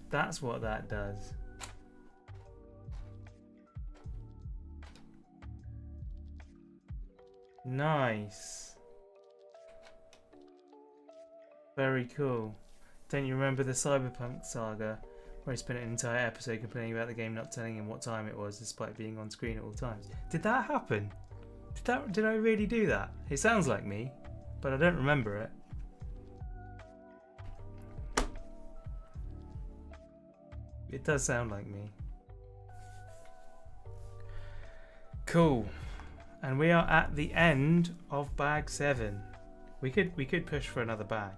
That's what that does. Nice. Very cool. Don't you remember the Cyberpunk saga, where he spent an entire episode complaining about the game not telling him what time it was despite being on screen at all times? Did that happen? Did I really do that? It sounds like me, but I don't remember it. It does sound like me. Cool. And we are at the end of bag 7. We could push for another bag.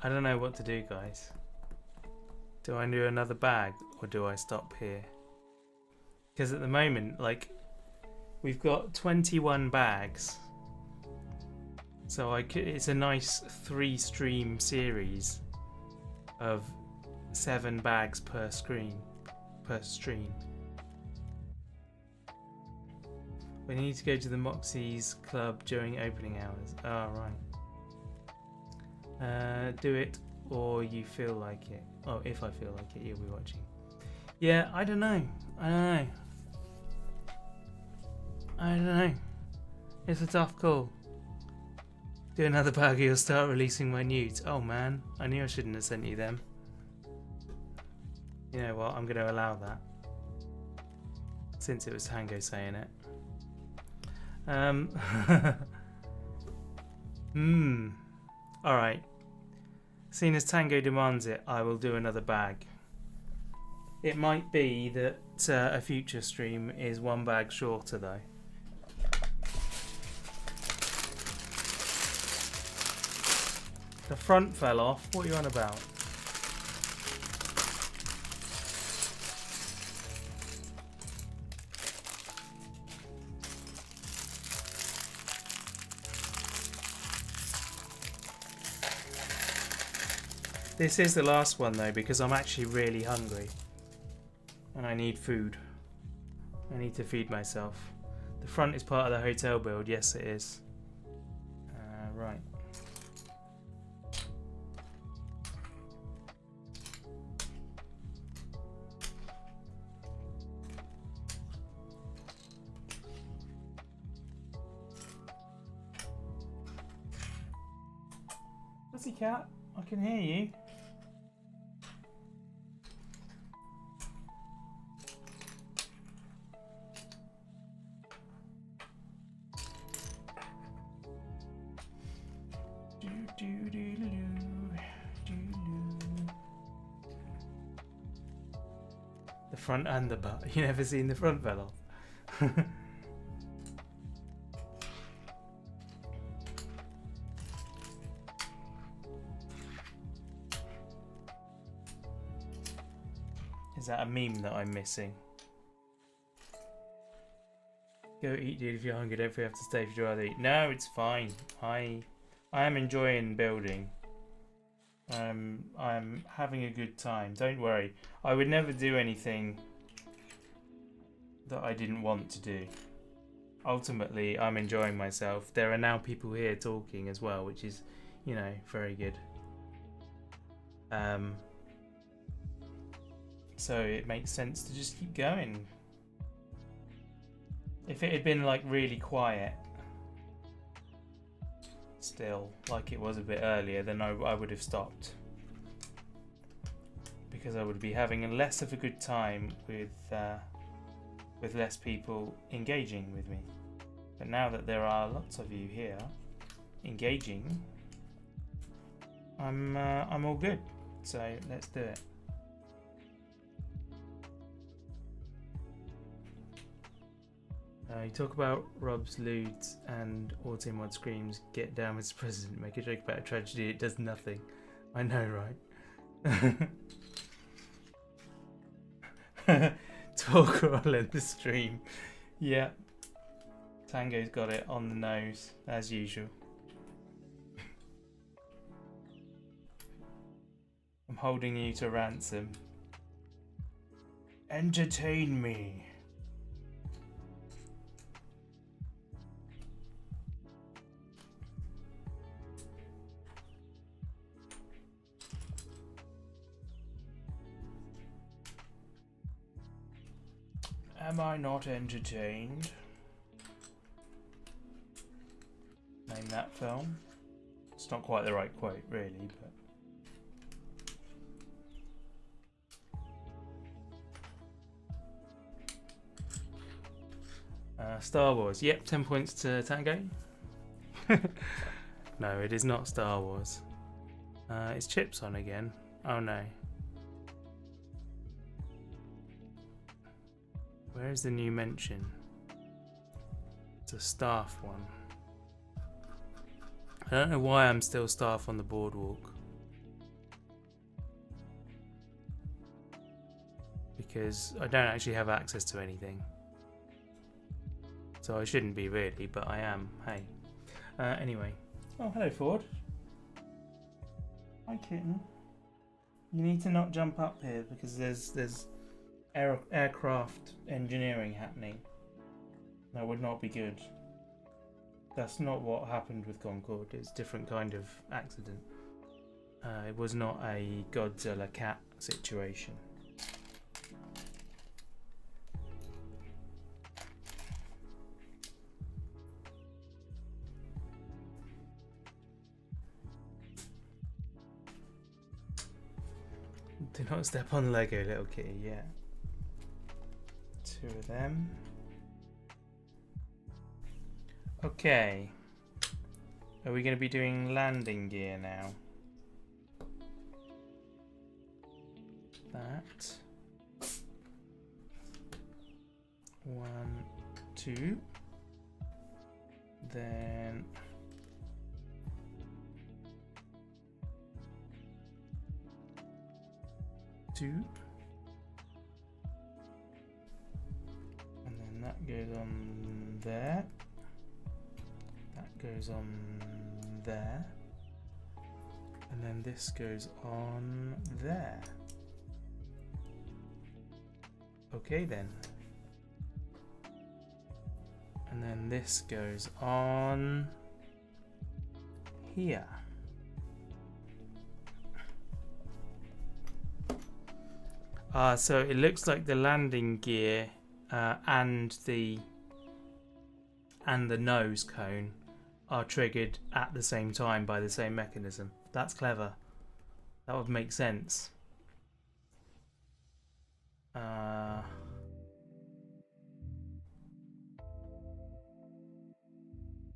I don't know what to do, guys. Do I do another bag or do I stop here? Because at the moment, like, we've got 21 bags So it's a nice 3-stream series of 7 bags per stream. We need to go to the Moxie's club during opening hours. Oh, right. Do it or you feel like it. Oh, if I feel like it, you'll be watching. Yeah, I don't know. It's a tough call. Do another bag or you'll start releasing my nudes. Oh man, I knew I shouldn't have sent you them. You know what, I'm going to allow that. Since it was Tango saying it. Alright. Seeing as Tango demands it, I will do another bag. It might be that a future stream is 1 bag shorter though. The front fell off. What are you on about? This is the last one though because I'm actually really hungry. And I need food. I need to feed myself. The front is part of the hotel build. Yes, it is. Right. Pussycat, I can hear you. The front and the butt. You never seen the front fell off. Is that a meme that I'm missing? Go eat, dude, if you're hungry. Don't have to stay if you'd rather eat. No, it's fine. I am enjoying building. I'm having a good time. Don't worry. I would never do anything that I didn't want to do. Ultimately, I'm enjoying myself. There are now people here talking as well, which is, you know, very good. So it makes sense to just keep going. If it had been like really quiet still, like it was a bit earlier, then I would have stopped. Because I would be having less of a good time with less people engaging with me. But now that there are lots of you here engaging, I'm all good. So let's do it. You talk about Rob's lewds and Automod screams, get down with the president, make a joke about a tragedy, it does nothing. I know, right? Talk all in the stream. Yeah. Tango's got it on the nose, as usual. I'm holding you to ransom. Entertain me. Am I not entertained? Name that film. It's not quite the right quote, really, but... Star Wars. Yep, 10 points to Tango. No, it is not Star Wars. Is Chips on again? Oh no. Where is the new mention? It's a staff one. I don't know why I'm still staff on the boardwalk. Because I don't actually have access to anything. So I shouldn't be really, but I am. Hey. Anyway. Oh, hello, Ford. Hi, kitten. You need to not jump up here because there's aircraft engineering happening. That would not be good. That's not what happened with Concorde. It's a different kind of accident. It was not a Godzilla cat situation. Do not step on Lego, little kitty. Yeah. 2 of them. Okay. Are we going to be doing landing gear now? That. 1, 2. Then. Two. And then that goes on there. That goes on there. And then this goes on there. Okay then. And then this goes on here. So it looks like the landing gear and the nose cone are triggered at the same time by the same mechanism. That's clever. That would make sense.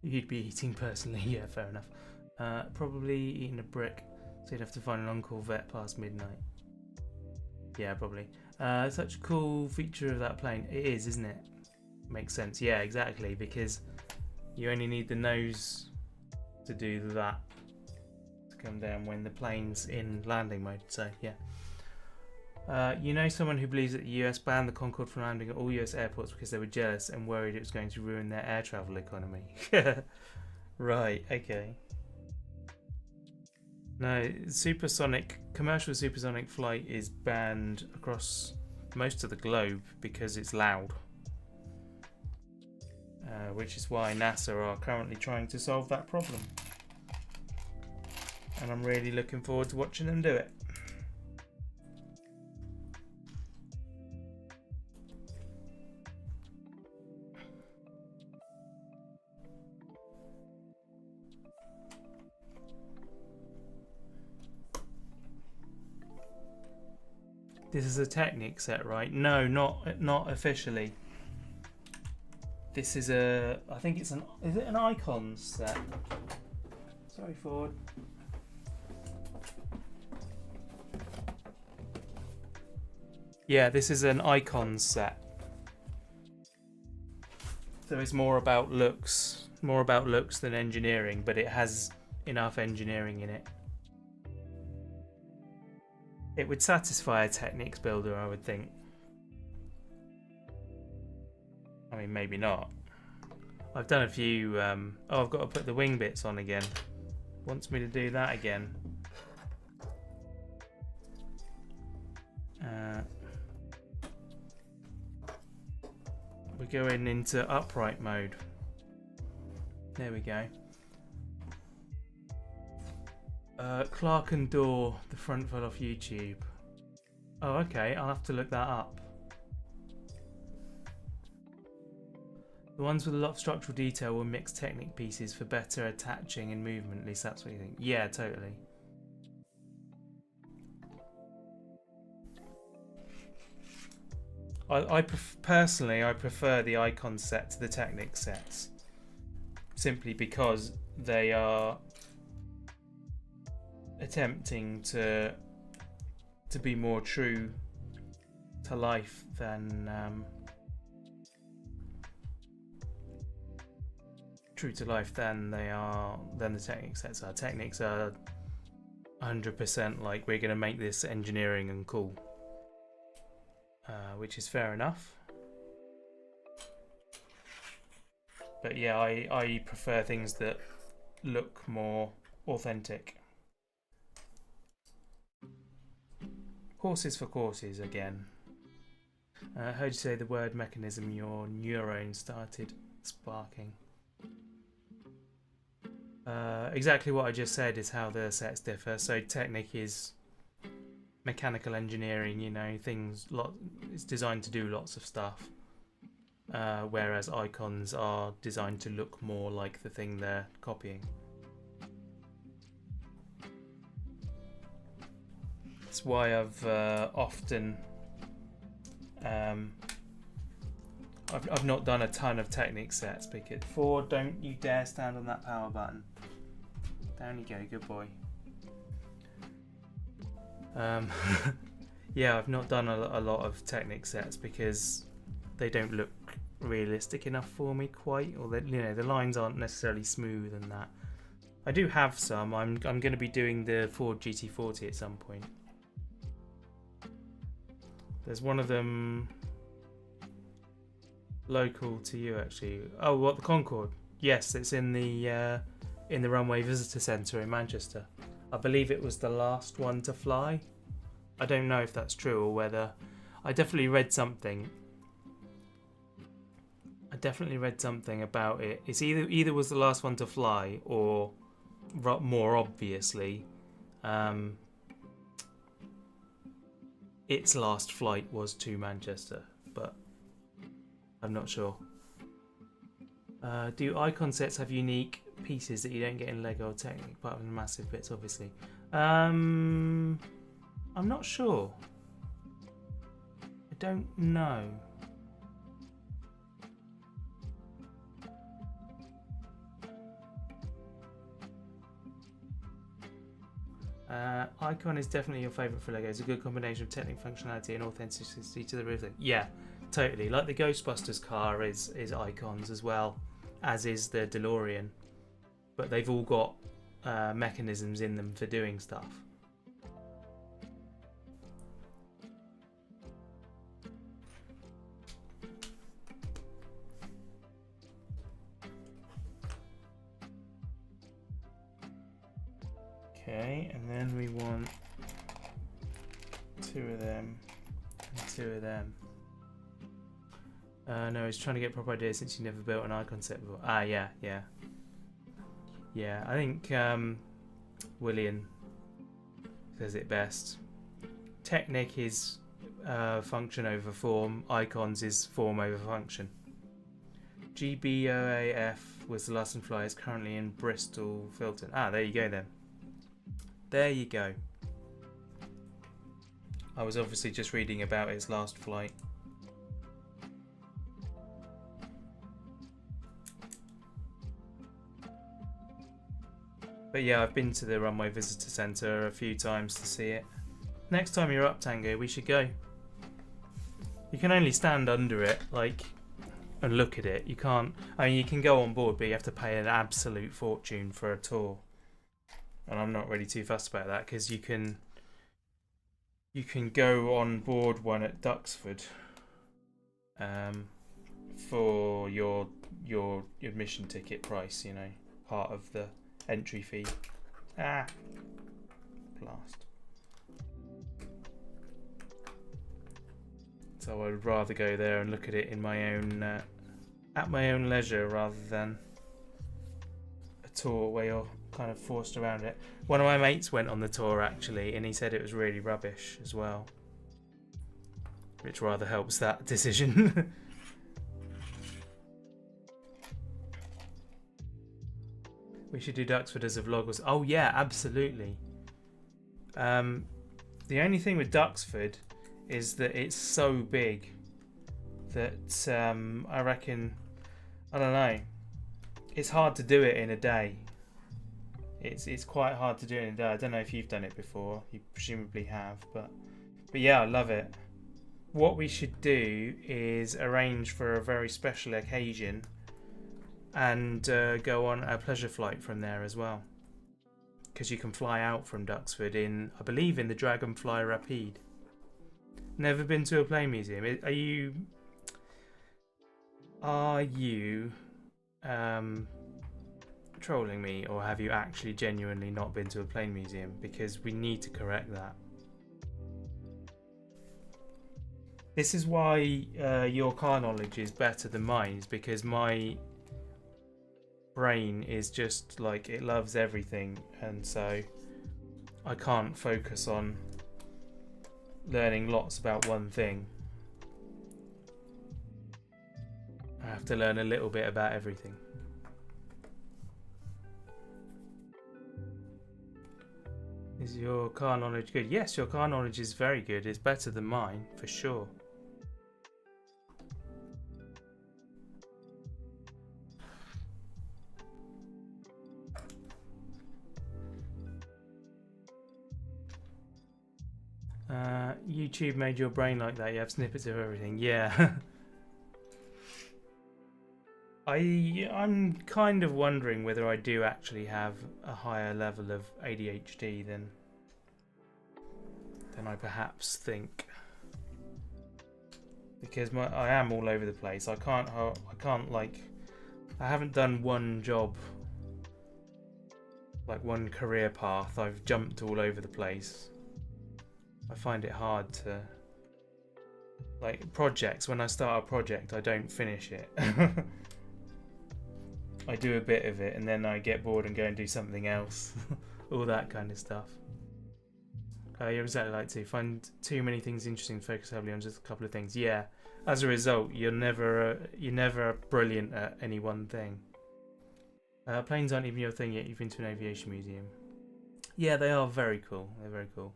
You'd be eating personally, yeah, fair enough. Probably eating a brick, so you'd have to find an on-call vet past midnight. Yeah, probably. Such a cool feature of that plane. It is, isn't it? Makes sense. Yeah, exactly, because you only need the nose to do that, to come down when the plane's in landing mode. So, yeah. You know someone who believes that the US banned the Concorde from landing at all US airports because they were jealous and worried it was going to ruin their air travel economy. Right, okay. No, commercial supersonic flight is banned across most of the globe because it's loud. Which is why NASA are currently trying to solve that problem. And I'm really looking forward to watching them do it. This is a Technic set, right? No, not officially. This is I think it's is it an Icons set? Sorry, Ford. Yeah, this is an Icons set. So it's more about looks than engineering, but it has enough engineering in it. It would satisfy a Technics builder, I would think. I mean, maybe not. I've done a few... oh, I've got to put the wing bits on again. Wants me to do that again. We're going into upright mode. There we go. Clark and Door, the front fell off YouTube. Oh, okay, I'll have to look that up. The ones with a lot of structural detail will mix Technic pieces for better attaching and movement, at least that's what you think. Yeah, totally. Personally, I prefer the Icon set to the Technic sets. Simply because they are attempting to be more true to life than the Technic sets are. Technics are 100% like, we're going to make this engineering and cool, which is fair enough. But yeah, I prefer things that look more authentic. Horses for courses again. I heard you say the word mechanism, your neurone started sparking. Exactly what I just said is how the sets differ. So Technic is mechanical engineering, you know, it's designed to do lots of stuff. Whereas icons are designed to look more like the thing they're copying. That's why I've often I've not done a ton of Technic sets because don't you dare stand on that power button. Down you go, good boy. Yeah, I've not done a lot of Technic sets because they don't look realistic enough for me quite, or that, you know, the lines aren't necessarily smooth and that. I do have some. I'm going to be doing the Ford GT40 at some point. There's one of them local to you actually. Oh, what, the Concorde? Yes, it's in the Runway Visitor Centre in Manchester. I believe it was the last one to fly. I don't know if that's true or whether. I definitely read something about it. It's either was the last one to fly or, more obviously, its last flight was to Manchester, but I'm not sure. Do icon sets have unique pieces that you don't get in Lego or Technic, apart from the massive bits, obviously? I'm not sure. I don't know. Icon is definitely your favourite for Lego. It's a good combination of Technic functionality and authenticity to the real thing. Yeah, totally. Like the Ghostbusters car is icons as well, as is the DeLorean. But they've all got mechanisms in them for doing stuff. Okay, and then we want 2 of them and 2 of them. No, he's trying to get proper ideas since you never built an icon set before. Ah, yeah. Yeah, I think William says it best. Technic is function over form. Icons is form over function. GBOAF was the last one fly. Is currently in Bristol, Filton. Ah, there you go then. There you go. I was obviously just reading about its last flight. But yeah, I've been to the Runway Visitor Centre a few times to see it. Next time you're up, Tango, we should go. You can only stand under it, and look at it. You can't. I mean, you can go on board, but you have to pay an absolute fortune for a tour. And I'm not really too fussed about that because you can go on board one at Duxford for your admission ticket price, you know, part of the entry fee. Blast. So I'd rather go there and look at it in my own at my own leisure rather than a tour where you're kind of forced around it. One of my mates went on the tour actually, and he said it was really rubbish as well, which rather helps that decision. We should do Duxford as a vlog. Oh yeah, absolutely. The only thing with Duxford is that it's so big that I reckon, I don't know, it's hard to do it in a day. It's quite hard to do it in a day. I don't know if you've done it before. You presumably have, but yeah, I love it. What we should do is arrange for a very special occasion and go on a pleasure flight from there as well, because you can fly out from Duxford I believe in the Dragonfly Rapide. Never been to a plane museum. Are you trolling me, or have you actually genuinely not been to a plane museum? Because we need to correct that. This is why your car knowledge is better than mine, is because my brain is just like, it loves everything, and so I can't focus on learning lots about one thing. I have to learn a little bit about everything. Is your car knowledge good? Yes, your car knowledge is very good. It's better than mine, for sure. YouTube made your brain like that. You have snippets of everything. Yeah. I'm kind of wondering whether I do actually have a higher level of ADHD than I perhaps think, because I am all over the place. I can't like, I haven't done one job, like one career path. I've jumped all over the place. I find it hard to, like, projects. When I start a project, I don't finish it. I do a bit of it and then I get bored and go and do something else. All that kind of stuff. You're exactly like to find too many things interesting, focus heavily on just a couple of things. Yeah, as a result, you're never brilliant at any one thing. Planes aren't even your thing yet. You've been to an aviation museum. Yeah, they are very cool. They're very cool.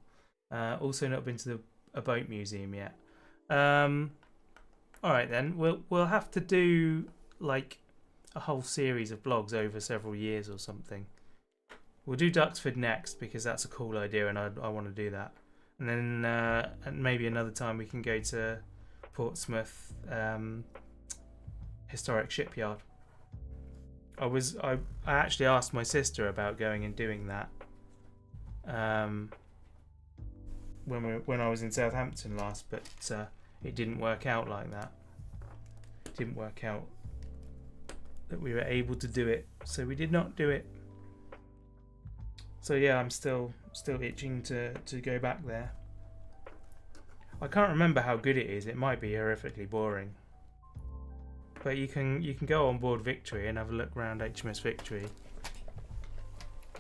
Also not been to a boat museum yet. All right then, we'll have to do like a whole series of blogs over several years or something. We'll do Duxford next because that's a cool idea and I want to do that. And then and maybe another time we can go to Portsmouth Historic Shipyard. I actually asked my sister about going and doing that when I was in Southampton last, but it didn't work out like that. It didn't work out that we were able to do it, so we did not do it. So yeah, I'm still itching to go back there. I can't remember how good it is. It might be horrifically boring. But you can go on board Victory and have a look around HMS Victory.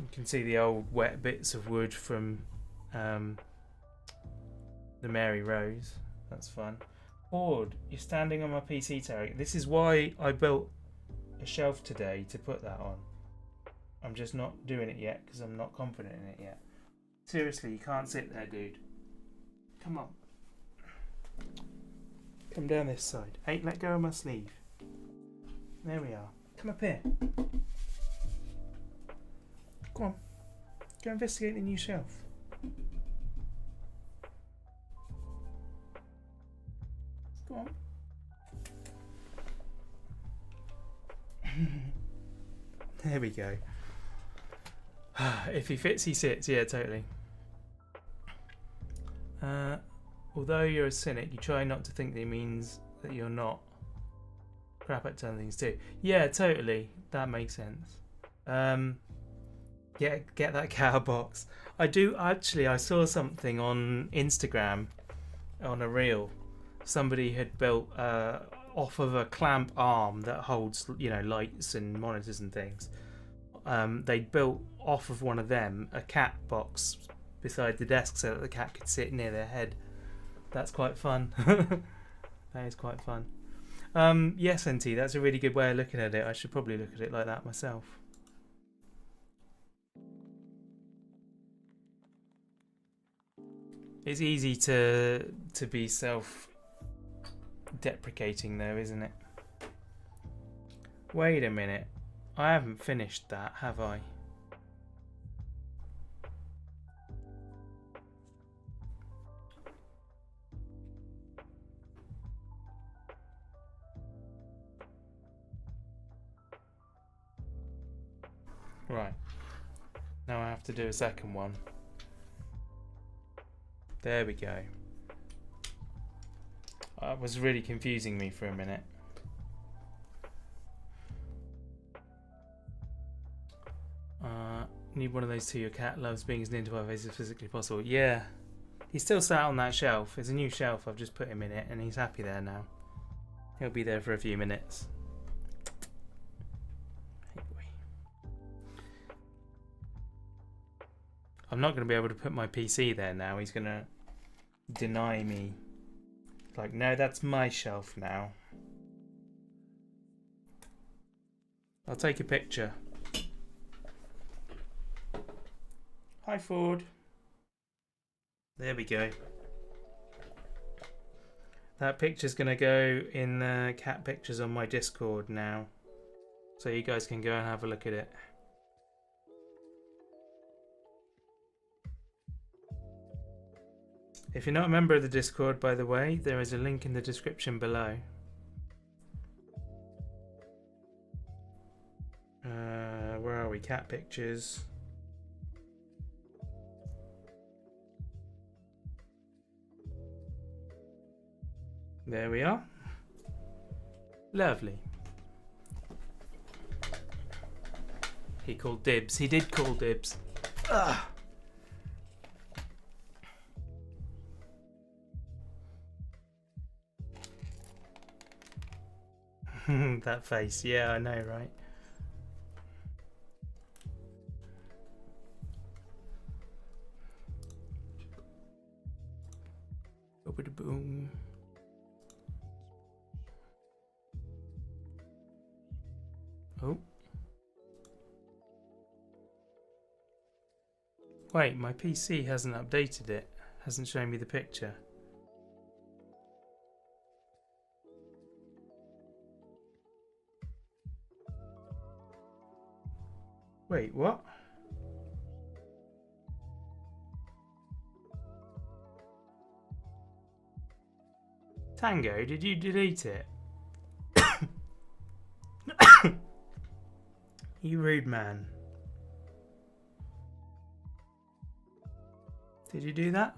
You can see the old wet bits of wood from the Mary Rose. That's fun. Horde, you're standing on my PC, Terry. This is why I built a shelf today to put that on. I'm just not doing it yet because I'm not confident in it yet. Seriously, you can't sit there, dude. Come on. Come down this side. Hey, let go of my sleeve. There we are. Come up here. Go on. Go investigate the new shelf. Go on. There we go. If he fits, he sits. Yeah, totally. Although you're a cynic, you try not to think that it means that you're not crap at certain things too. Yeah, totally. That makes sense. Get that cow box. I do actually. I saw something on Instagram on a reel. Somebody had built off of a clamp arm that holds, lights and monitors and things. They'd built off of one of them a cat box beside the desk so that the cat could sit near their head. That's quite fun. That is quite fun. Yes, NT, that's a really good way of looking at it. I should probably look at it like that myself. It's easy to be self-deprecating though, isn't it? Wait a minute. I haven't finished that, have I? Right. Now I have to do a second one. There we go. That was really confusing me for a minute. Need one of those too. Your cat loves being as near to our face as physically possible. Yeah. He's still sat on that shelf. There's a new shelf. I've just put him in it and he's happy there now. He'll be there for a few minutes. Hey boy. I'm not going to be able to put my PC there now. He's going to deny me. Like, no, that's my shelf now. I'll take a picture. Hi, Ford. There we go. That picture's going to go in the cat pictures on my Discord now. So you guys can go and have a look at it. If you're not a member of the Discord, by the way, there is a link in the description below. Where are we? Cat pictures. There we are. Lovely. He called dibs. He did call dibs. Ugh. That face. Yeah, I know, right? Boom. Oh. Wait, my PC hasn't updated it. Hasn't shown me the picture. Wait, what? Tango, did you delete it? You rude man. Did you do that?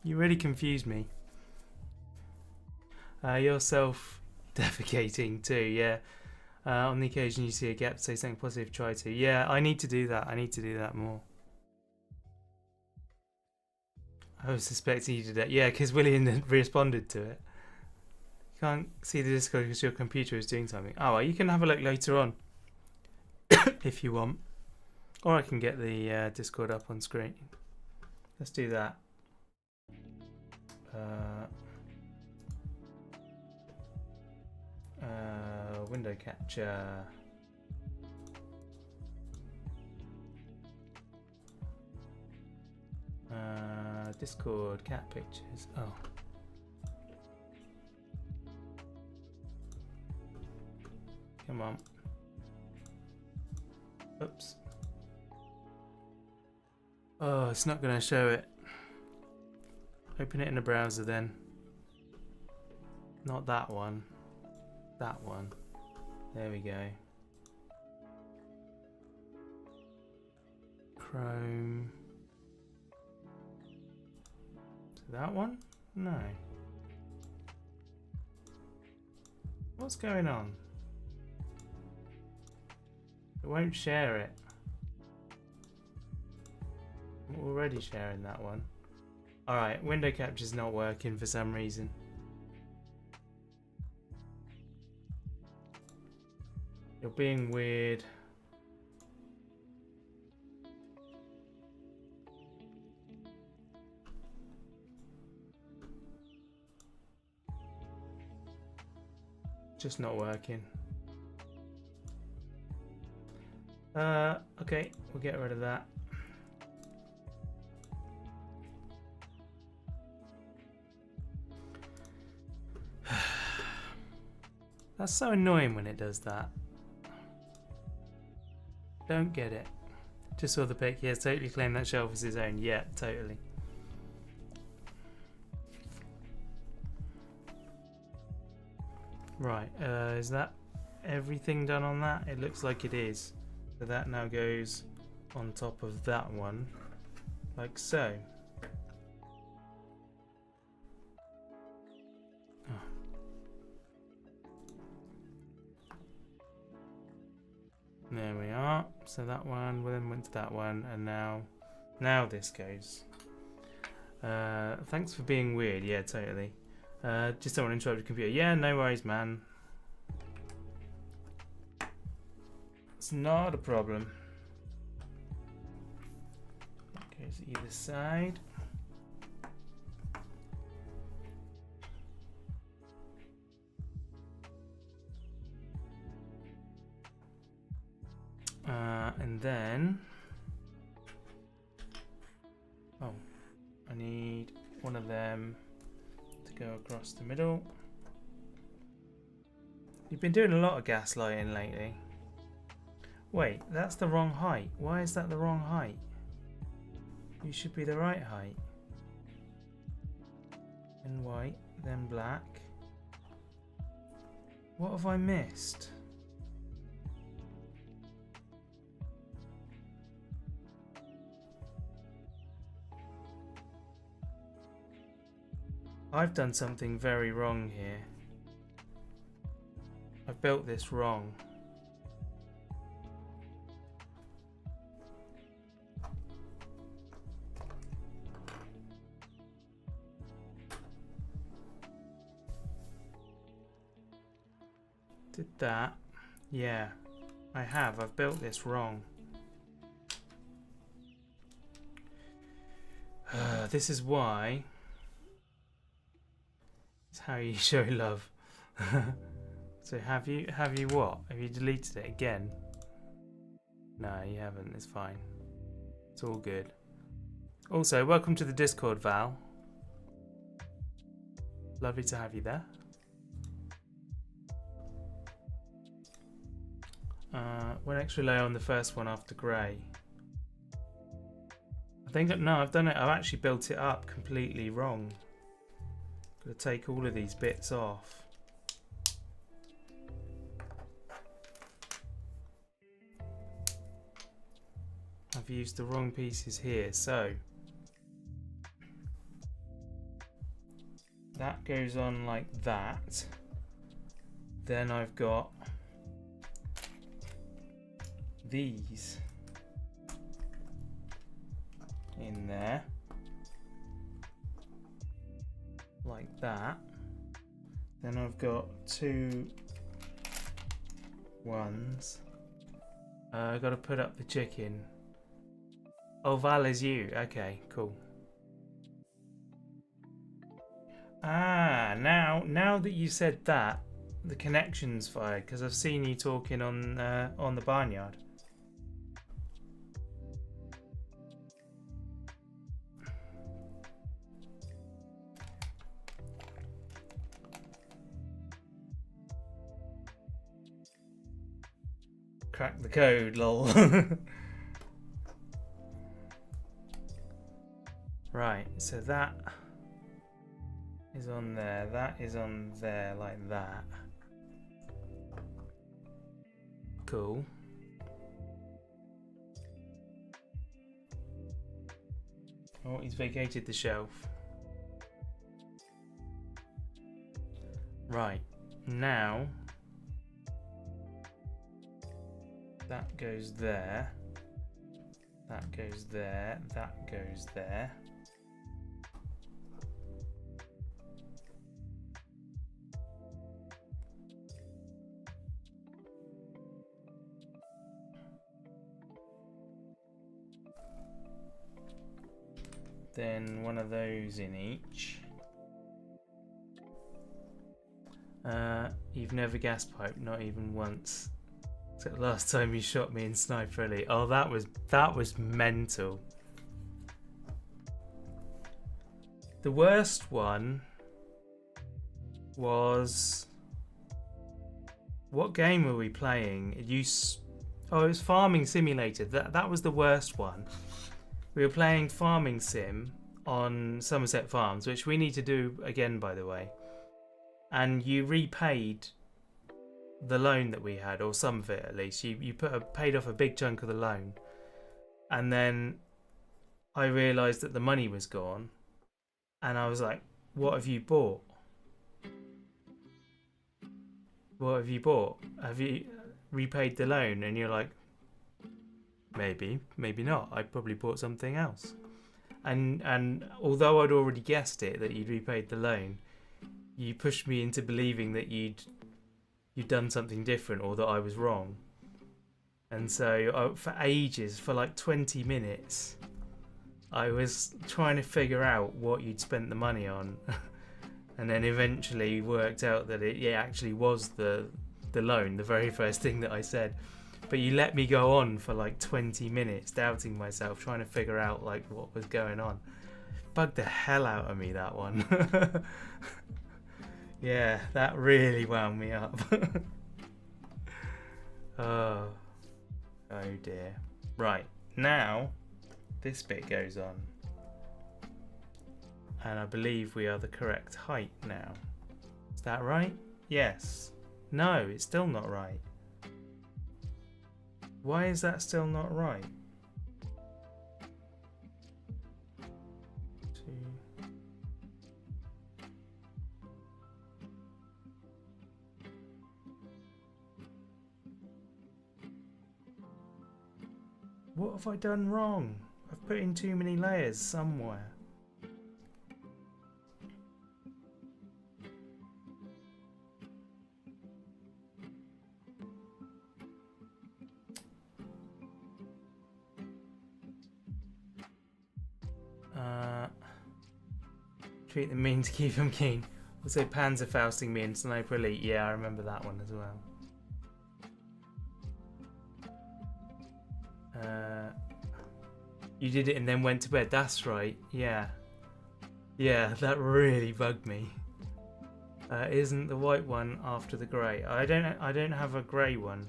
You really confused me. You're self-defecating too, yeah. On the occasion you see a gap, say something positive, try to. Yeah, I need to do that. I need to do that more. I was suspecting you did that. Yeah, because William responded to it. You can't see the Discord because your computer is doing something. Oh, well, you can have a look later on. If you want. Or I can get the Discord up on screen. Let's do that. Window capture. Discord, cat pictures. Oh. Come on. Oops. Oh, it's not going to show it. Open it in a browser then. Not that one. That one. There we go. Chrome. That one? No. What's going on? It won't share it. I'm already sharing that one. Alright, window capture's not working for some reason. You're being weird. Just not working. Okay, we'll get rid of that. That's so annoying when it does that. Don't get it. Just saw the pic. Yeah, totally claim that shelf as his own. Yeah, totally. Right, is that everything done on that? It looks like it is. So that now goes on top of that one, like so. Oh. There we are. So that one, then went to that one, and now this goes. Thanks for being weird. Yeah, totally. Just don't want to interrupt the computer. Yeah, no worries, man. It's not a problem. Goes either side. And then, oh, I need one of them to go across the middle. You've been doing a lot of gaslighting lately. Wait, that's the wrong height. Why is that the wrong height? You should be the right height. Then white, then black. What have I missed? I've done something very wrong here. I've built this wrong. Did that? Yeah, I have. I've built this wrong. This is why. It's how you show love. So have you what? Have you deleted it again? No, you haven't. It's fine. It's all good. Also, welcome to the Discord, Val. Lovely to have you there. One extra layer on the first one after grey. I think, no, I've done it. I've actually built it up completely wrong. Gotta take all of these bits off. I've used the wrong pieces here, so that goes on like that. Then I've got these in there like that. Then I've got 2 ones. I've got to put up the chicken. Oh, Val is you. Okay, cool. Ah, now that you said that, the connection's fired because I've seen you talking on the barnyard. Crack the code, lol. Right, so that is on there, that is on there like that. Cool. Oh, he's vacated the shelf. Right, now that goes there, that goes there, that goes there. Then one of those in each. You've never gas piped, not even once. Except last time you shot me in Sniper Elite. Oh, that was mental. The worst one was, what game were we playing? Oh, it was Farming Simulator. That was the worst one. We were playing Farming Sim on Somerset Farms, which we need to do again, by the way. And you repaid the loan that we had, or some of it at least. You paid off a big chunk of the loan. And then I realised that the money was gone. And I was like, what have you bought? What have you bought? Have you repaid the loan? And you're like, Maybe, maybe not. I probably bought something else. And although I'd already guessed it, that you'd repaid the loan, you pushed me into believing that you'd done something different or that I was wrong. And so for ages, for like 20 minutes, I was trying to figure out what you'd spent the money on. And then eventually worked out that it actually was the loan, the very first thing that I said. But you let me go on for like 20 minutes doubting myself, trying to figure out like what was going on. Bugged the hell out of me, that one. Yeah, that really wound me up. Oh dear. Right, now this bit goes on. And I believe we are the correct height now. Is that right? Yes. No, it's still not right. Why is that still not right? What have I done wrong? I've put in too many layers somewhere. Treat them mean to keep them keen. Also, Panzerfausting me in Sniper Elite. Yeah, I remember that one as well. You did it and then went to bed. That's right. Yeah. Yeah, that really bugged me. Isn't the white one after the grey? I don't have a grey one.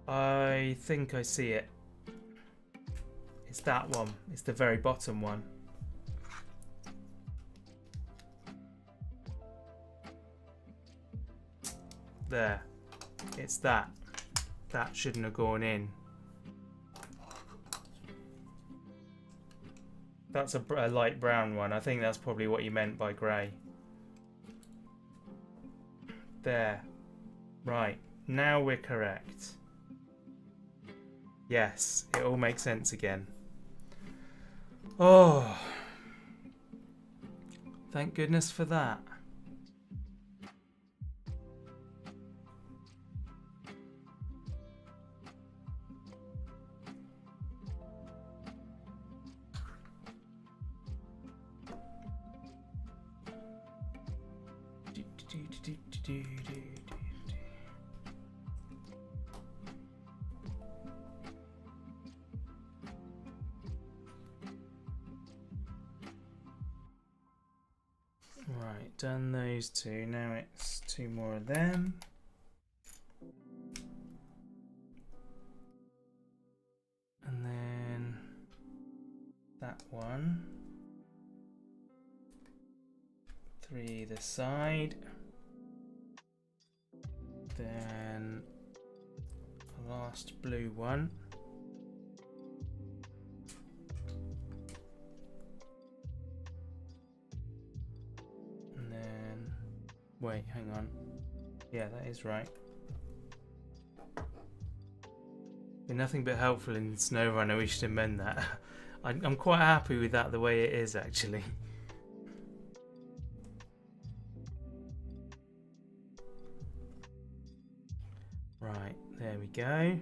I think I see it. It's that one. It's the very bottom one. There. It's that. That shouldn't have gone in. That's a light brown one. I think that's probably what you meant by grey. There. Right. Now we're correct. Yes, it all makes sense again. Oh. Thank goodness for that. Right, done those two. Now it's two more of them. And then that one. 3 either side. Then the last blue one. And then, wait, hang on. Yeah, that is right. Been nothing but helpful in SnowRunner. We should amend that. I'm quite happy with that the way it is, actually. Right, there we go.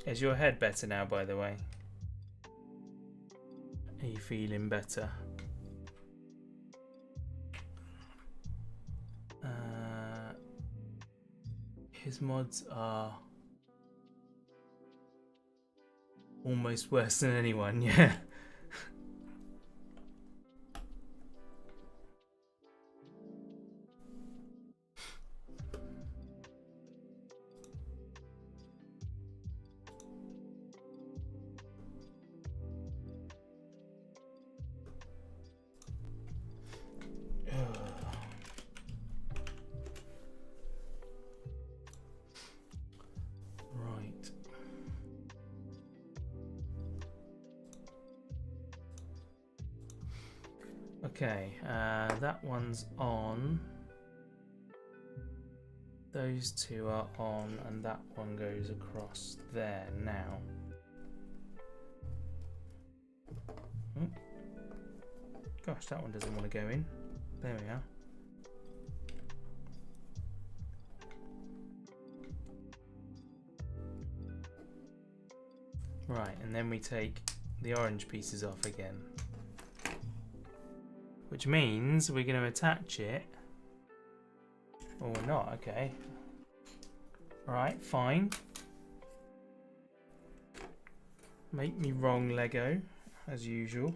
Is your head better now, by the way? Are you feeling better? His mods are almost worse than anyone, yeah. Okay, that one's on. Those two are on, and that one goes across there now. Oh. Gosh, that one doesn't want to go in. There we are. Right, and then we take the orange pieces off again. Which means we're going to attach it. Or we're not, okay. Right, fine. Make me wrong, Lego, as usual.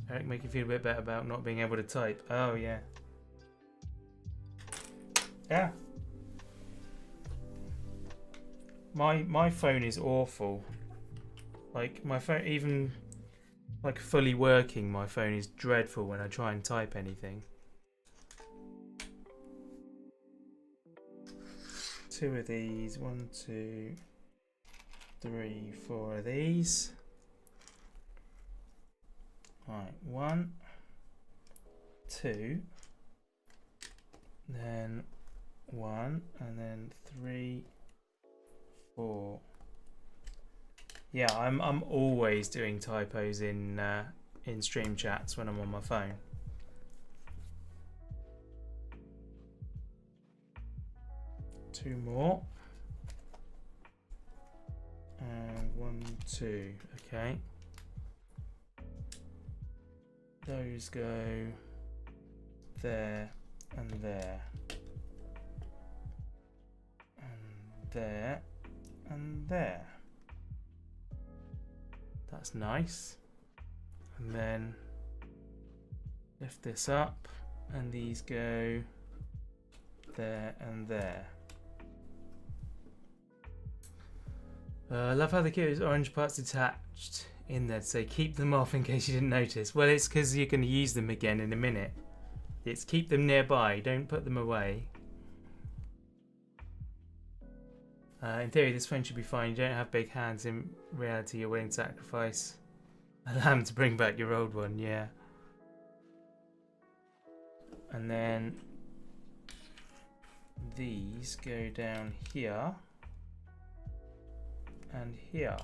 Eric, make you feel a bit better about not being able to type. Oh, yeah. Yeah. My phone is awful. Like, my phone, even like fully working, my phone is dreadful when I try and type anything. 2 of these. 1, 2, 3, 4 of these. Right, 1, 2, then 1, and then 3, 4. Yeah, I'm always doing typos in stream chats when I'm on my phone. Two more. And 1, 2. Okay. Those go there and there. And there and there. That's nice. And then lift this up and these go there and there. I love how the kid's orange parts attached in there to say keep them off in case you didn't notice. Well, it's because you're going to use them again in a minute. It's keep them nearby, don't put them away. In theory, this phone should be fine. You don't have big hands. In reality, you're willing to sacrifice a lamb to bring back your old one, yeah. And then these go down here and here.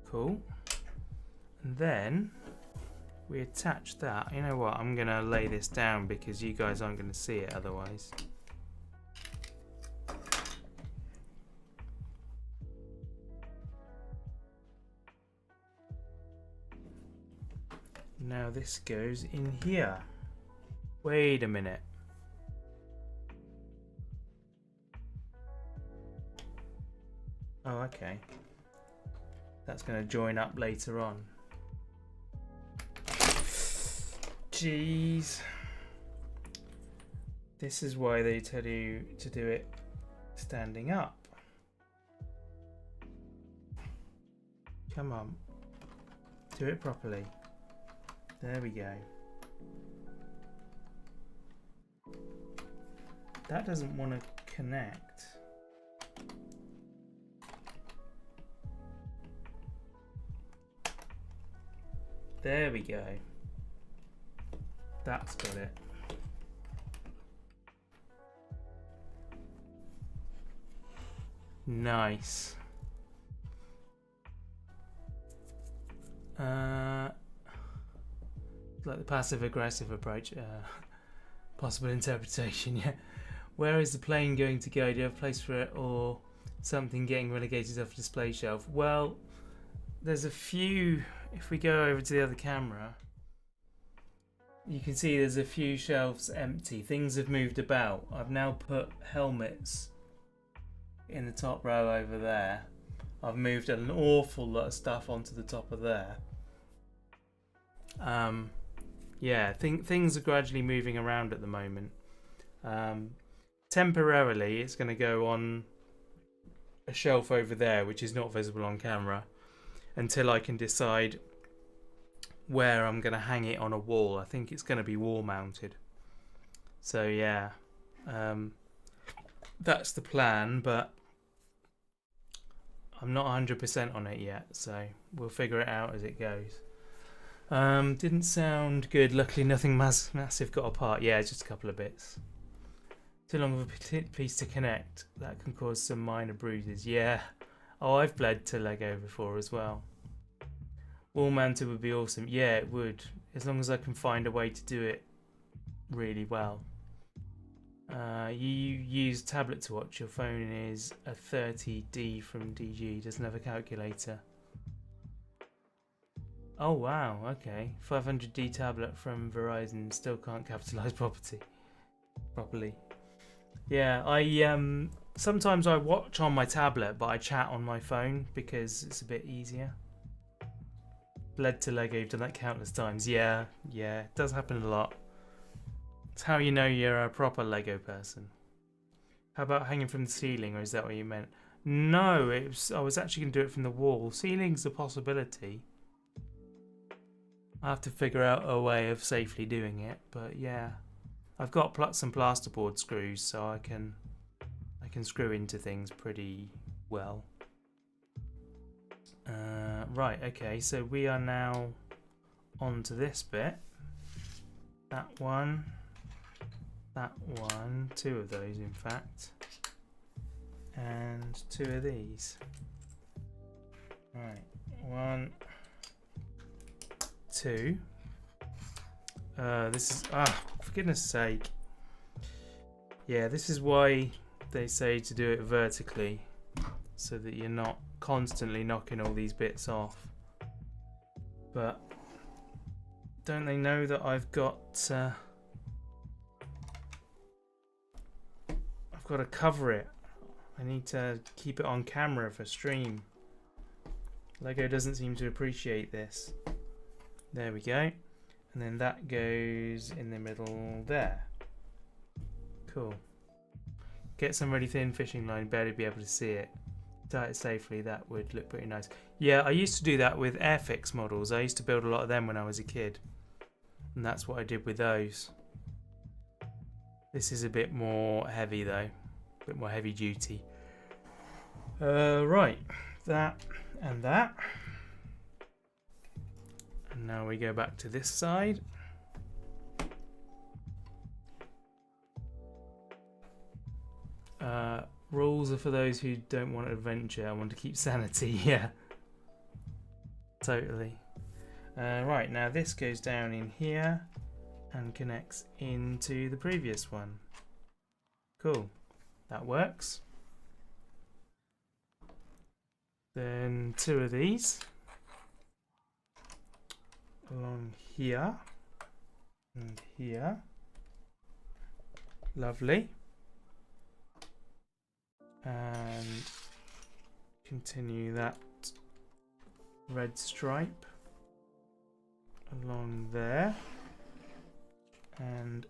Cool. And then we attach that. You know what? I'm going to lay this down because you guys aren't going to see it otherwise. Now this goes in here. Wait a minute. Oh, okay. That's going to join up later on. Jeez. This is why they tell you to do it standing up. Come on. Do it properly. There we go. That doesn't want to connect. There we go. That's got it. Nice. Like the passive-aggressive approach. Possible interpretation, yeah. Where is the plane going to go? Do you have a place for it or something getting relegated off the display shelf? Well, there's a few. If we go over to the other camera, you can see there's a few shelves empty. Things have moved about. I've now put helmets in the top row over there. I've moved an awful lot of stuff onto the top of there. Yeah, things are gradually moving around at the moment. Temporarily, it's going to go on a shelf over there, which is not visible on camera, until I can decide where I'm going to hang it on a wall. I think it's going to be wall mounted. So yeah, that's the plan, but I'm not 100% on it yet, so we'll figure it out as it goes. Didn't sound good. Luckily nothing massive got apart. Yeah, just a couple of bits. Too long of a piece to connect. That can cause some minor bruises. Yeah. Oh, I've bled to Lego before as well. Wall mounted would be awesome. Yeah, it would. As long as I can find a way to do it really well. You use tablet to watch. Your phone is a 30D from DG. Doesn't have a calculator. Oh wow, okay. 500D tablet from Verizon. Still can't capitalize properly. Yeah, I sometimes I watch on my tablet, but I chat on my phone because it's a bit easier. Bled to Lego, you've done that countless times. Yeah, it does happen a lot. It's how you know you're a proper Lego person. How about hanging from the ceiling, or is that what you meant? No, I was actually going to do it from the wall. Ceiling's a possibility. I have to figure out a way of safely doing it, but yeah. I've got some plasterboard screws, so I can screw into things pretty well. Right, okay, so we are now on to this bit. That one, two of those in fact, and two of these. Right, 1, 2. This is, for goodness sake. Yeah, this is why they say to do it vertically, so that you're not constantly knocking all these bits off. But don't they know that I've got to cover it. I need to keep it on camera for stream. Lego doesn't seem to appreciate this. There we go. And then that goes in the middle there. Cool. Get some really thin fishing line, better be able to see it. Tie it safely, that would look pretty nice. Yeah, I used to do that with Airfix models. I used to build a lot of them when I was a kid. And that's what I did with those. This is a bit more heavy though. A bit more heavy duty. Right. That and that. And now we go back to this side. Rules are for those who don't want adventure. I want to keep sanity. Yeah, totally. Right, now this goes down in here and connects into the previous one. Cool, that works. Then two of these along here and here. Lovely. And continue that red stripe along there and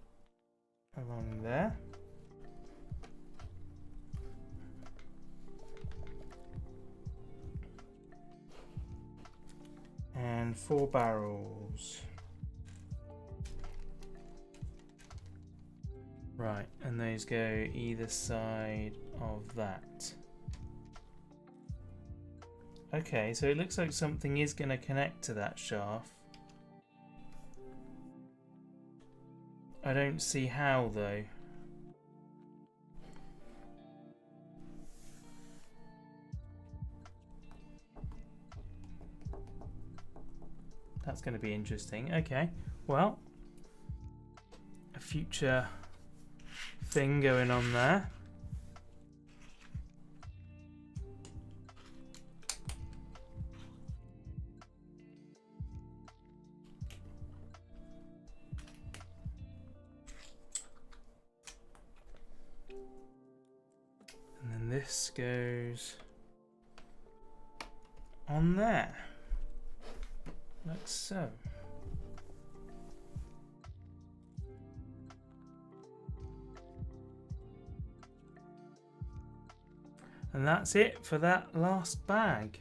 along there. And 4 barrels. Right, and those go either side of that. Okay, so it looks like something is going to connect to that shaft. I don't see how though. That's going to be interesting. Okay, well, a future thing going on there. And then this goes on there, like so. And that's it for that last bag.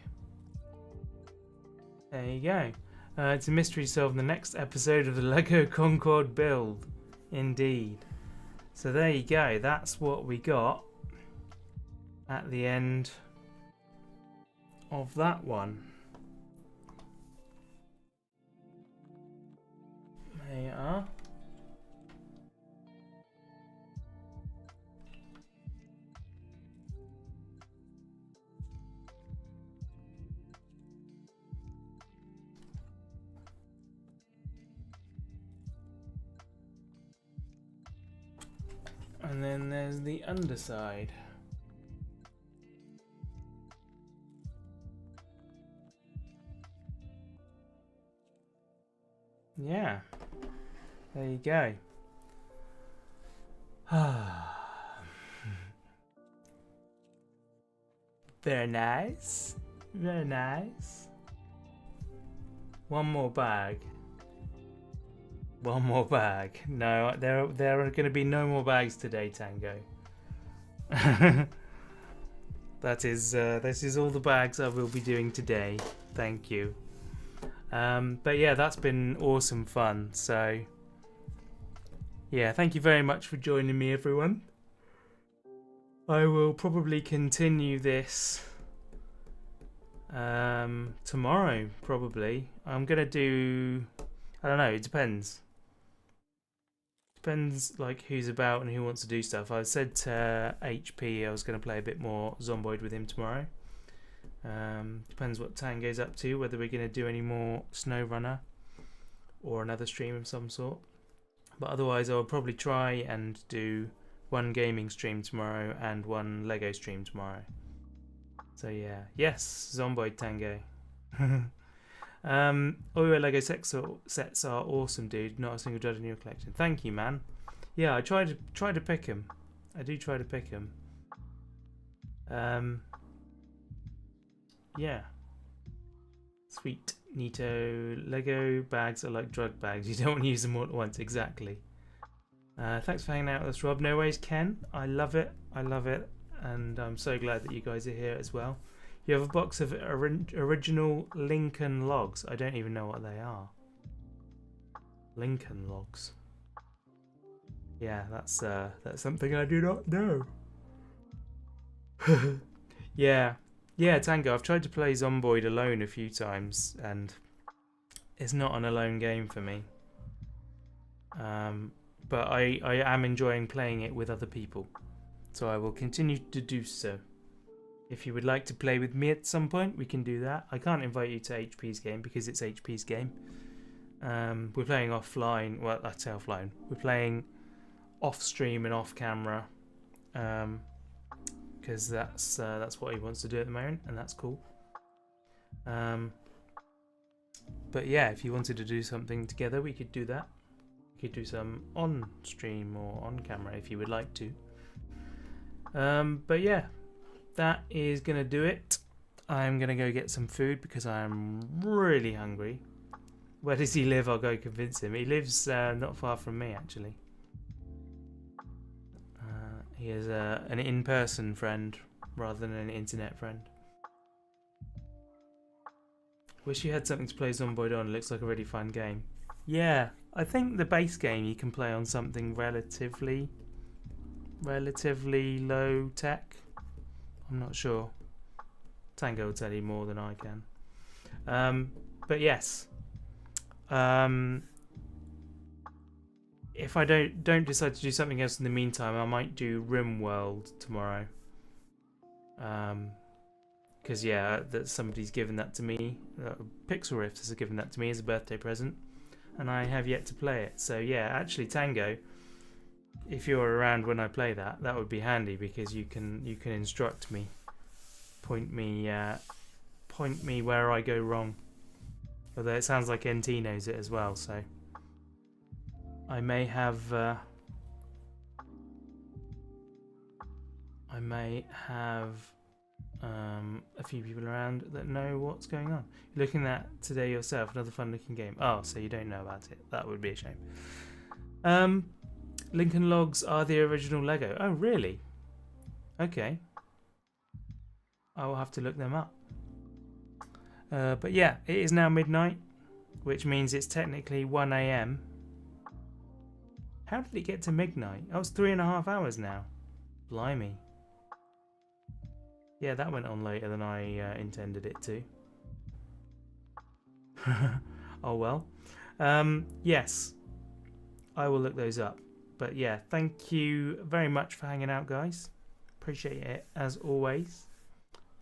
There you go. It's a mystery solved in the next episode of the LEGO Concorde build. Indeed. So there you go. That's what we got at the end of that one. There you are. And then there's the underside. Yeah, there you go. Very nice. Very nice. One more bag. One more bag. No, there are going to be no more bags today, Tango. That is this is all the bags I will be doing today. Thank you. But yeah, that's been awesome fun. So yeah, thank you very much for joining me, everyone. I will probably continue this tomorrow. Probably I'm gonna do. I don't know. It depends. Depends like who's about and who wants to do stuff. I said to HP I was going to play a bit more Zomboid with him tomorrow. Depends what Tango's up to, whether we're going to do any more SnowRunner or another stream of some sort. But otherwise I'll probably try and do one gaming stream tomorrow and one Lego stream tomorrow. So yeah, yes, Zomboid Tango. All your Lego sets are awesome, dude. Not a single judge in your collection. Thank you, man. Yeah, I try to pick them. I do try to pick them. Yeah. Sweet. Neato. Lego bags are like drug bags. You don't want to use them all at once. Exactly. Thanks for hanging out with us, Rob. No worries, Ken. I love it. I love it. And I'm so glad that you guys are here as well. You have a box of original Lincoln logs. I don't even know what they are. Lincoln logs. Yeah, that's something I do not know. Yeah, Tango. I've tried to play Zomboid alone a few times, and it's not an alone game for me. But I am enjoying playing it with other people, so I will continue to do so. If you would like to play with me at some point, we can do that. I can't invite you to HP's game because it's HP's game. We're playing offline. Well, I say offline. We're playing off stream and off camera, because that's what he wants to do at the moment, and that's cool. But yeah, if you wanted to do something together, we could do that. We could do some on stream or on camera if you would like to. But yeah. That is going to do it. I'm going to go get some food because I'm really hungry. Where does he live? I'll go convince him. He lives not far from me, actually. He is an in-person friend rather than an internet friend. Wish you had something to play Zomboid on. Looks like a really fun game. Yeah, I think the base game you can play on something relatively low tech. I'm not sure. Tango will tell you more than I can. But yes. If I don't decide to do something else in the meantime, I might do RimWorld tomorrow. Because yeah, that somebody's given that to me. Pixel Rift has given that to me as a birthday present, and I have yet to play it. So yeah, actually, Tango, if you're around when I play that, that would be handy because you can instruct me, point me where I go wrong. Although it sounds like NT knows it as well, so I may have a few people around that know what's going on. You're looking at today yourself, another fun-looking game. Oh, so you don't know about it? That would be a shame. Lincoln Logs are the original Lego. Oh, really? Okay. I will have to look them up. But yeah, it is now midnight, which means it's technically 1 AM. How did it get to midnight? Oh, it's 3.5 hours now. Blimey. Yeah, that went on later than I intended it to. Oh well. Yes, I will look those up. But yeah, thank you very much for hanging out, guys. Appreciate it as always.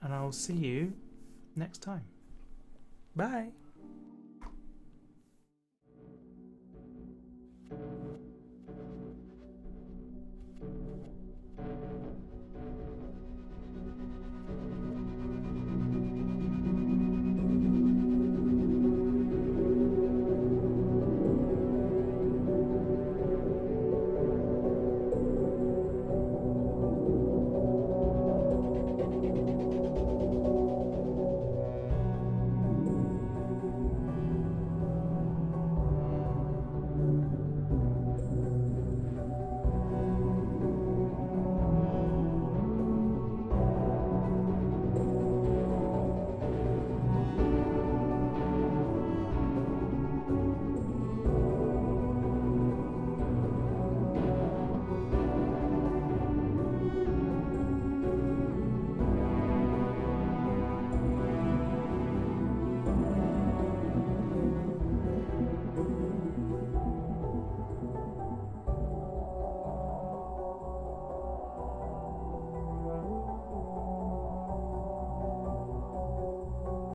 And I'll see you next time. Bye.